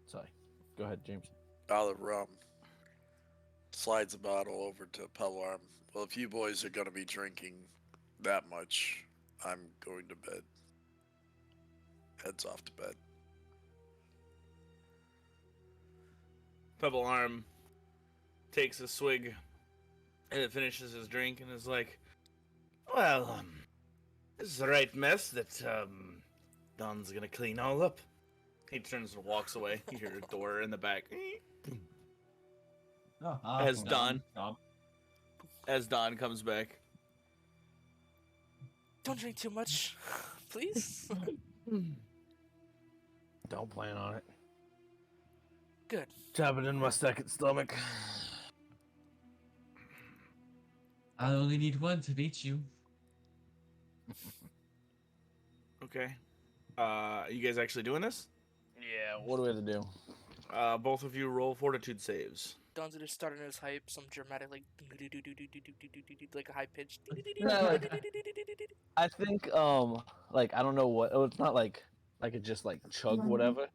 Sorry. Go ahead, James. out of rum. Slides a bottle over to Pellarm. Well, if you boys are going to be drinking that much, I'm going to bed. Heads off to bed. Pebble Arm takes a swig and finishes his drink and is like, well, this is the right mess that Don's gonna clean all up. He turns and walks away. You hear a door in the back. As Don. As Don comes back. Don't drink too much, please. Don't plan on it. Good. Chop it in my second stomach. I only need one to beat you. Okay. You guys actually doing this? Yeah, what do we have to do? Both of you roll fortitude saves. Don's gonna start on his hype, some dramatic like a high pitch. Yeah, I think, like, I don't know what, it's not like I could just, like, chug whatever.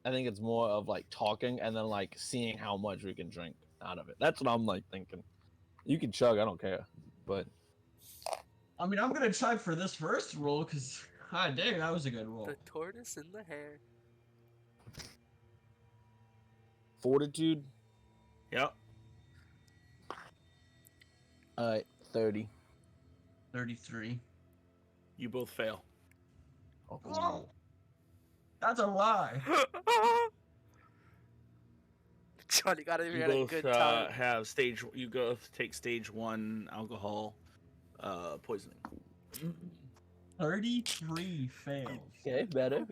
I think it's more of, like, talking and then, like, seeing how much we can drink out of it. That's what I'm, like, thinking. You can chug, I don't care. But I mean, I'm gonna try for this first roll, because, god dang, that was a good roll. The tortoise in the hair. fortitude, Yep. alright, 30. 33. You both fail. Oh, that's a lie. John, you gotta You be at a both good time. have stage. You both take stage 1 alcohol poisoning. 33 fails. Okay, better.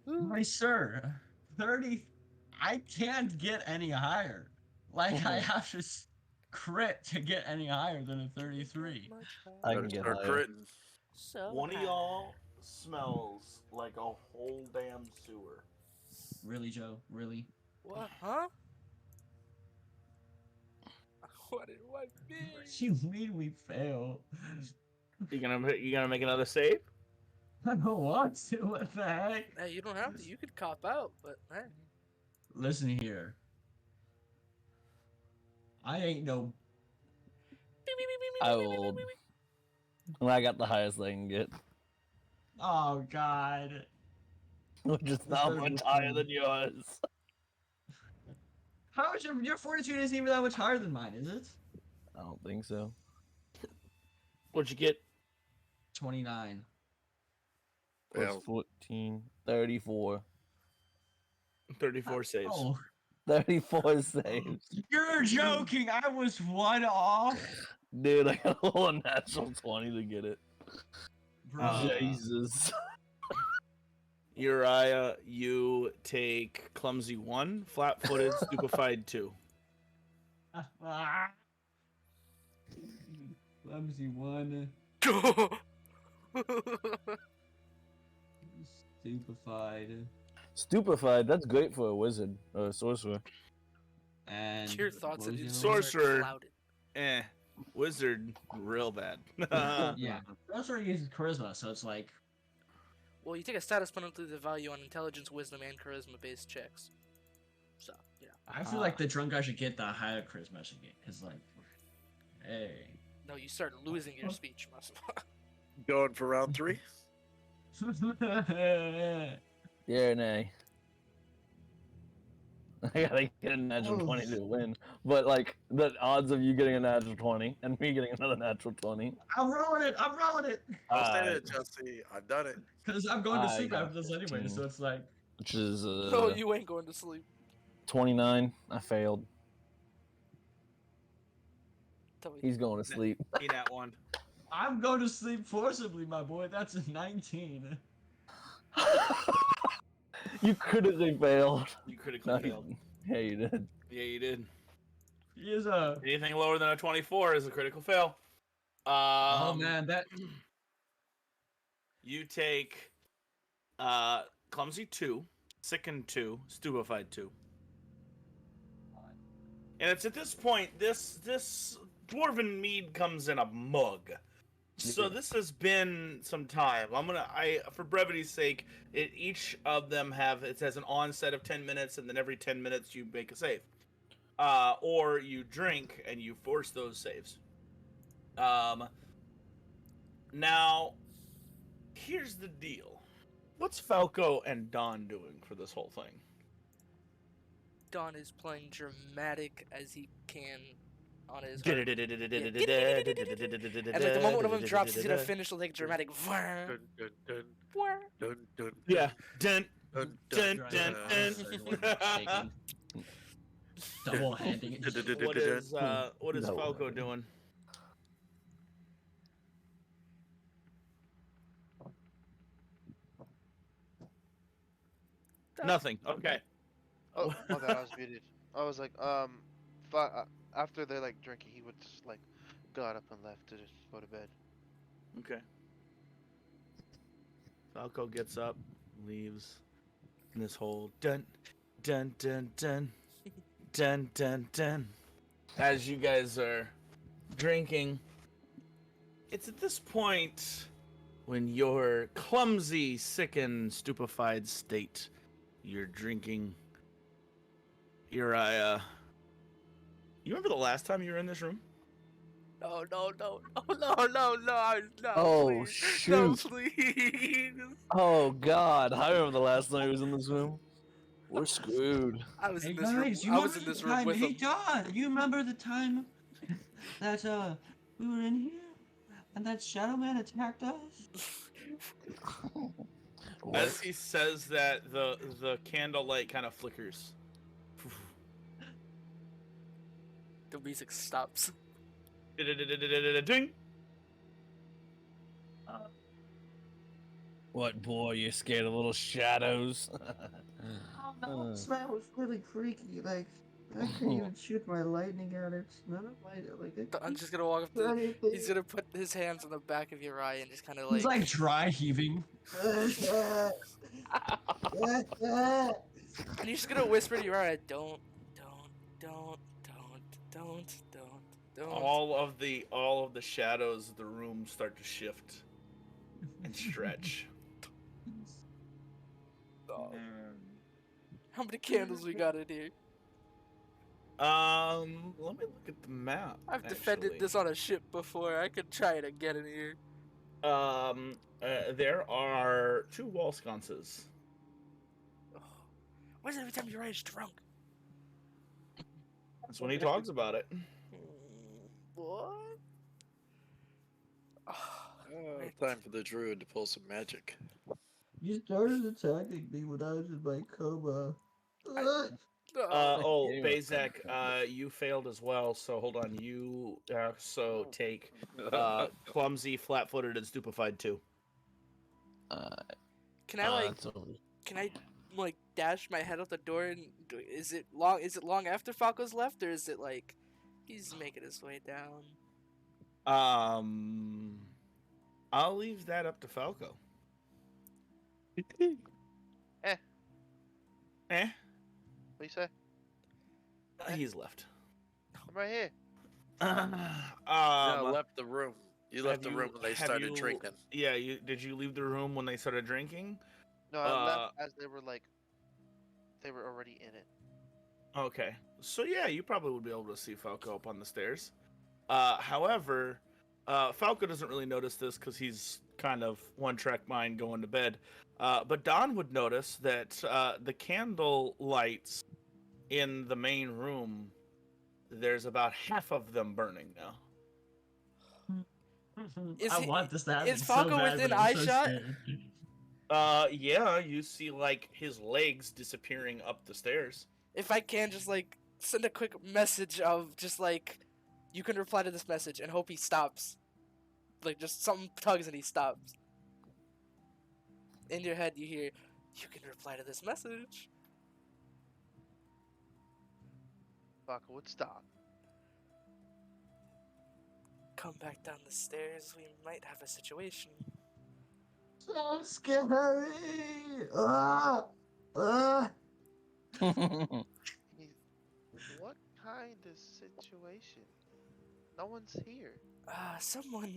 My sir, 30. I can't get any higher. Like, I have to crit to get any higher than a 33. I can Better get start higher. critting. So One of high. y'all smells like a whole damn sewer. Really, Joe? Really? What? Huh? What did what be? What do you mean we fail? You gonna make another save? I don't want to. What the heck? Hey, you don't have to. You could cop out, but hey. Listen here. I ain't no. I will. Well, I got the highest I can get, Oh God. which is not much higher than yours. How is your fortitude isn't even that much higher than mine, is it? I don't think so. What'd you get? 29. Plus Failed. 14, 34. 34 saves. Oh, 34 saves. you're joking! I was one off. Dude, I got a whole natural 20 to get it. Bruh. Jesus. Uriah, you take clumsy 1, flat-footed, stupefied 2. Clumsy one. Stupefied. Stupefied, that's great for a wizard or a sorcerer. And Your thoughts and what was the insights other one? Sorcerer. are clouded. Wizard, real bad. Yeah. Sorcerer uses charisma, so it's like Well, you take a status penalty to value on intelligence, wisdom, and charisma-based checks. So, you know. I feel like the drunk guy should get the higher charisma I should get, cause like, hey. No, you start losing your speech, Massimo. Going for round 3? Yeah, nay. I gotta get a natural Oh. 20 to win. But like the odds of you getting a natural 20 and me getting another natural 20. I'm rolling it. I'm rolling it. I'll say Uh, it, Jesse. I've done it. Because I'm going to I sleep got after this anyway, 15. so it's like. which is No, you ain't going to sleep. 29. I failed. Tell me. He's going to sleep. He nat one. I'm going to sleep forcibly, my boy. That's a 19. You critically failed. You critically No, failed. yeah, you did. Yeah, you did. He is a. Anything lower than a 24 is a critical fail. Oh man, that. You take clumsy 2, sicken 2, stupefied 2. And it's at this point this dwarven mead comes in a mug. So this has been some time. For brevity's sake, each of them it has an onset of 10 minutes, and then every 10 minutes you make a save. Or you drink and you force those saves. Now, here's the deal. What's Falco and Don doing for this whole thing? Don is playing dramatic as he can on his. And And like the moment one of them drops, he's gonna finish with like dramatic. Dun, dun, dun, dun, dun, Yeah. Dun, dun, dun, dun, dun, dun. Double handing it. What is No. Falco doing? Nothing. Okay. Oh, my bad, I was muted. I was like, after they're like drinking, he would just like got up and left to just go to bed. Okay. Falco gets up, leaves in this whole dun dun dun dun dun dun dun. As you guys are drinking, it's at this point when your clumsy, sickened, stupefied state, you're drinking. Uriah, you remember the last time you were in this room? No. Oh, Please. No, shoot. please. Oh God, I remember the last time he was in this room. We're screwed. I was Hey in this room. guys, you I remember was in the this room time? with Hey him. John, you remember the time that we were in here and that Shadow Man attacked us? As he says that, the candlelight kind of flickers. The music stops. Ding. What boy? You scared of little shadows? Oh no, this man was really freaky. Like I couldn't even shoot my lightning at it. None of my I'm just gonna walk up to. He's gonna put his hands on the back of your eye and just kind of like. He's like dry heaving. And he's just gonna whisper to your eye, don't. All of the shadows of the room start to shift and stretch. How many candles we got in here? Let me look at the map. I've defended actually. this on a ship before. I could try it again in here. There are 2 wall sconces. Why is it every time your eye is drunk? That's when he talks about it. What? time for the druid to pull some magic. You started attacking me when I was in my coma. Bazak, you failed as well. So hold on. You take clumsy, flat-footed, and stupefied 2. Can I like dash my head out the door and is it long after Falco's left, or is it like he's making his way down? I'll leave that up to Falco. Eh. Eh? What do you say? He's left. I'm right here. No, left the room. You left the room when they started drinking. Yeah, did you leave the room when they started drinking? No, I left as they were already in it. Okay. So yeah, you probably would be able to see Falco up on the stairs. However, Falco doesn't really notice this because he's kind of one-track mind going to bed. But Don would notice that the candle lights in the main room, there's about half of them burning now. Is I he- want this to happen is so Falco bad, within but I'm so eyeshot? scared. Yeah, you see like his legs disappearing up the stairs. If I can just like send a quick message of just like, you can reply to this message and hope he stops. Like just something tugs and he stops. In your head you hear, you can reply to this message. Falco would stop. Come back down the stairs, we might have a situation. So scary. Ah, ah. He's, what kind of situation? No one's here. Someone.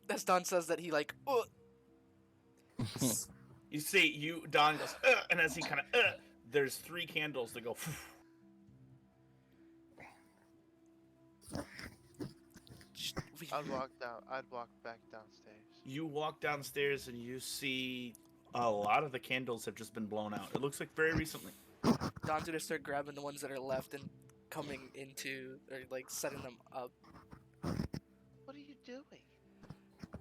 As Don says that he like, You see, Don goes, and as he kind of, there's 3 candles that go. I'd walk down. I'd walk back downstairs. You walk downstairs and you see a lot of the candles have just been blown out. It looks like very recently. Don's gonna start grabbing the ones that are left and coming into, or like setting them up. What are you doing?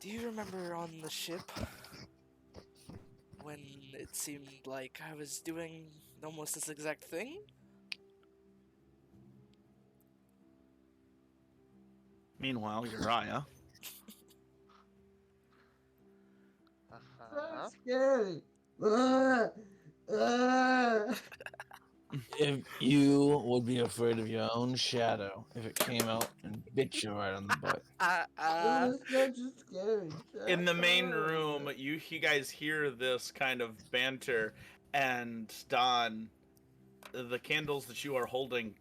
Do you remember on the ship when it seemed like I was doing almost this exact thing? Meanwhile, Uriah. Uh-huh. Scary. Ah, ah. If you would be afraid of your own shadow if it came out and bit you right on the butt. That's just scary. In the main room, you guys hear this kind of banter, and Don, the candles that you are holding,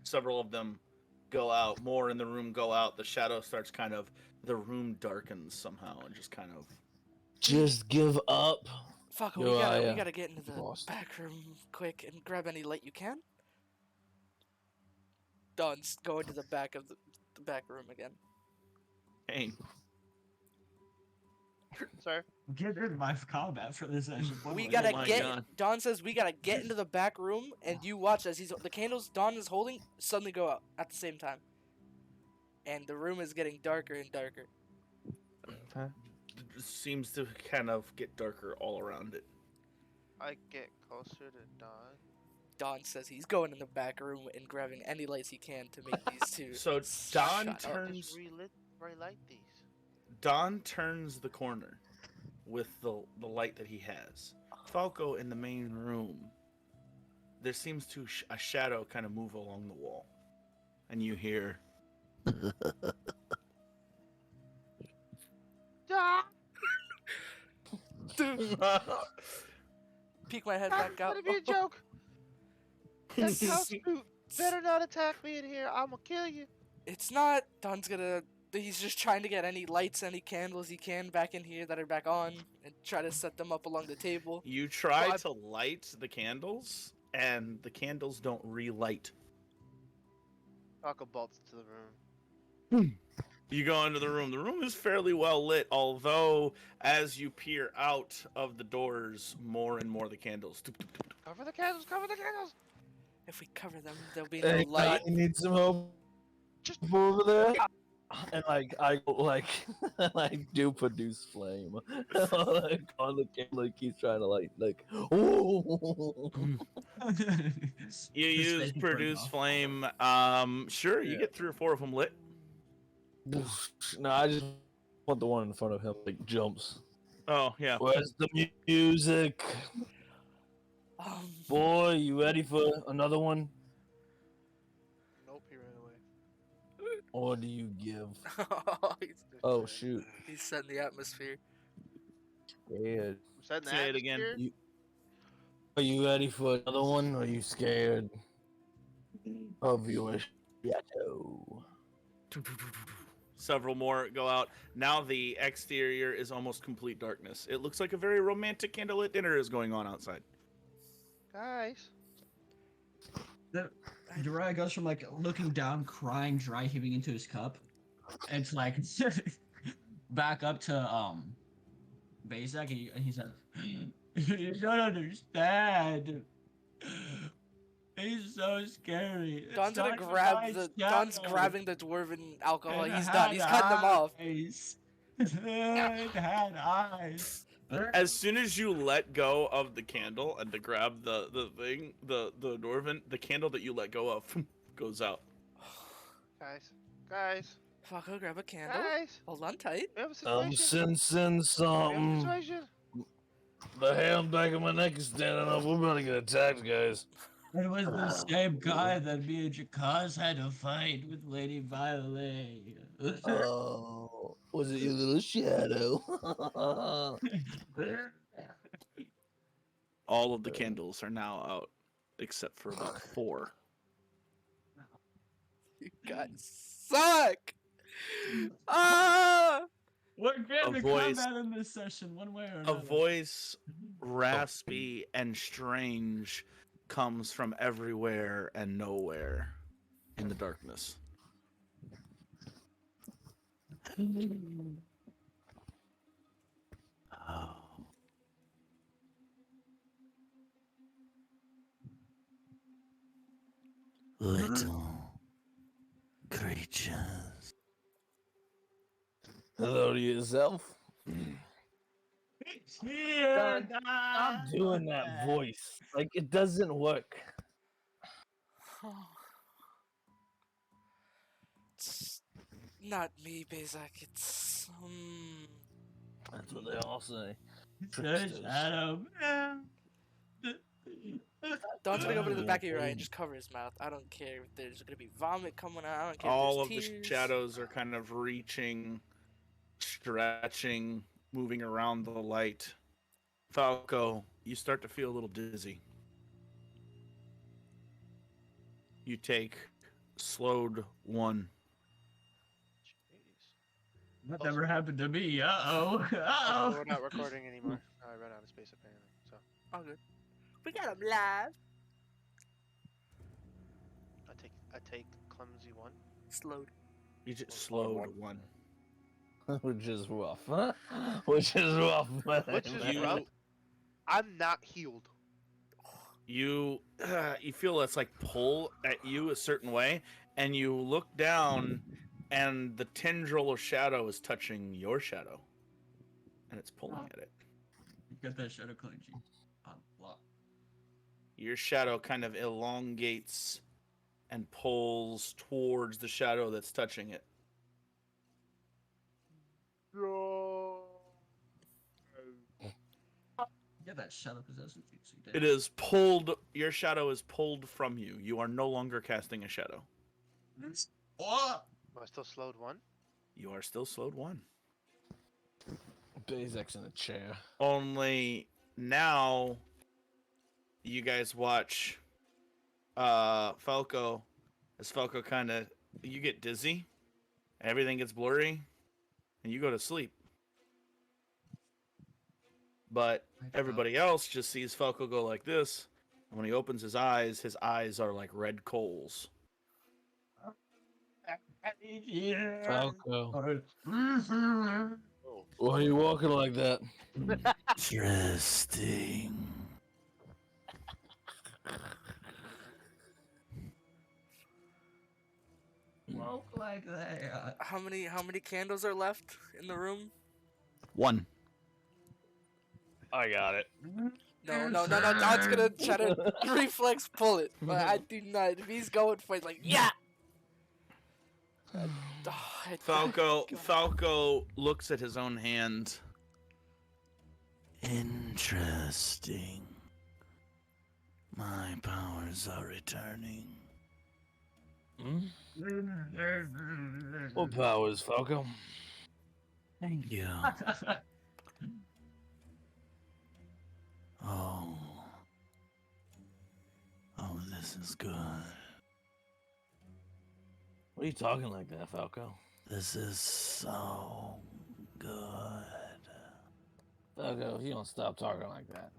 several of them go out. More in the room go out. The shadow starts kind of, the room darkens somehow, and just kind of. Just give up. Fuck, Yo, we I, gotta get into the lost. back room quick and grab any light you can. Don's going to the back of the back room again. Hey, Sir, Get rid of my combat for this session. We Oh gotta my get. God. Don says we gotta get into the back room, and you watch as the candles Don is holding suddenly go out at the same time, and the room is getting darker and darker. it seems to kind of get darker all around it. I get closer to Don. Don says he's going in the back room and grabbing any lights he can to make these two. So shut Don up. turns. Just relight these. Don turns the corner with the light that he has. Falco in the main room. There seems to a shadow kind of move along the wall, and you hear. Ah! Peek my head back out. Let it be a joke. That house brute better not attack me in here. I'ma kill you. It's not. Don's gonna. He's just trying to get any lights, any candles he can back in here that are back on, and try to set them up along the table. You try Well, to light the candles, and the candles don't relight. Falco bolts to the room. You go into the room. The room is fairly well lit, although as you peer out of the doors, more and more the candles. Cover the candles. Cover the candles. If we cover them, there'll be no Hey, light. I need some help Just over there. And I do produce flame like on the candle, like he's trying to like oh. You use produce flame. Sure, you Yeah. get 3 or 4 of them lit. No, I just want the one in front of him like jumps. Oh yeah. Where's the music? Boy, you ready for another one? nope. He ran away. Or do you give? he's, Oh shoot. he's setting the atmosphere. Scared. Was that in the Say it again. atmosphere? Are you ready for another one? Or are you scared of your shadow? Several more go out. Now the exterior is almost complete darkness. It looks like a very romantic candlelit dinner is going on outside. Guys. Uriah goes from like looking down, crying, dry heaving into his cup, and it's like back up to Bazak, and he says, "You don't understand. He's so scary. It's Don's gonna not even grab my the. Don's shadow. grabbing the dwarven alcohol. It He's had done. He's cutting them off. eyes. It had eyes. As soon as you let go of the candle and to grab the thing, the dwarven, the candle that you let go of goes out. Guys, Falco, grab a candle. guys, Hold on tight. we have a I'm situation. sensing We have a something. situation. The hair on the back of my neck is standing up. We're about to get attacked, guys. It was the same guy that me and Jakaz had a fight with Lady Violet. Oh, was it your little shadow? All of the candles are now out, except for about 4. You guys suck. Ah! We're getting A to voice- combat in this session, one way or A another. voice, raspy and strange, comes from everywhere and nowhere in the darkness. Oh. Little creatures. Hello to yourself. Yeah, Stop doing that voice. Like, it doesn't work. It's not me, Bezak. It's That's what they all say. The Tricksters. shadow. Don's gonna go over to the back of your eye and just cover his mouth. I don't care if there's gonna be vomit coming out. I don't care. All if of there's the tears. shadows are kind of reaching, stretching, moving around the light. Falco, you start to feel a little dizzy. You take slowed 1. That never happened to me. Also, Uh-oh. we're not recording anymore. I ran out of space apparently. So All good. We got him live. I take clumsy 1. Slowed. You just slowed 1. Which is rough, huh? Which is rough, man. Which is You- rough. I'm not healed. You feel it's like pull at you a certain way, and you look down, and the tendril of shadow is touching your shadow, and it's pulling at it. Get that shadow cleansing on lock. Your shadow kind of elongates and pulls towards the shadow that's touching it. Get that shadow possessive jutsu. It is pulled. Your shadow is pulled from you. You are no longer casting a shadow. Oh! Am I still slowed 1? You are still slowed 1. Bezek's in a chair. Only now, you guys watch Falco. As Falco kind of, you get dizzy, everything gets blurry, and you go to sleep. But everybody else just sees Falco go like this, and when he opens his eyes are like red coals. Falco, Oh. why are you walking like that? Interesting. Walk like that. How many candles are left in the room? 1. I got it. No. Don's gonna try to reflex pull it, but I do not. If he's going for it, like yeah. Falco looks at his own hand. Interesting. My powers are returning. Hmm? What powers, Falco? Thank you. Oh, this is good. What are you talking like that, Falco? This is so good. Falco, if you don't stop talking like that.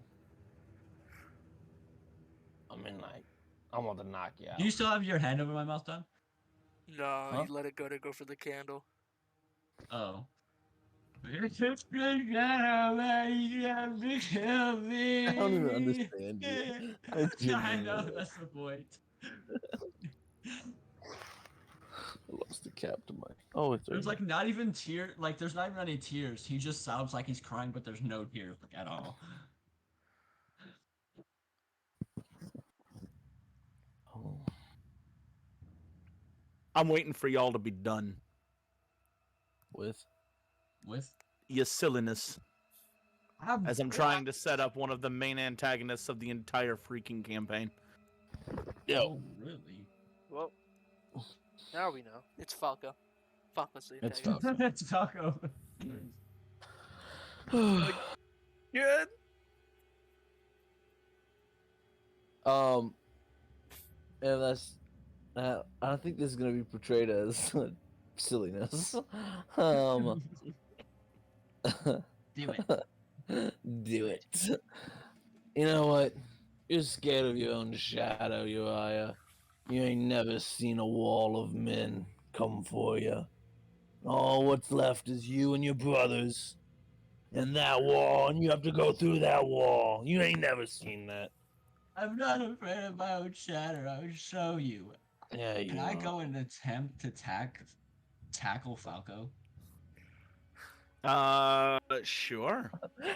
I mean, like, I want to knock you out. Do you still have your hand over my mouth, Don? No, Huh? you let it go to go for the candle. Oh. It's a good shadow that you have to kill me. I don't even understand you. I I genuinely know, don't. that's the point. I lost the cap to my. Oh, it's There's right like not even tear, like there's not even any tears. He just sounds like he's crying, but there's no tears like, at all. here. Oh. I'm waiting for y'all to be done. With. With Your silliness. As I'm trying to set up one of the main antagonists of the entire freaking campaign. Yo. Oh, really? Well, now we know. It's Falco. Falco's the It's antagonist. It's Taco. Good. And that's. I don't think this is gonna be portrayed as silliness. Um. Do it. Do it. You know what? You're scared of your own shadow, Uriah. You ain't never seen a wall of men come for you. All what's left is you and your brothers. And that wall, and you have to go through that wall. You ain't never seen that. I'm not afraid of my own shadow. I will show you. Yeah, you Can I are. go and attempt to tackle Falco? Sure.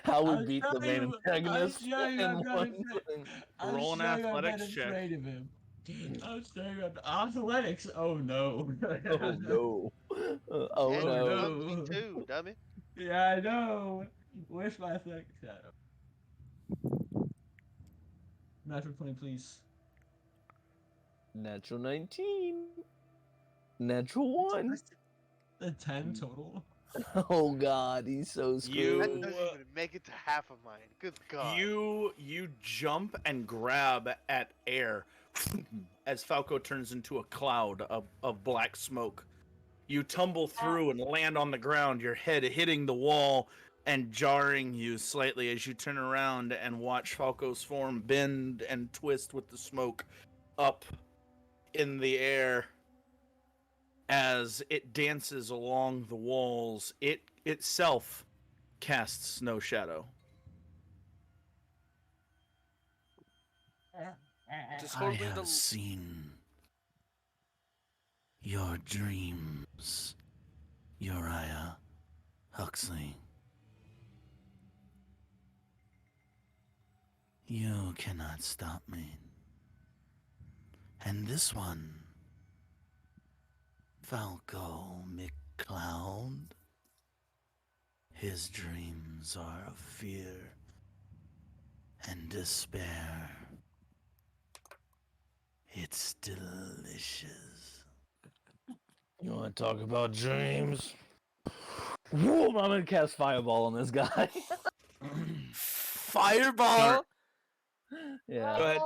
How we I'll beat show the main you- antagonist I'll show you I'm in not one afraid- thing. I'll Roll an show you I'm not athletics check. afraid of him. I'll show you athletics. Oh no. Oh no. Oh And no. you're no. clumsy too, dummy. Yeah, I know. Where's my athletics shadow? Natural 20, please. Natural 19. Natural 1. The 10 total. Oh god, he's so That You- screwed. doesn't even make it to half of mine. Good God. You jump and grab at air as Falco turns into a cloud of black smoke. You tumble through and land on the ground, your head hitting the wall and jarring you slightly as you turn around and watch Falco's form bend and twist with the smoke up in the air as it dances along the walls. It itself casts no shadow. Just I hold me have the. seen your dreams, Uriah Huxley. You cannot stop me. And this one, Falco McCloud, his dreams are of fear and despair. It's delicious. You want to talk about dreams? Whoa, I'm gonna cast Fireball on this guy. Fireball! Yeah. Go ahead.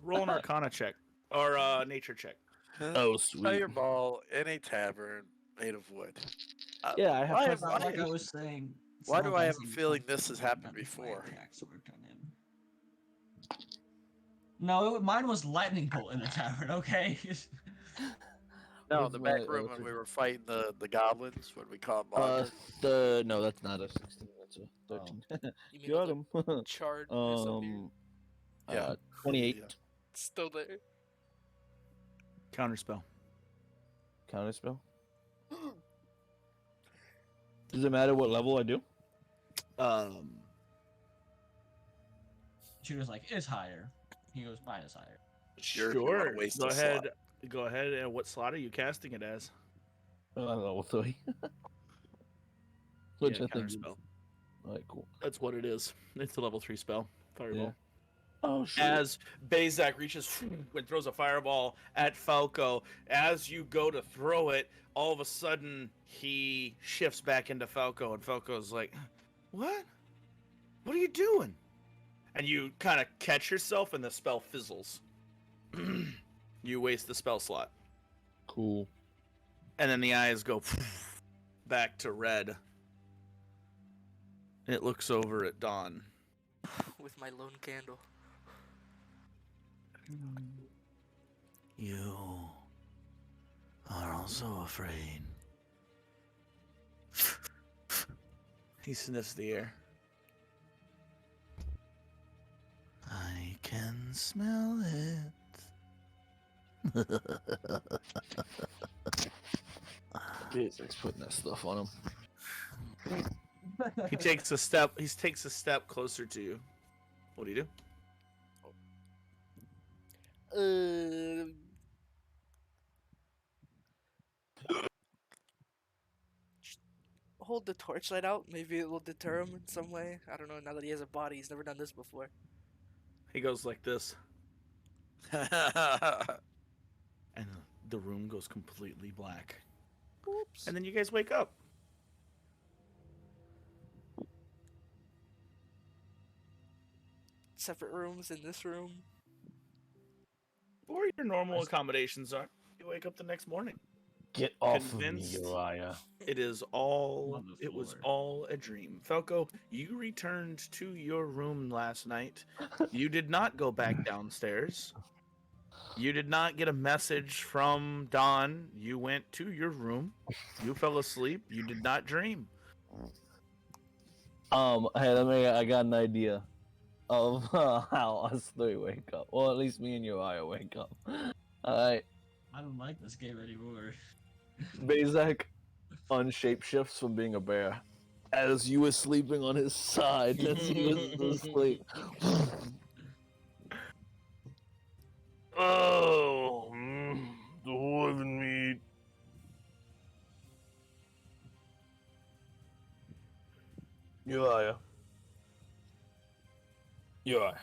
Roll an Arcana check or nature check. Oh, sweet. Fireball in a tavern made of wood. Yeah, I have Why, present- Like I why, was saying. why do I have a Frog feeling Dancing this has happened got the fire before? axe worked on him. No, mine was lightning bolt in the tavern. Okay. No, What's the my- back room what's when it- we were fighting the goblins, when we caught monsters. No, that's not a 16. That's a 13. You mean Got all the him. charred up here? Yeah. 28. Yeah. Still there. Counterspell. Counterspell. Does it matter what level I do? She was like, "It's higher." He goes, "Mine is higher." Sure. if you wanna Sure. waste Go a slot. ahead. Go ahead. And what slot are you casting it as? Level 3. Which Yeah, I think is counterspell. alright, cool. That's what it is. It's a level 3 spell. Fireball. Oh shit. As Bazak reaches and throws a fireball at Falco, as you go to throw it, all of a sudden he shifts back into Falco, and Falco's like, "What? What are you doing?" And you kind of catch yourself, and the spell fizzles. You waste the spell slot, Cool. and then the eyes go back to red. It looks over at Dawn. With my lone candle. You are also afraid. He sniffs the air. I can smell it. He's putting that stuff on him. He takes a step. He takes a step closer to you. What do you do? Hold the torchlight out. Maybe it will deter him in some way. I don't know. Now that he has a body, he's never done this before. He goes like this, and the room goes completely black. Oops. And then you guys wake up. Separate rooms in this room. Or your normal accommodations are. You wake up the next morning. Get off of me, Convinced. Uriah. It is all. On the It was floor. all a dream. Falco, you returned to your room last night. You did not go back downstairs. You did not get a message from Dawn. You went to your room. You fell asleep. You did not dream. Hey, I got an idea of how us three wake up. Well, at least me and Uriah wake up. Alright. I don't like this game anymore. Bazak unshapeshifts from being a bear. As you were sleeping on his side, as he was asleep. Oh, the dwarven meat. Uriah. Uriah.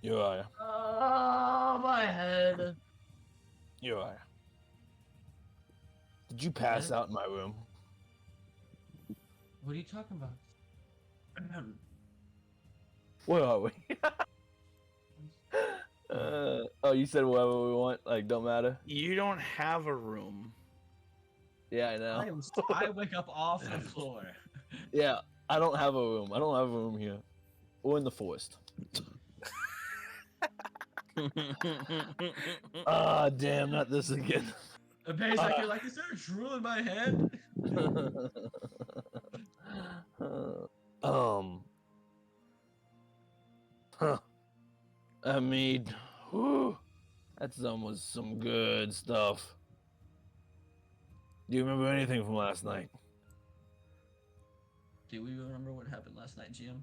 Uriah. Oh, my head. Uriah. Did you pass Yeah? out in my room? What are you talking about? Where are we? Oh, you said whatever we want, like, don't matter? You don't have a room. Yeah, I know. I wake up off the floor. Yeah, I don't have a room. I don't have a room here. We're in the forest. Ah, damn, not this again. Bay's like, you're like, is there a drool in my head? Huh. I mean, whew, that was some good stuff. Do you remember anything from last night? Do we remember what happened last night, GM?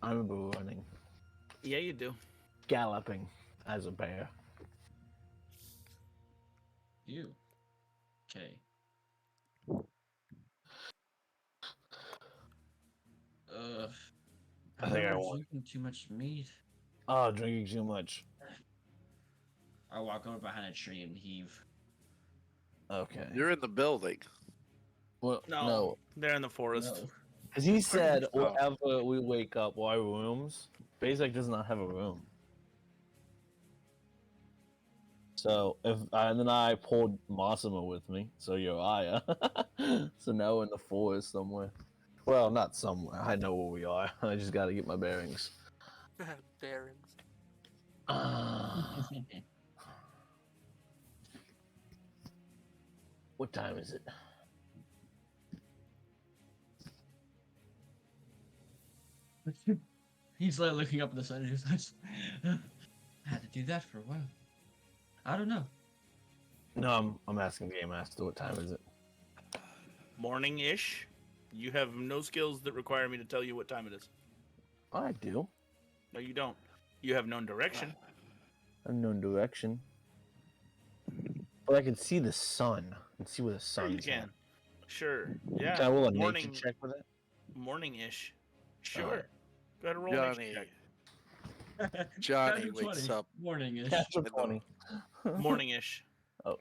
I remember running, Yeah, you do. galloping as a bear. You. Okay. I think I remember won. drinking too much meat. Oh, drinking too much. I walk over behind a tree and heave. Okay. You're in the building. Well, No, no. they're in the forest. No. Because he said Oh. wherever we wake up, our rooms, Bazak does not have a room. So and then I pulled Massimo with me, so Uriah. So now we're in the forest somewhere. Well, not somewhere. I know where we are. I just gotta get my bearings. Barons. What time is it? He's like looking up at the sun and just I had to do that for a while. I don't know. No, I'm asking the game master. What time is it? Morning-ish. You have no skills that require me to tell you what time it is. I do. No, you don't. You have known direction. Unknown direction. But I can see the sun. I can see where the Sure, sun's you can. at. Sure. Yeah. Can I roll a Morning, nature check with it? morning-ish. Sure. Alright. Go ahead and roll a nature Johnny, check. Johnny Natural wakes 20. up. Morning-ish. Natural the- 20. Morning-ish. Oh.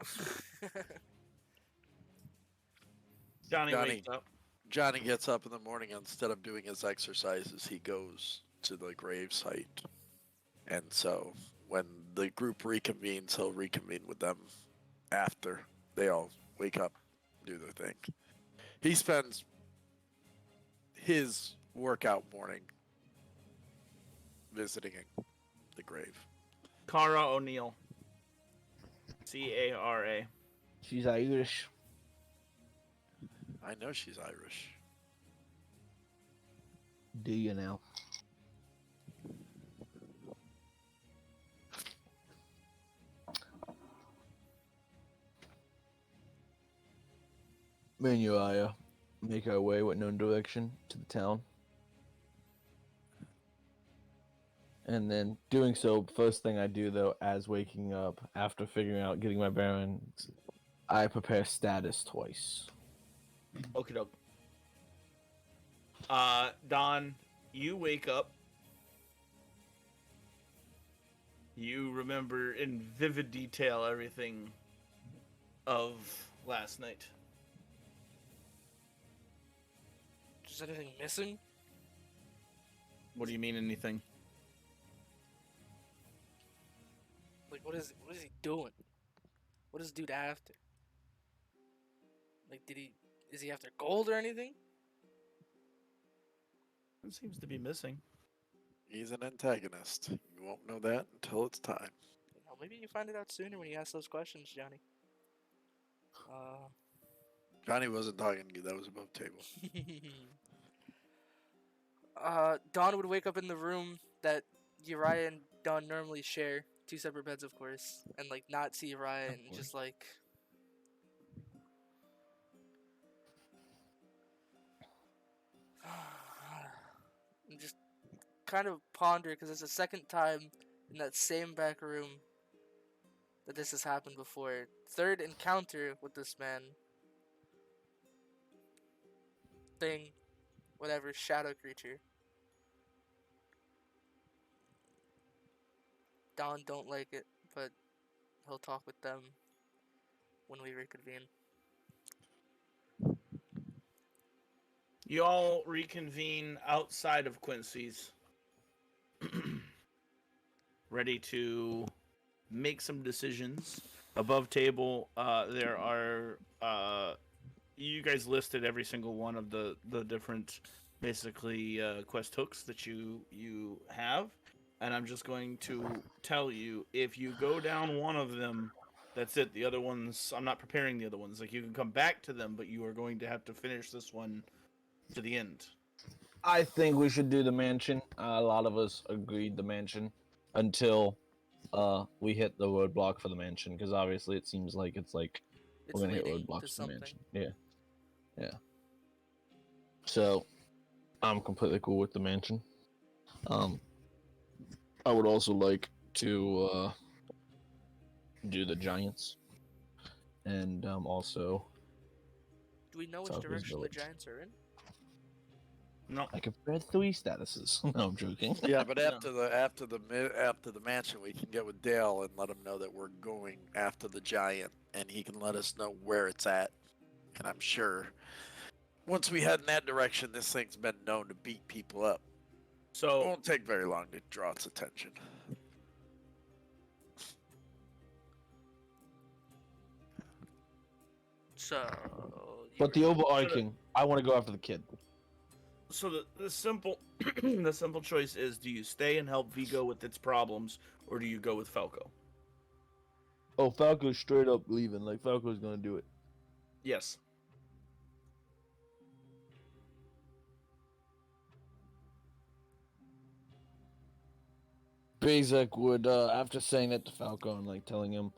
Johnny Johnny. wakes up. Johnny gets up in the morning. Instead of doing his exercises, he goes to the grave site. And so when the group reconvenes, he'll reconvene with them after they all wake up, do their thing. He spends his workout morning visiting the grave. Cara O'Neill. C-A-R-A. She's Irish. I know she's Irish. Do you now? Me and Uriah make our way with no direction to the town. And then doing so, first thing I do though, as waking up, after figuring out getting my bearings, I prepare status twice. Okie doke. Don, you wake up. You remember in vivid detail everything of last night. Is anything missing? What do you mean, anything? Like, what is he doing? What is dude after? Like, is he after gold or anything? It seems to be missing. He's an antagonist. You won't know that until it's time. You know, maybe you find it out sooner when you ask those questions, Johnny. Johnny wasn't talking to you. That was above table. Dawn would wake up in the room that Uriah and Dawn normally share, 2 separate beds, of course, and like not see Uriah and just like. And just kind of ponder because it's the second time in that same back room that this has happened before. Third encounter with this man. Thing, whatever, shadow creature. Dawn don't like it, but he'll talk with them when we reconvene. You all reconvene outside of Quincy's, ready to make some decisions. Above table, there are you guys listed every single one of the different, basically, quest hooks that you have, and I'm just going to tell you, if you go down one of them, that's it. The other ones, I'm not preparing the other ones. Like, you can come back to them, but you are going to have to finish this one to the end. I think we should do the mansion. A lot of us agreed the mansion until we hit the roadblock for the mansion, because obviously it seems like it's like we're gonna hit leading to roadblocks for the something. mansion. Yeah. So I'm completely cool with the mansion. I would also like to do the giants, and also Do we know which Falco's direction the village. giants are in? No, I compared 3 statuses. No, I'm joking. Yeah, but after the mansion, we can get with Dale and let him know that we're going after the giant, and he can let us know where it's at. And I'm sure once we head in that direction, this thing's been known to beat people up. It so won't take very long to draw its attention. So. But the overarching, I want to go after the kid. So the simple the simple choice is: do you stay and help Vigo with its problems, or do you go with Falco? Oh, Falco's straight up leaving. Like, Falco's gonna do it. Yes. Bezek would, after saying that to Falco and, like, telling him,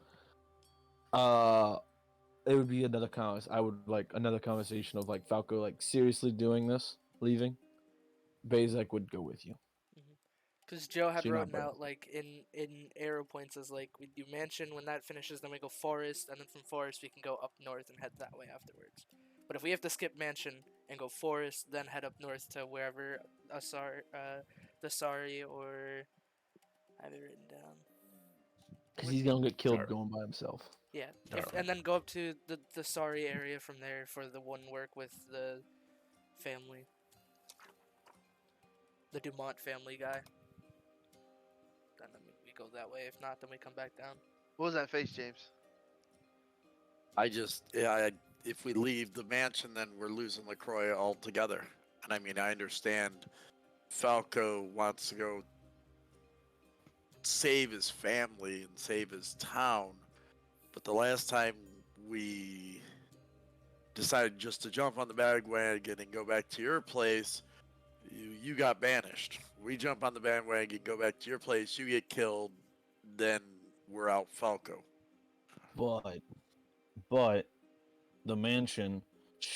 it would be another I would like another conversation of, like, Falco, like, seriously doing this, leaving. Bezek would go with you. Because Joe had So you're not written by out, like, in arrow points as, like, we do mansion, when that finishes, then we go forest, and then from forest we can go up north and head that way afterwards. But if we have to skip mansion and go forest, then head up north to wherever the Sari or... I have it written down. Because he's gonna get killed Sorry. going by himself. Yeah, Alright. and then go up to the Sari area from there for the one work with the family. The Dumont family guy. Then we go that way. If not, then we come back down. What was that face, James? If we leave the mansion, then we're losing LaCroix altogether. And I mean, I understand Falco wants to go save his family and save his town, but the last time we decided just to jump on the bandwagon and go back to your place, you got banished. We jump on the bandwagon, go back to your place, you get killed, then we're out Falco. But the mansion,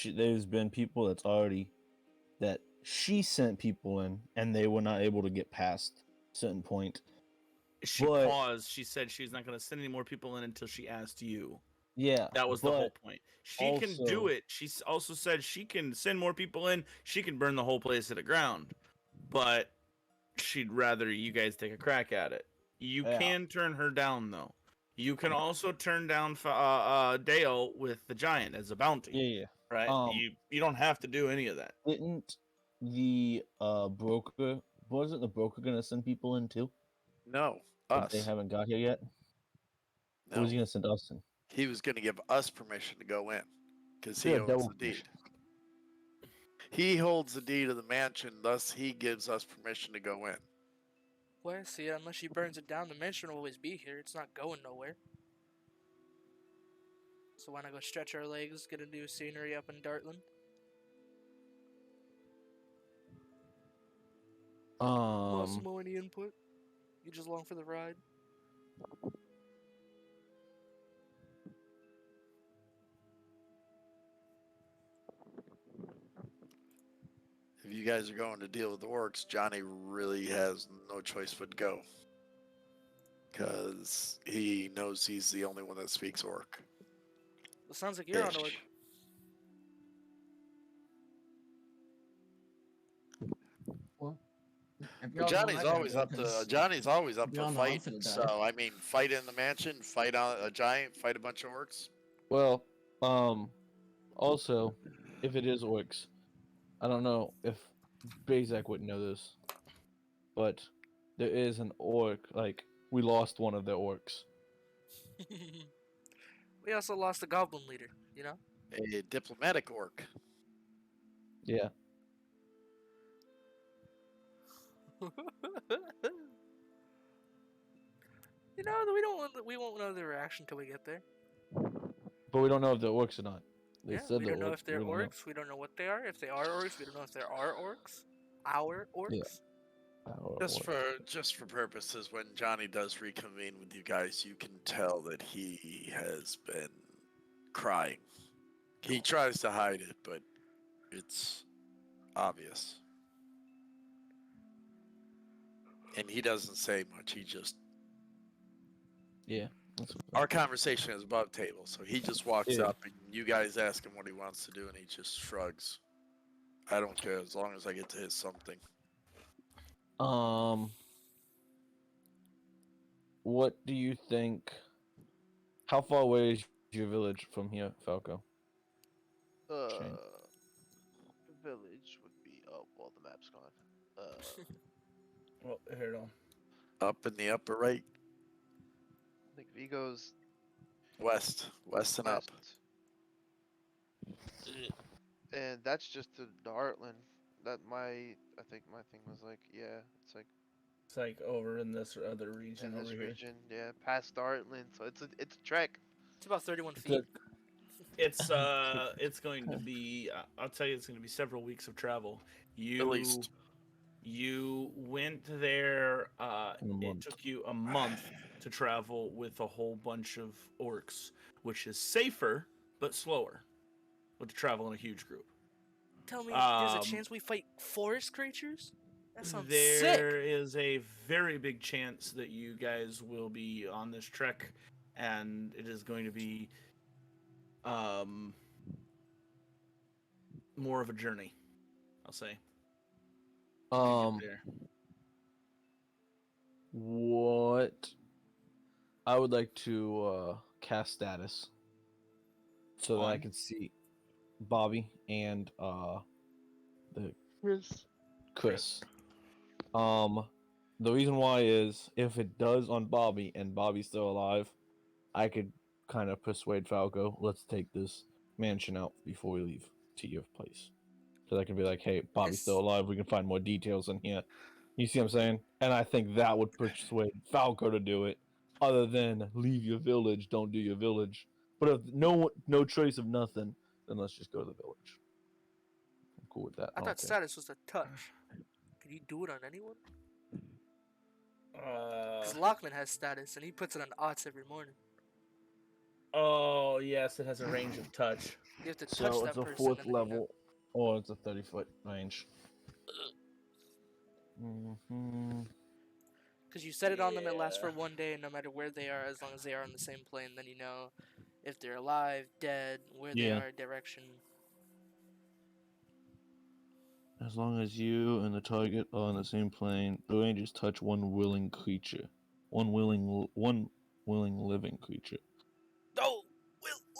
there's been people that she sent people in, and they were not able to get past a certain point. She But- paused. She said she's not going to send any more people in until she asked you. Yeah, That was the but whole point. She can do also- it. She also said she can send more people in. She can burn the whole place to the ground. But she'd rather you guys take a crack at it. You Yeah. can turn her down, though. You can also turn down Dale with the giant as a bounty. yeah. Right? You don't have to do any of that. Didn't the broker, wasn't the broker gonna send people in too? No, But us. they haven't got here yet. Or No. was he gonna send us in? He was going to give us permission to go in because he Yeah, owns double the deed. He holds the deed of the mansion, thus he gives us permission to go in. Well, see, unless she burns it down, the mansion will always be here. It's not going nowhere. So why not go stretch our legs, get a new scenery up in Dartland? Massimo, any input? You just along for the ride? If you guys are going to deal with the orcs, Johnny really has no choice but go. Because he knows he's the only one that speaks orc. It sounds like you're on orc. If But y'all Johnny's know, I always gotta up go, to 'cause Johnny's always up y'all to know I'm fight. finna die. So I mean, fight in the mansion, fight on a giant, fight a bunch of orcs. Well, also, if it is orcs, I don't know if Bazak wouldn't know this, but there is an orc. Like, we lost one of the orcs. We also lost a goblin leader, you know? A diplomatic orc. Yeah. You know, we won't know the reaction till we get there. But we don't know if they're orcs or not. They Yeah, said we they're don't know orcs, if they're we don't know. orcs. We don't know what they are. If they are orcs, we don't know if there are orcs. Our orcs. Just for purposes, when Johnny does reconvene with you guys, you can tell that he has been crying. He tries to hide it, but it's obvious. And he doesn't say much. He just Yeah. That's our conversation is above table, so he just walks Yeah. up and you guys ask him what he wants to do, and he just shrugs. I don't care as long as I get to hit something. What do you think? How far away is your village from here, Falco? Shane. Village would be. Oh, well, the map's gone. Well, here it all. Up in the upper right, I think Vigo's west and up. west. And that's just to the Heartland. I think my thing was like, yeah, it's like It's like over in this other region in over this here. region, yeah, past Heartland. So it's a trek. It's about 31 feet. It's going to be. I'll tell you, it's going to be several weeks of travel. At least. You went there. In a It month. took you a month to travel with a whole bunch of orcs, which is safer but slower. With to travel in a huge group. Tell me, there's a Um, chance we fight forest creatures? That sounds There sick. is a very big chance that you guys will be on this trek, and it is going to be more of a journey, I'll say. to get there. What I would like to cast status so that I On? can see Bobby and the Chris. The reason why is if it does on Bobby and Bobby's still alive, I could kind of persuade Falco, let's take this mansion out before we leave to your place. So I can be like, hey, Bobby's still It's- alive, we can find more details in here. You see what I'm saying? And I think that would persuade Falco to do it, other than leave your village, don't do your village. But if no trace of nothing, then let's just go to the village. I'm cool with that. I don't thought care. status was a touch. Can you do it on anyone? Because Lockman has status, and he puts it on odds every morning. Oh yes, it has a range of touch. You have to touch So that it's a person. 4th and then you have- level, or it's a 30-foot range. Mm-hmm. Because you set it on them, it lasts for Yeah. 1 day, and no matter where they are, as long as they are on the same plane, then you know if they're alive, dead, where they Yeah. are, direction. As long as you and the target are on the same plane, the rangers touch one willing creature, one willing living creature. No,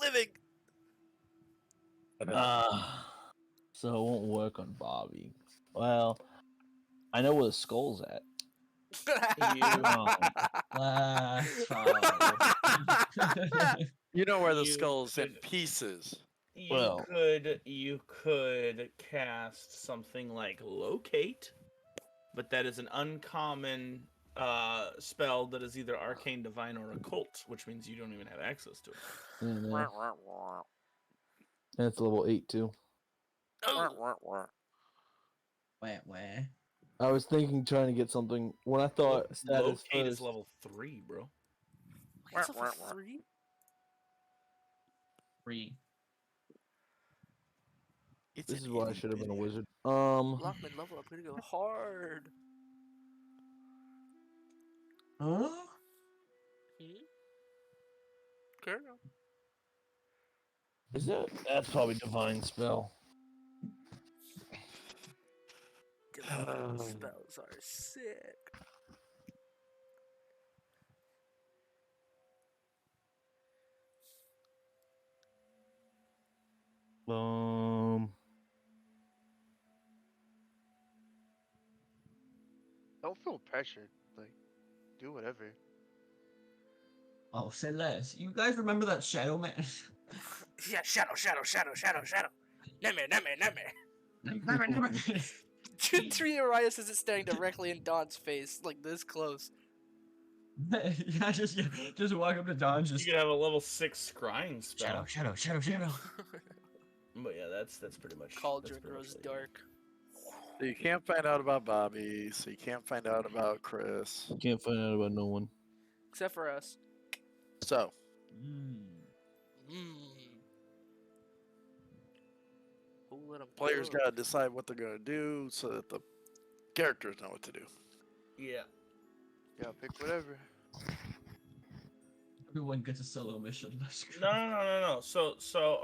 living. So it won't work on Bobby. Well, I know where the skull's at. Let's follow. You know where the You skull's in could- pieces. You could cast something like locate, but that is an uncommon spell that is either arcane, divine, or occult, which means you don't even have access to it. And it's level 8 too. Where? I was thinking trying to get something when I thought status locate is first. level 3, bro. He's level 3? 3. This is why I should have been a wizard. Lockman level up, gonna go hard. Huh? Okay. Is it? That's probably divine spell. Divine spells are sick. Don't feel pressured. Like, do whatever. Oh, say less. You guys remember that Shadow Man? Yeah, shadow. Neme. Three Arias isn't staring directly in Don's face, like this close. yeah, just walk up to Don, just You could have a level 6 scrying spell. shadow. But yeah, that's pretty much. Cauldron that's pretty much grows what dark. So you can't find out about Bobby. So you can't find out about Chris. Can't find out about no one. Except for us. So Who let him players go? gotta decide what they're gonna do so that the characters know what to do. Yeah. Yeah, pick whatever. Everyone gets a solo mission. Let's go. No. So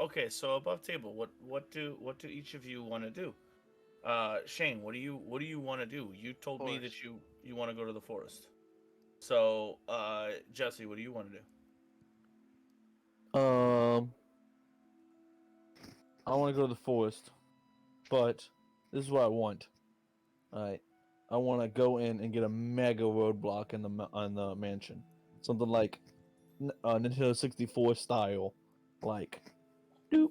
okay. So above table, what do each of you want to do? Shane, what do you want to do? You told me that Forest. you want to go to the forest. So Jesse, what do you want to do? I want to go to the forest, but this is what I want. Alright, I want to go in and get a mega roadblock on the mansion, something like Nintendo 64 style, like doop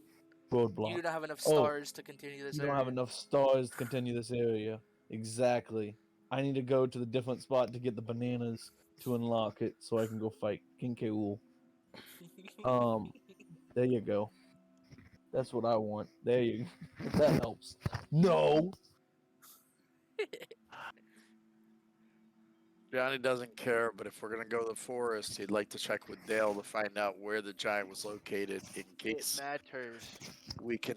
roadblock. You do not have enough Oh, stars to continue this You area. don't have enough stars to continue this area. Exactly. I need to go to the different spot to get the bananas to unlock it, so I can go fight King K. There you go. That's what I want. There you go. That helps. No! Johnny doesn't care, but if we're gonna go to the forest, he'd like to check with Dale to find out where the giant was located in It case matters. we can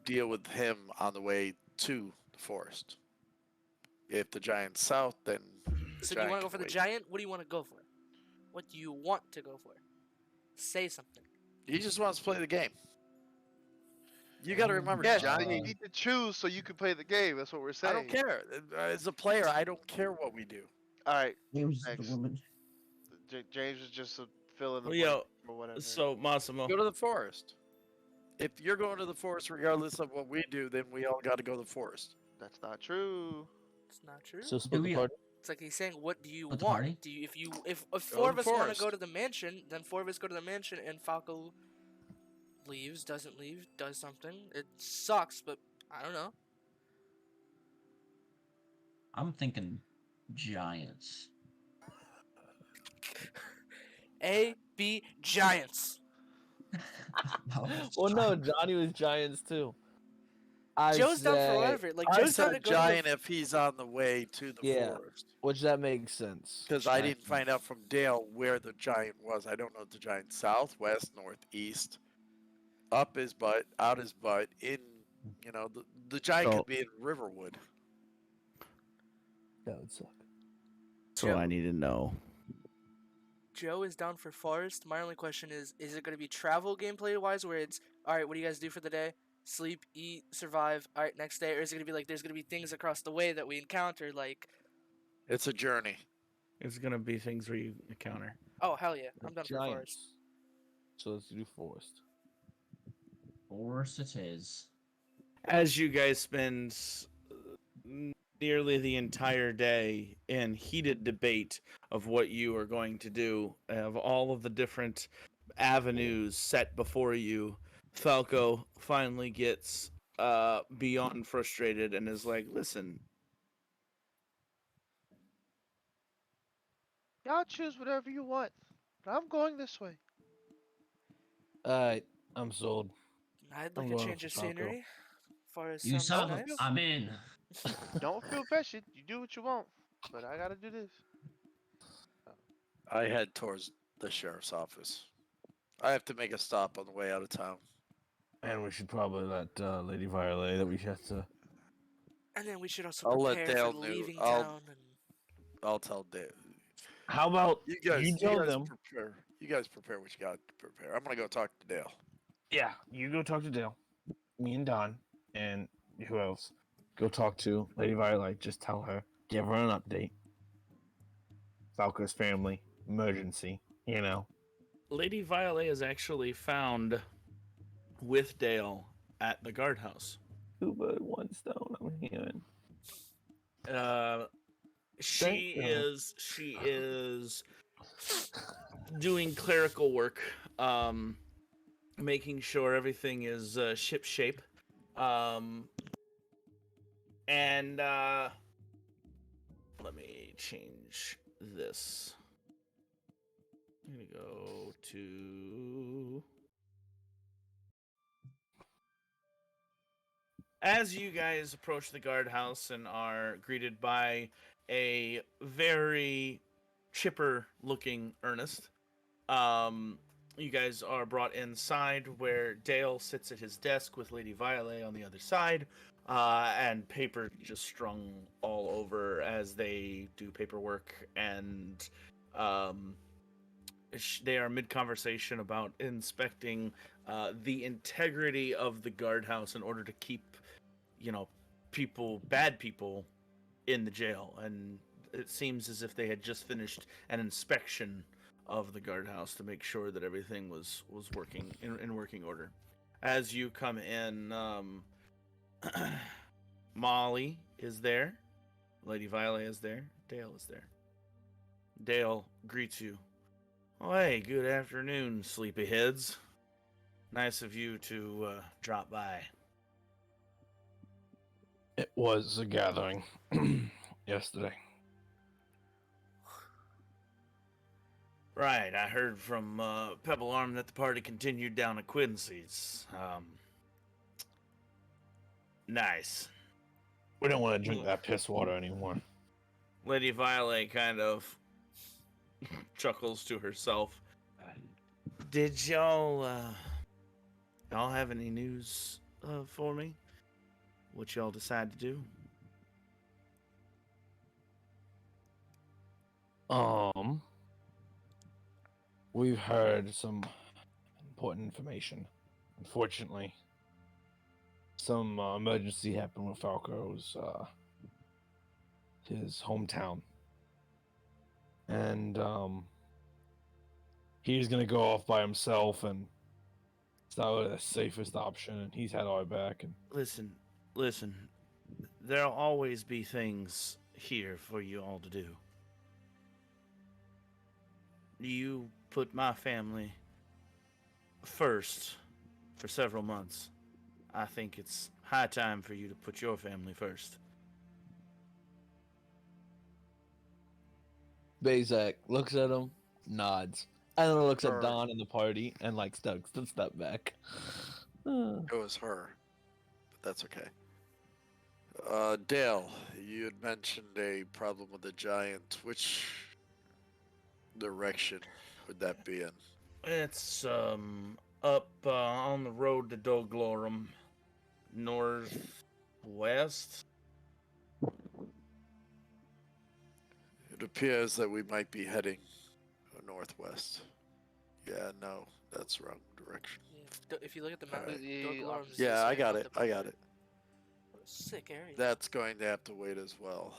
deal with him on the way to the forest. If the giant's south, then So do you want to go for the giant? What do you want to go for? What do you want to go for? Say something. He just wants to play the game. You got to remember, Yeah, Johnny. you need to choose so you can play the game. That's what we're I saying. don't care. As a player, I don't care what we do. All right, James the Next. woman. James is just a fill in the Well, blank yo, or whatever. So Massimo, Go to the forest. If you're going to the forest, regardless of what we do, then we all got to go to the forest. That's not true. It's not true. So split we- the party. It's like he's saying, "What do you At the want? party? Do you if four to of the us want to forest. go to the mansion, then four of us go to the mansion, and Falco leaves, doesn't leave, does something. It sucks, but I don't know. I'm thinking giants. A B Giants. Well, no, Johnny was Giants too. I Joe's down for say, whatever. Like I Joe's trying to said go to giant if he's on the way to the Yeah. forest. which that makes sense. Because I didn't Giant. find out from Dale where the giant was. I don't know if the giant south, west, north, east, up his butt, out his butt, in, the giant So- could be in Riverwood. That would suck. So I need to know. Joe is down for forest. My only question is it going to be travel gameplay wise, where it's all right? What do you guys do for the day? Sleep, eat, survive. All right, next day, or is it going to be like there's going to be things across the way that we encounter? Like, It's a journey. It's gonna be things where you encounter. oh hell yeah, I'm The down for forest. Giants. So let's do forest. Forest it is. As you guys spend nearly the entire day in heated debate of what you are going to do, of all of the different avenues set before you, Falco finally gets beyond frustrated and is like, listen, Y'all choose whatever you want. But I'm going this way. Alright, I'm sold. I'd I'm like a going change for of Falco. scenery. Forest You sounds sell nice. I'm in. Don't feel pressured. You do what you want. But I gotta do this. I head towards the sheriff's office. I have to make a stop on the way out of town. And we should probably let Lady Violet that we have to. And then we should also I'll let prepare Dale for know. leaving I'll- town. And I'll tell Dave. How about You guys, you you tell guys them? prepare. You guys prepare what you got to prepare. I'm gonna go talk to Dale. Yeah, you go talk to Dale. Me and Don and who else? Go talk to Lady Violet. Just tell her, give her an update. Falco's family emergency. You know. Lady Violet is actually found with Dale at the guardhouse. Two birds, one stone. I'm hearing. She you. is doing clerical work, making sure everything is ship shape, and let me change this. I'm gonna go to. As you guys approach the guardhouse and are greeted by a very chipper-looking Ernest, you guys are brought inside where Dale sits at his desk with Lady Violet on the other side, and paper just strung all over as they do paperwork, and they are mid-conversation about inspecting the integrity of the guardhouse in order to keep, bad people in the jail. And it seems as if they had just finished an inspection of the guardhouse to make sure that everything was working in working order. As you come in, Molly is there, Lady Violet is there, Dale is there. Dale greets you. Oh, hey, good afternoon, sleepyheads. Nice of you to drop by. It was a gathering yesterday. Right, I heard from Pebble Arm that the party continued down at Quincy's. Nice. We don't want to drink that piss water anymore. Lady Violet kind of chuckles to herself. Did y'all have any news for me? What y'all decide to do? We've heard some important information. Unfortunately, some emergency happened with Falco's his hometown, and he's gonna go off by himself, and it's not really the safest option. And he's had our back, and Listen. There'll always be things here for you all to do. You put my family first for several months. I think it's high time for you to put your family first. Bazak looks at him, nods, And then looks at Her. Don in the party and like steps to step back. It was her, but that's okay. Dale, you had mentioned a problem with the giant. Which direction would that be in? It's up on the road to Doglorum, northwest. It appears that we might be heading northwest. Yeah, no, that's wrong direction. If you look at the map, Alright. Dogolorum's this Yeah, I way got above it. the I mountain. got it. Sick area. That's going to have to wait as well.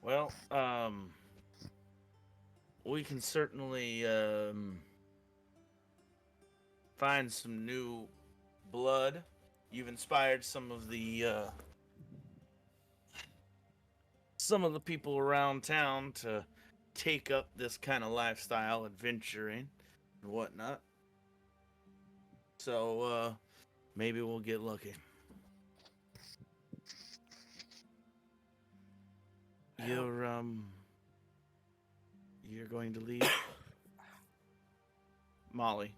Well, we can certainly find some new blood. You've inspired some of the people around town to take up this kind of lifestyle, adventuring and whatnot. So maybe we'll get lucky. You're going to leave, Molly.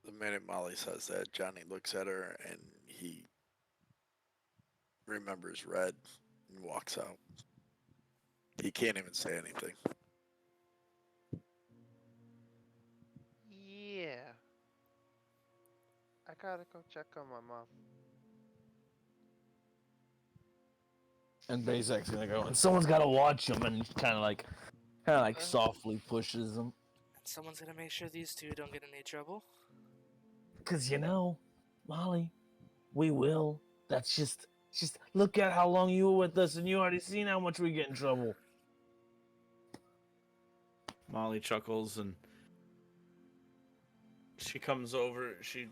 The minute Molly says that, Johnny looks at her and he remembers Red and walks out. He can't even say anything. Yeah. I gotta go check on my mom. And Bazek's gonna go, and someone's gotta watch him, and kind of like softly pushes him. And someone's gonna make sure these two don't get in any trouble. Cause Molly, we will. That's just look at how long you were with us, and you already seen how much we get in trouble. Molly chuckles and she comes over. She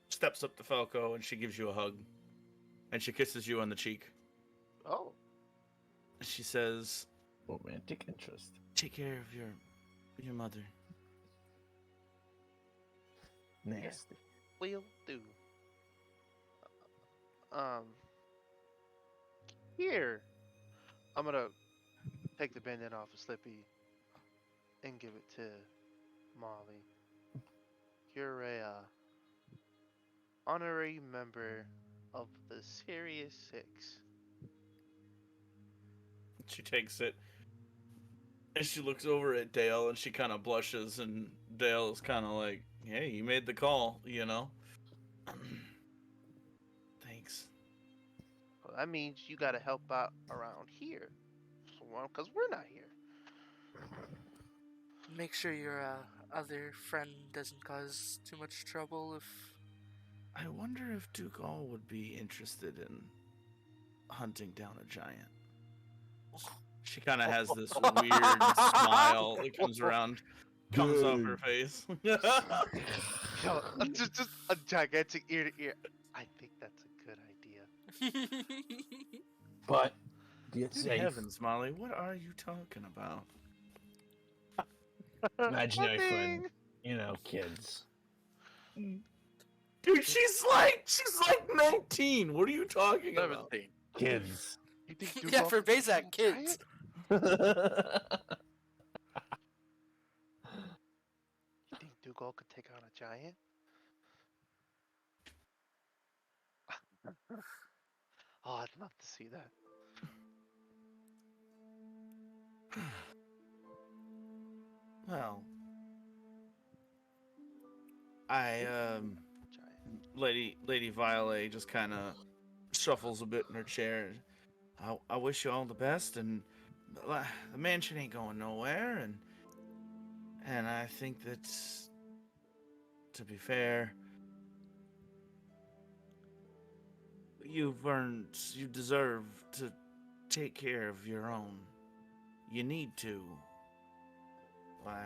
steps up to Falco and she gives you a hug, and she kisses you on the cheek. Oh. She says, Romantic interest. "Take care of your mother." Nasty. Will do. Here. I'm gonna take the bandana off of Slippy and give it to Molly. You're a honorary member of the Serious Six. She takes it and she looks over at Dale and she kind of blushes, and Dale is kind of like, "Hey, you made the call, you know." Thanks. Well, that means you gotta help out around here. Because we're not here. Make sure your other friend doesn't cause too much trouble if... I wonder if Dugal would be interested in hunting down a giant. She kind of has this weird smile that comes off her face. Yo, just a gigantic ear to ear. I think that's a good idea. But get Good safe. heavens, Molly, what are you talking about? Imaginary Nothing. friend. You know, kids. Dude, she's like 19. What are you talking about? 17. Kids. You think Yeah, Dugal for could take Bazak, on a kids. giant? You think Dugal could take on a giant? Oh, I'd love to see that. Well, I Giant. Lady Violet just kind of shuffles a bit in her chair. I wish you all the best, and the mansion ain't going nowhere, and I think that, to be fair, you deserve to take care of your own. You need to. Why?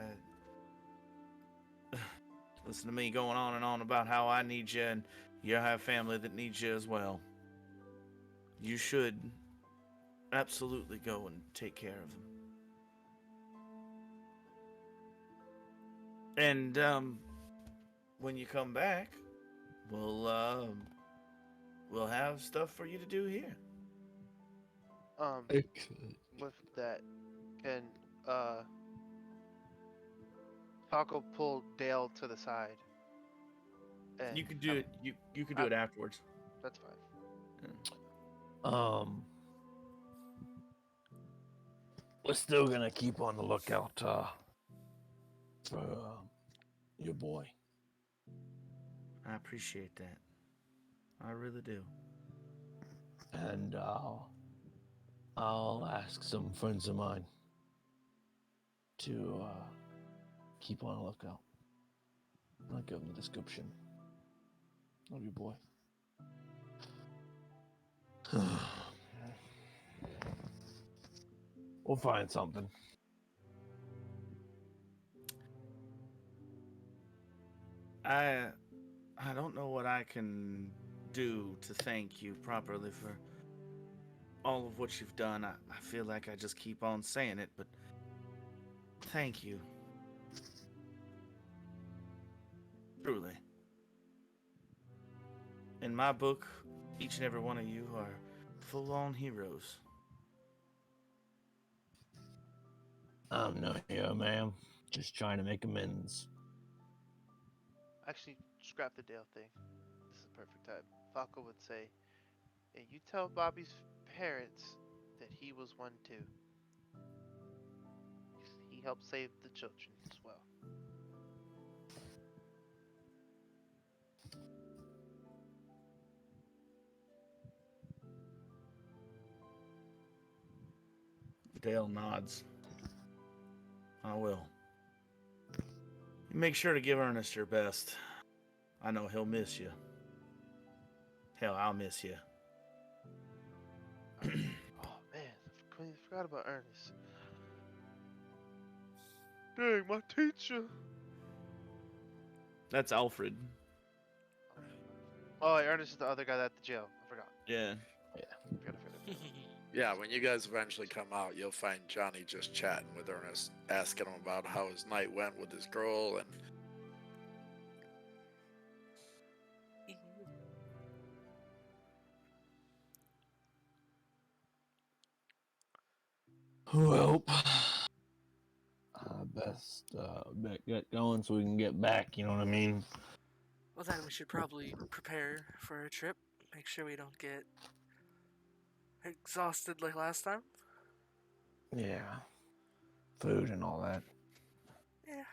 Listen to me going on and on about how I need you, and you have family that needs you as well. You should absolutely go and take care of them. And when you come back, we'll have stuff for you to do here. With that, can Falco pull Dale to the side? And You could do it. You could do it afterwards. That's fine. We're still gonna keep on the lookout for your boy. I appreciate that. I really do. And I'll ask some friends of mine to keep on the lookout. I'll give them the description of your boy. We'll find something. I don't know what I can do to thank you properly for all of what you've done. I feel like I just keep on saying it, but thank you. Truly. In my book, each and every one of you are full-on heroes. I'm no hero, ma'am. Just trying to make amends. Actually, scrap the Dale thing. This is the perfect time. Falco would say, and you tell Bobby's parents that he was one too. He helped save the children as well. Dale nods. I will. Make sure to give Ernest your best. I know he'll miss you. Hell, I'll miss you. Oh man, I completely forgot about Ernest. Dang, my teacher. That's Alfred. Oh, Ernest is the other guy at the jail. I forgot. Yeah. Forgot. Yeah, when you guys eventually come out, you'll find Johnny just chatting with Ernest, asking him about how his night went with his girl, and Well, best get going so we can get back. You know what I mean? Well, then we should probably prepare for a trip. Make sure we don't get exhausted like last time. Yeah. Food and all that. Yeah.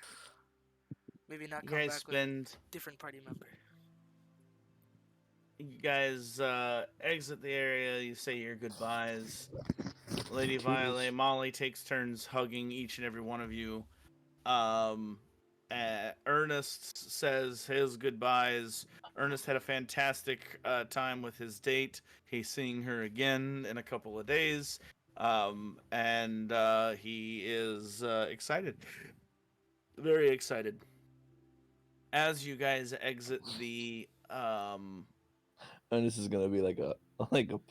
Maybe not You come guys back with spend. a different party member. You guys exit the area. You say your goodbyes. Lady Violet, Molly takes turns hugging each and every one of you. Ernest says his goodbyes. Ernest had a fantastic time with his date. He's seeing her again in a couple of days. And he is excited. Very excited. As you guys exit the And this is gonna be like a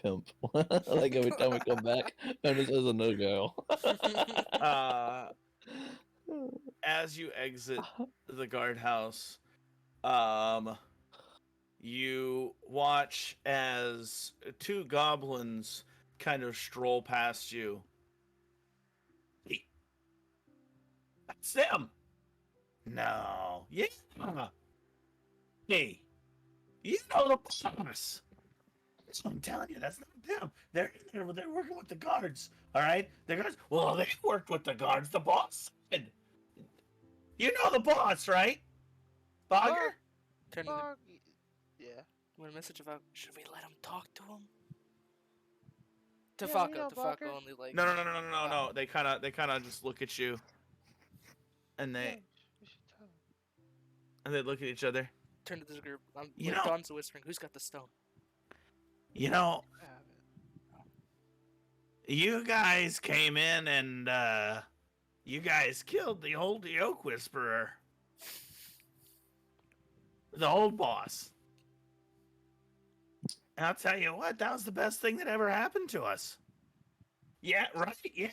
pimp. Like every time we come back, and this is a no go. as you exit the guardhouse, you watch as two goblins kind of stroll past you. Hey, that's them. No, yeah. Hey, you know the boss. That's what I'm telling you. That's not them. They're working with the guards. All right, the guards. Well, they worked with the guards. The boss said. You know the boss, right? Bogger? Turn to the, Fuck, yeah. what a message about. Should we let him talk to him? To Yeah, we Falco. know To Falco Barker. only like. No. They kind of just look at you, and Yeah, they we should tell him. look at each other. Turn to this group. You Like know- Don's whispering. Who's got the stone? You know, I have it. you guys came in and you guys killed the old Yoke Whisperer, the old boss. And I'll tell you what, that was the best thing that ever happened to us. Yeah, right. Yeah.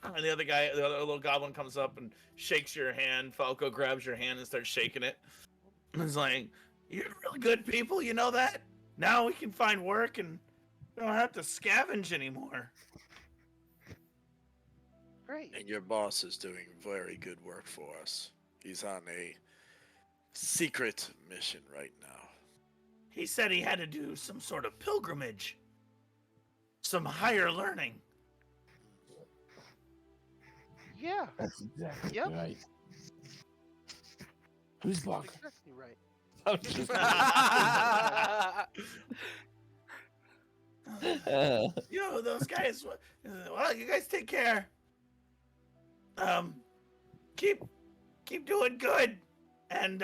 And the other guy, the other little goblin comes up and shakes your hand. Falco grabs your hand and starts shaking it. It's like, you're really good people, you know that? Now we can find work and we don't have to scavenge anymore. Great. And your boss is doing very good work for us. He's on a secret mission right now. He said he had to do some sort of pilgrimage. Some higher learning. Yeah, That's exactly Yep. right. Who's that's Bach? exactly right. I'm just Yo, those guys. Well, you guys take care. Keep doing good, and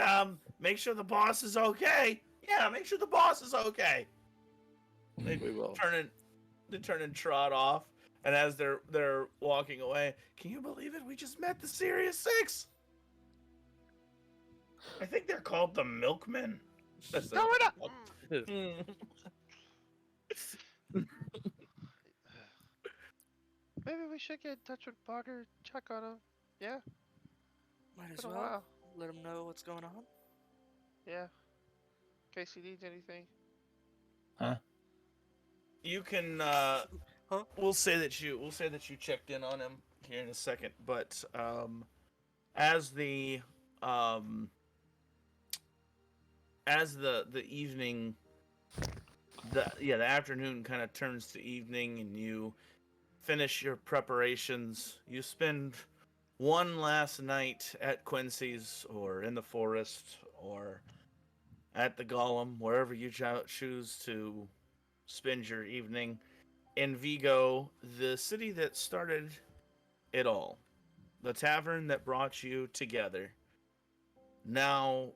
make sure the boss is okay. Yeah, make sure the boss is okay. They We will. turn and trot off, and as they're walking away, can you believe it? We just met the Sirius Six. I think they're called the Milkmen. That's No, we're not. Maybe we should get in touch with Barter, check on him. Yeah, Might as been a well while. let him know what's going on. Yeah. In case he needs anything. You can Huh? we'll say that you checked in on him here in a second, but as the evening, the afternoon kind of turns to evening, and you finish your preparations. You spend one last night at Quincy's, or in the forest, or at the Golem, wherever you choose to spend your evening. In Vigo, the city that started it all, the tavern that brought you together. Now,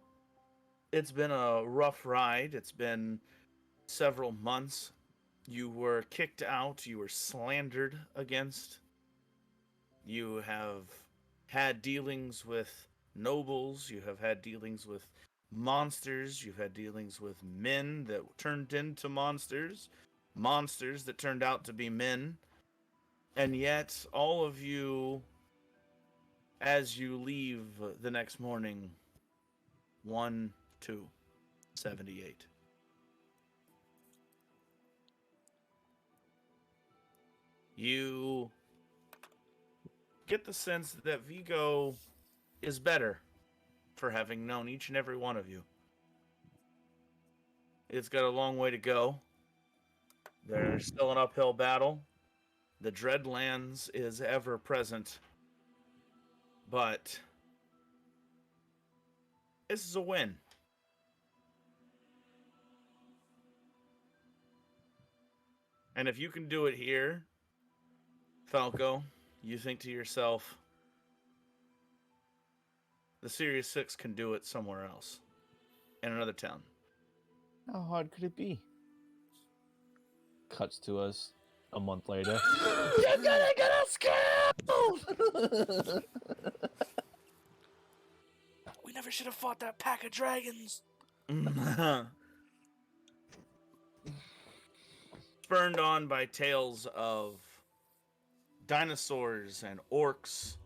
it's been a rough ride. It's been several months. You were kicked out. You were slandered against. You have had dealings with nobles. You have had dealings with monsters. You've had dealings with men that turned into monsters. Monsters that turned out to be men. And yet, all of you, as you leave the next morning, 1-2-78. You get the sense that Vigo is better for having known each and every one of you. It's got a long way to go. There's still an uphill battle. The Dreadlands is ever present. But this is a win. And if you can do it here, Falco, you think to yourself, the Sirius Six can do it somewhere else, in another town. How hard could it be? Cuts to us a month later. You're gonna get us killed! We never should have fought that pack of dragons. Spurned on by tales of dinosaurs and orcs,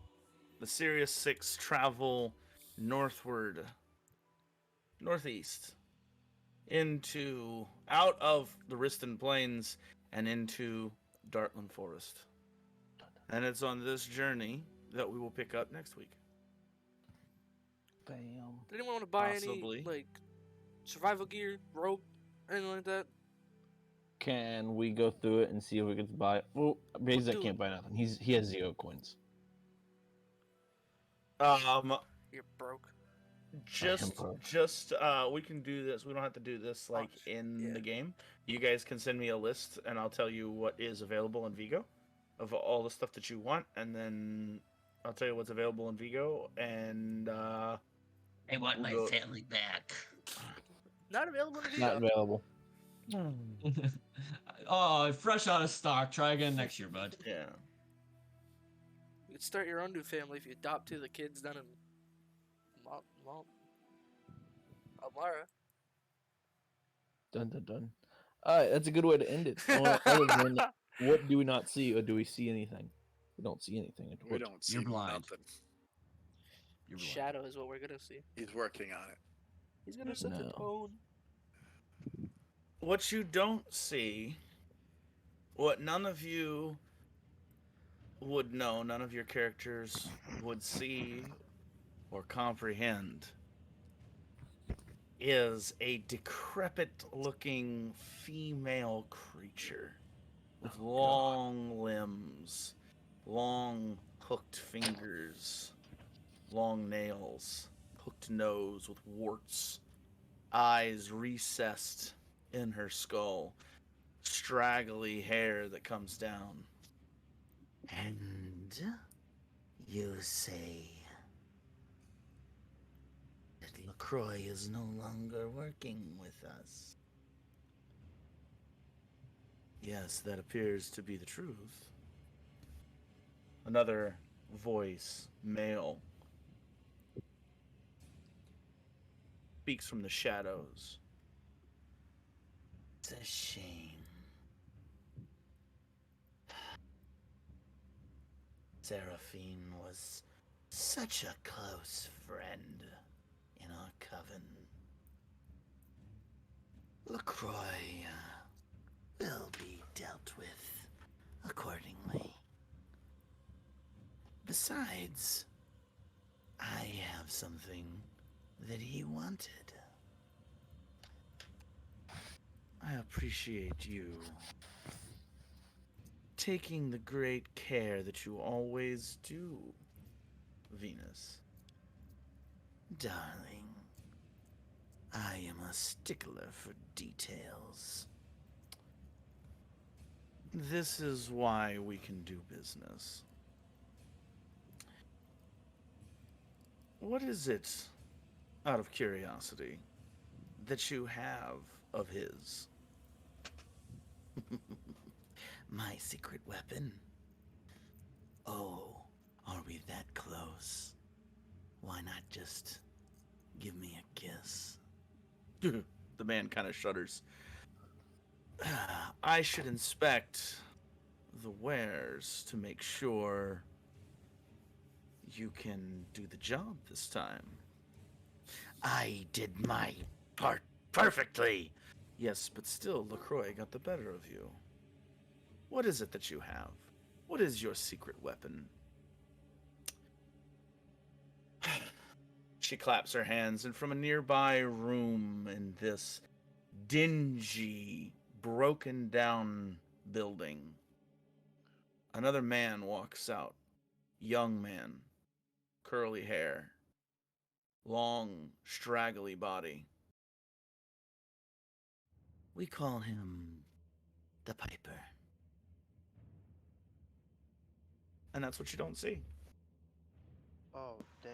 the Sirius Six travel northward, northeast, out of the Riston Plains and into Dartland Forest. And it's on this journey that we will pick up next week. Bam. Did anyone want to buy Possibly. any like survival gear, rope, anything like that? Can we go through it and see if we can buy? Well, Bezak do can't buy nothing. He has 0 coins. You're broke. We can do this. We don't have to do this like in yeah. the game. You guys can send me a list, and I'll tell you what is available in Vigo, of all the stuff that you want, and then I'll tell you what's available in Vigo, and I want my Go- family back. Not available to Not do. available. Oh, fresh out of stock. Try again next year, bud. yeah. You could start your own new family if you adopt 2 of the kids down in Almara. Dun dun dun. Alright, that's a good way to end it. Other than, what do we not see, or do we see anything? We don't see anything. We don't see You're blind. nothing. You're blind. Shadow is what we're gonna see. He's working on it. He's gonna set the No. tone. What you don't see, what none of you would know, none of your characters would see or comprehend, is a decrepit looking female creature with long limbs, long hooked fingers, long nails, hooked nose with warts, eyes recessed in her skull, straggly hair that comes down. And you say that LaCroix is no longer working with us. Yes, that appears to be the truth. Another voice, male, speaks from the shadows. It's a shame. Seraphine was such a close friend in our coven. LaCroix will be dealt with accordingly. Besides, I have something that he wanted. I appreciate you taking the great care that you always do, Venus. Darling, I am a stickler for details. This is why we can do business. What is it, out of curiosity, that you have of his? My secret weapon? Oh, are we that close? Why not just give me a kiss? The man kind of shudders. I should inspect the wares to make sure you can do the job this time. I did my part perfectly. Yes, but still, LaCroix got the better of you. What is it that you have? What is your secret weapon? She claps her hands, and from a nearby room in this dingy, broken down building, another man walks out. Young man, curly hair, long, straggly body. We call him the Piper. And that's what you don't see. Oh, dang.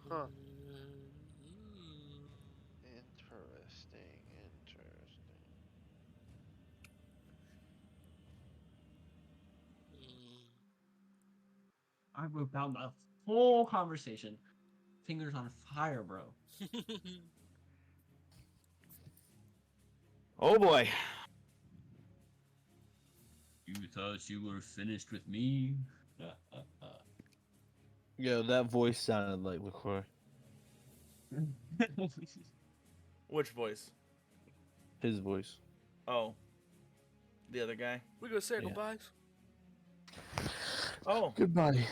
Huh. Interesting, interesting. I wrote down the full conversation. Fingers on fire, bro. Oh boy. You thought you were finished with me? Yeah, that voice sounded like LaCroix. Which voice? His voice. Oh. The other guy? We gonna say Yeah. goodbyes. Oh, Goodbye.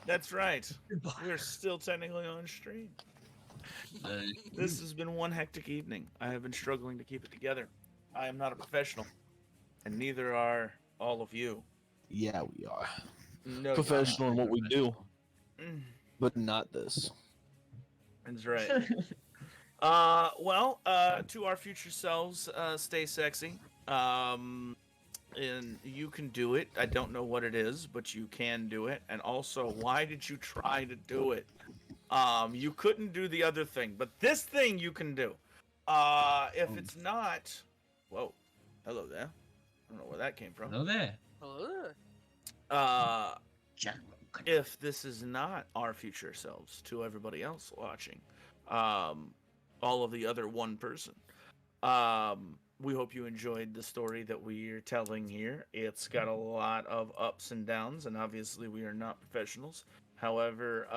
that's right. We're still technically on stream. This has been one hectic evening. I have been struggling to keep it together. I am not a professional, and neither are all of you. Yeah, we are. No, Professional in what we do, Mm, but not this. that's right. To our future selves, stay sexy. And you can do it. I don't know what it is, but you can do it. And also, why did you try to do it? You couldn't do the other thing, but this thing you can do. If it's not, whoa, hello there. I don't know where that came from. Hello there. Hello there. If this is not our future selves to everybody else watching, all of the other one person, we hope you enjoyed the story that we are telling here. It's got a lot of ups and downs, and obviously we are not professionals. However,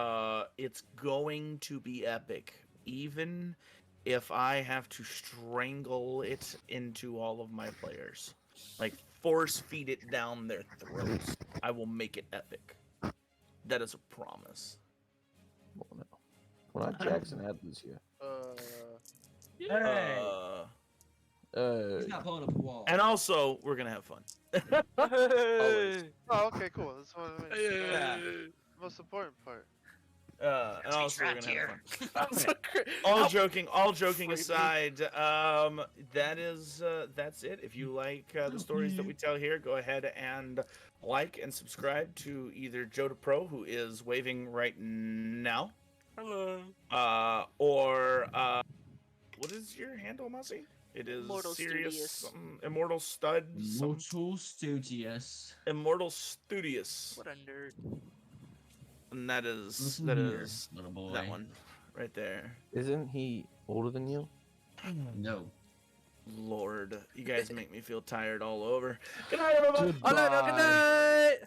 it's going to be epic, even if I have to strangle it into all of my players, like force feed it down their throats. I will make it epic. That is a promise. Well, no. Well, not Jackson Adams here. Hey! He's not pulling up a wall. And also, we're gonna have fun. Always. Oh, okay, cool. That's what I mean. Yeah. Most important part. And also, we're gonna have fun. I'm so All joking aside, that's it. If you like the stories that we tell here, go ahead and like and subscribe to either Joe Pro, who is waving right now, Hello. or what is your handle, Muzzy? It is Immortal serious Studious. something, Immortal Stud, some Mortal Studious. Immortal Studious, What a nerd. and that is Listen that here, is little boy. that one right there. Isn't he older than you? No. Lord, you guys make me feel tired all over. Good night, everybody. Oh no, no, good night!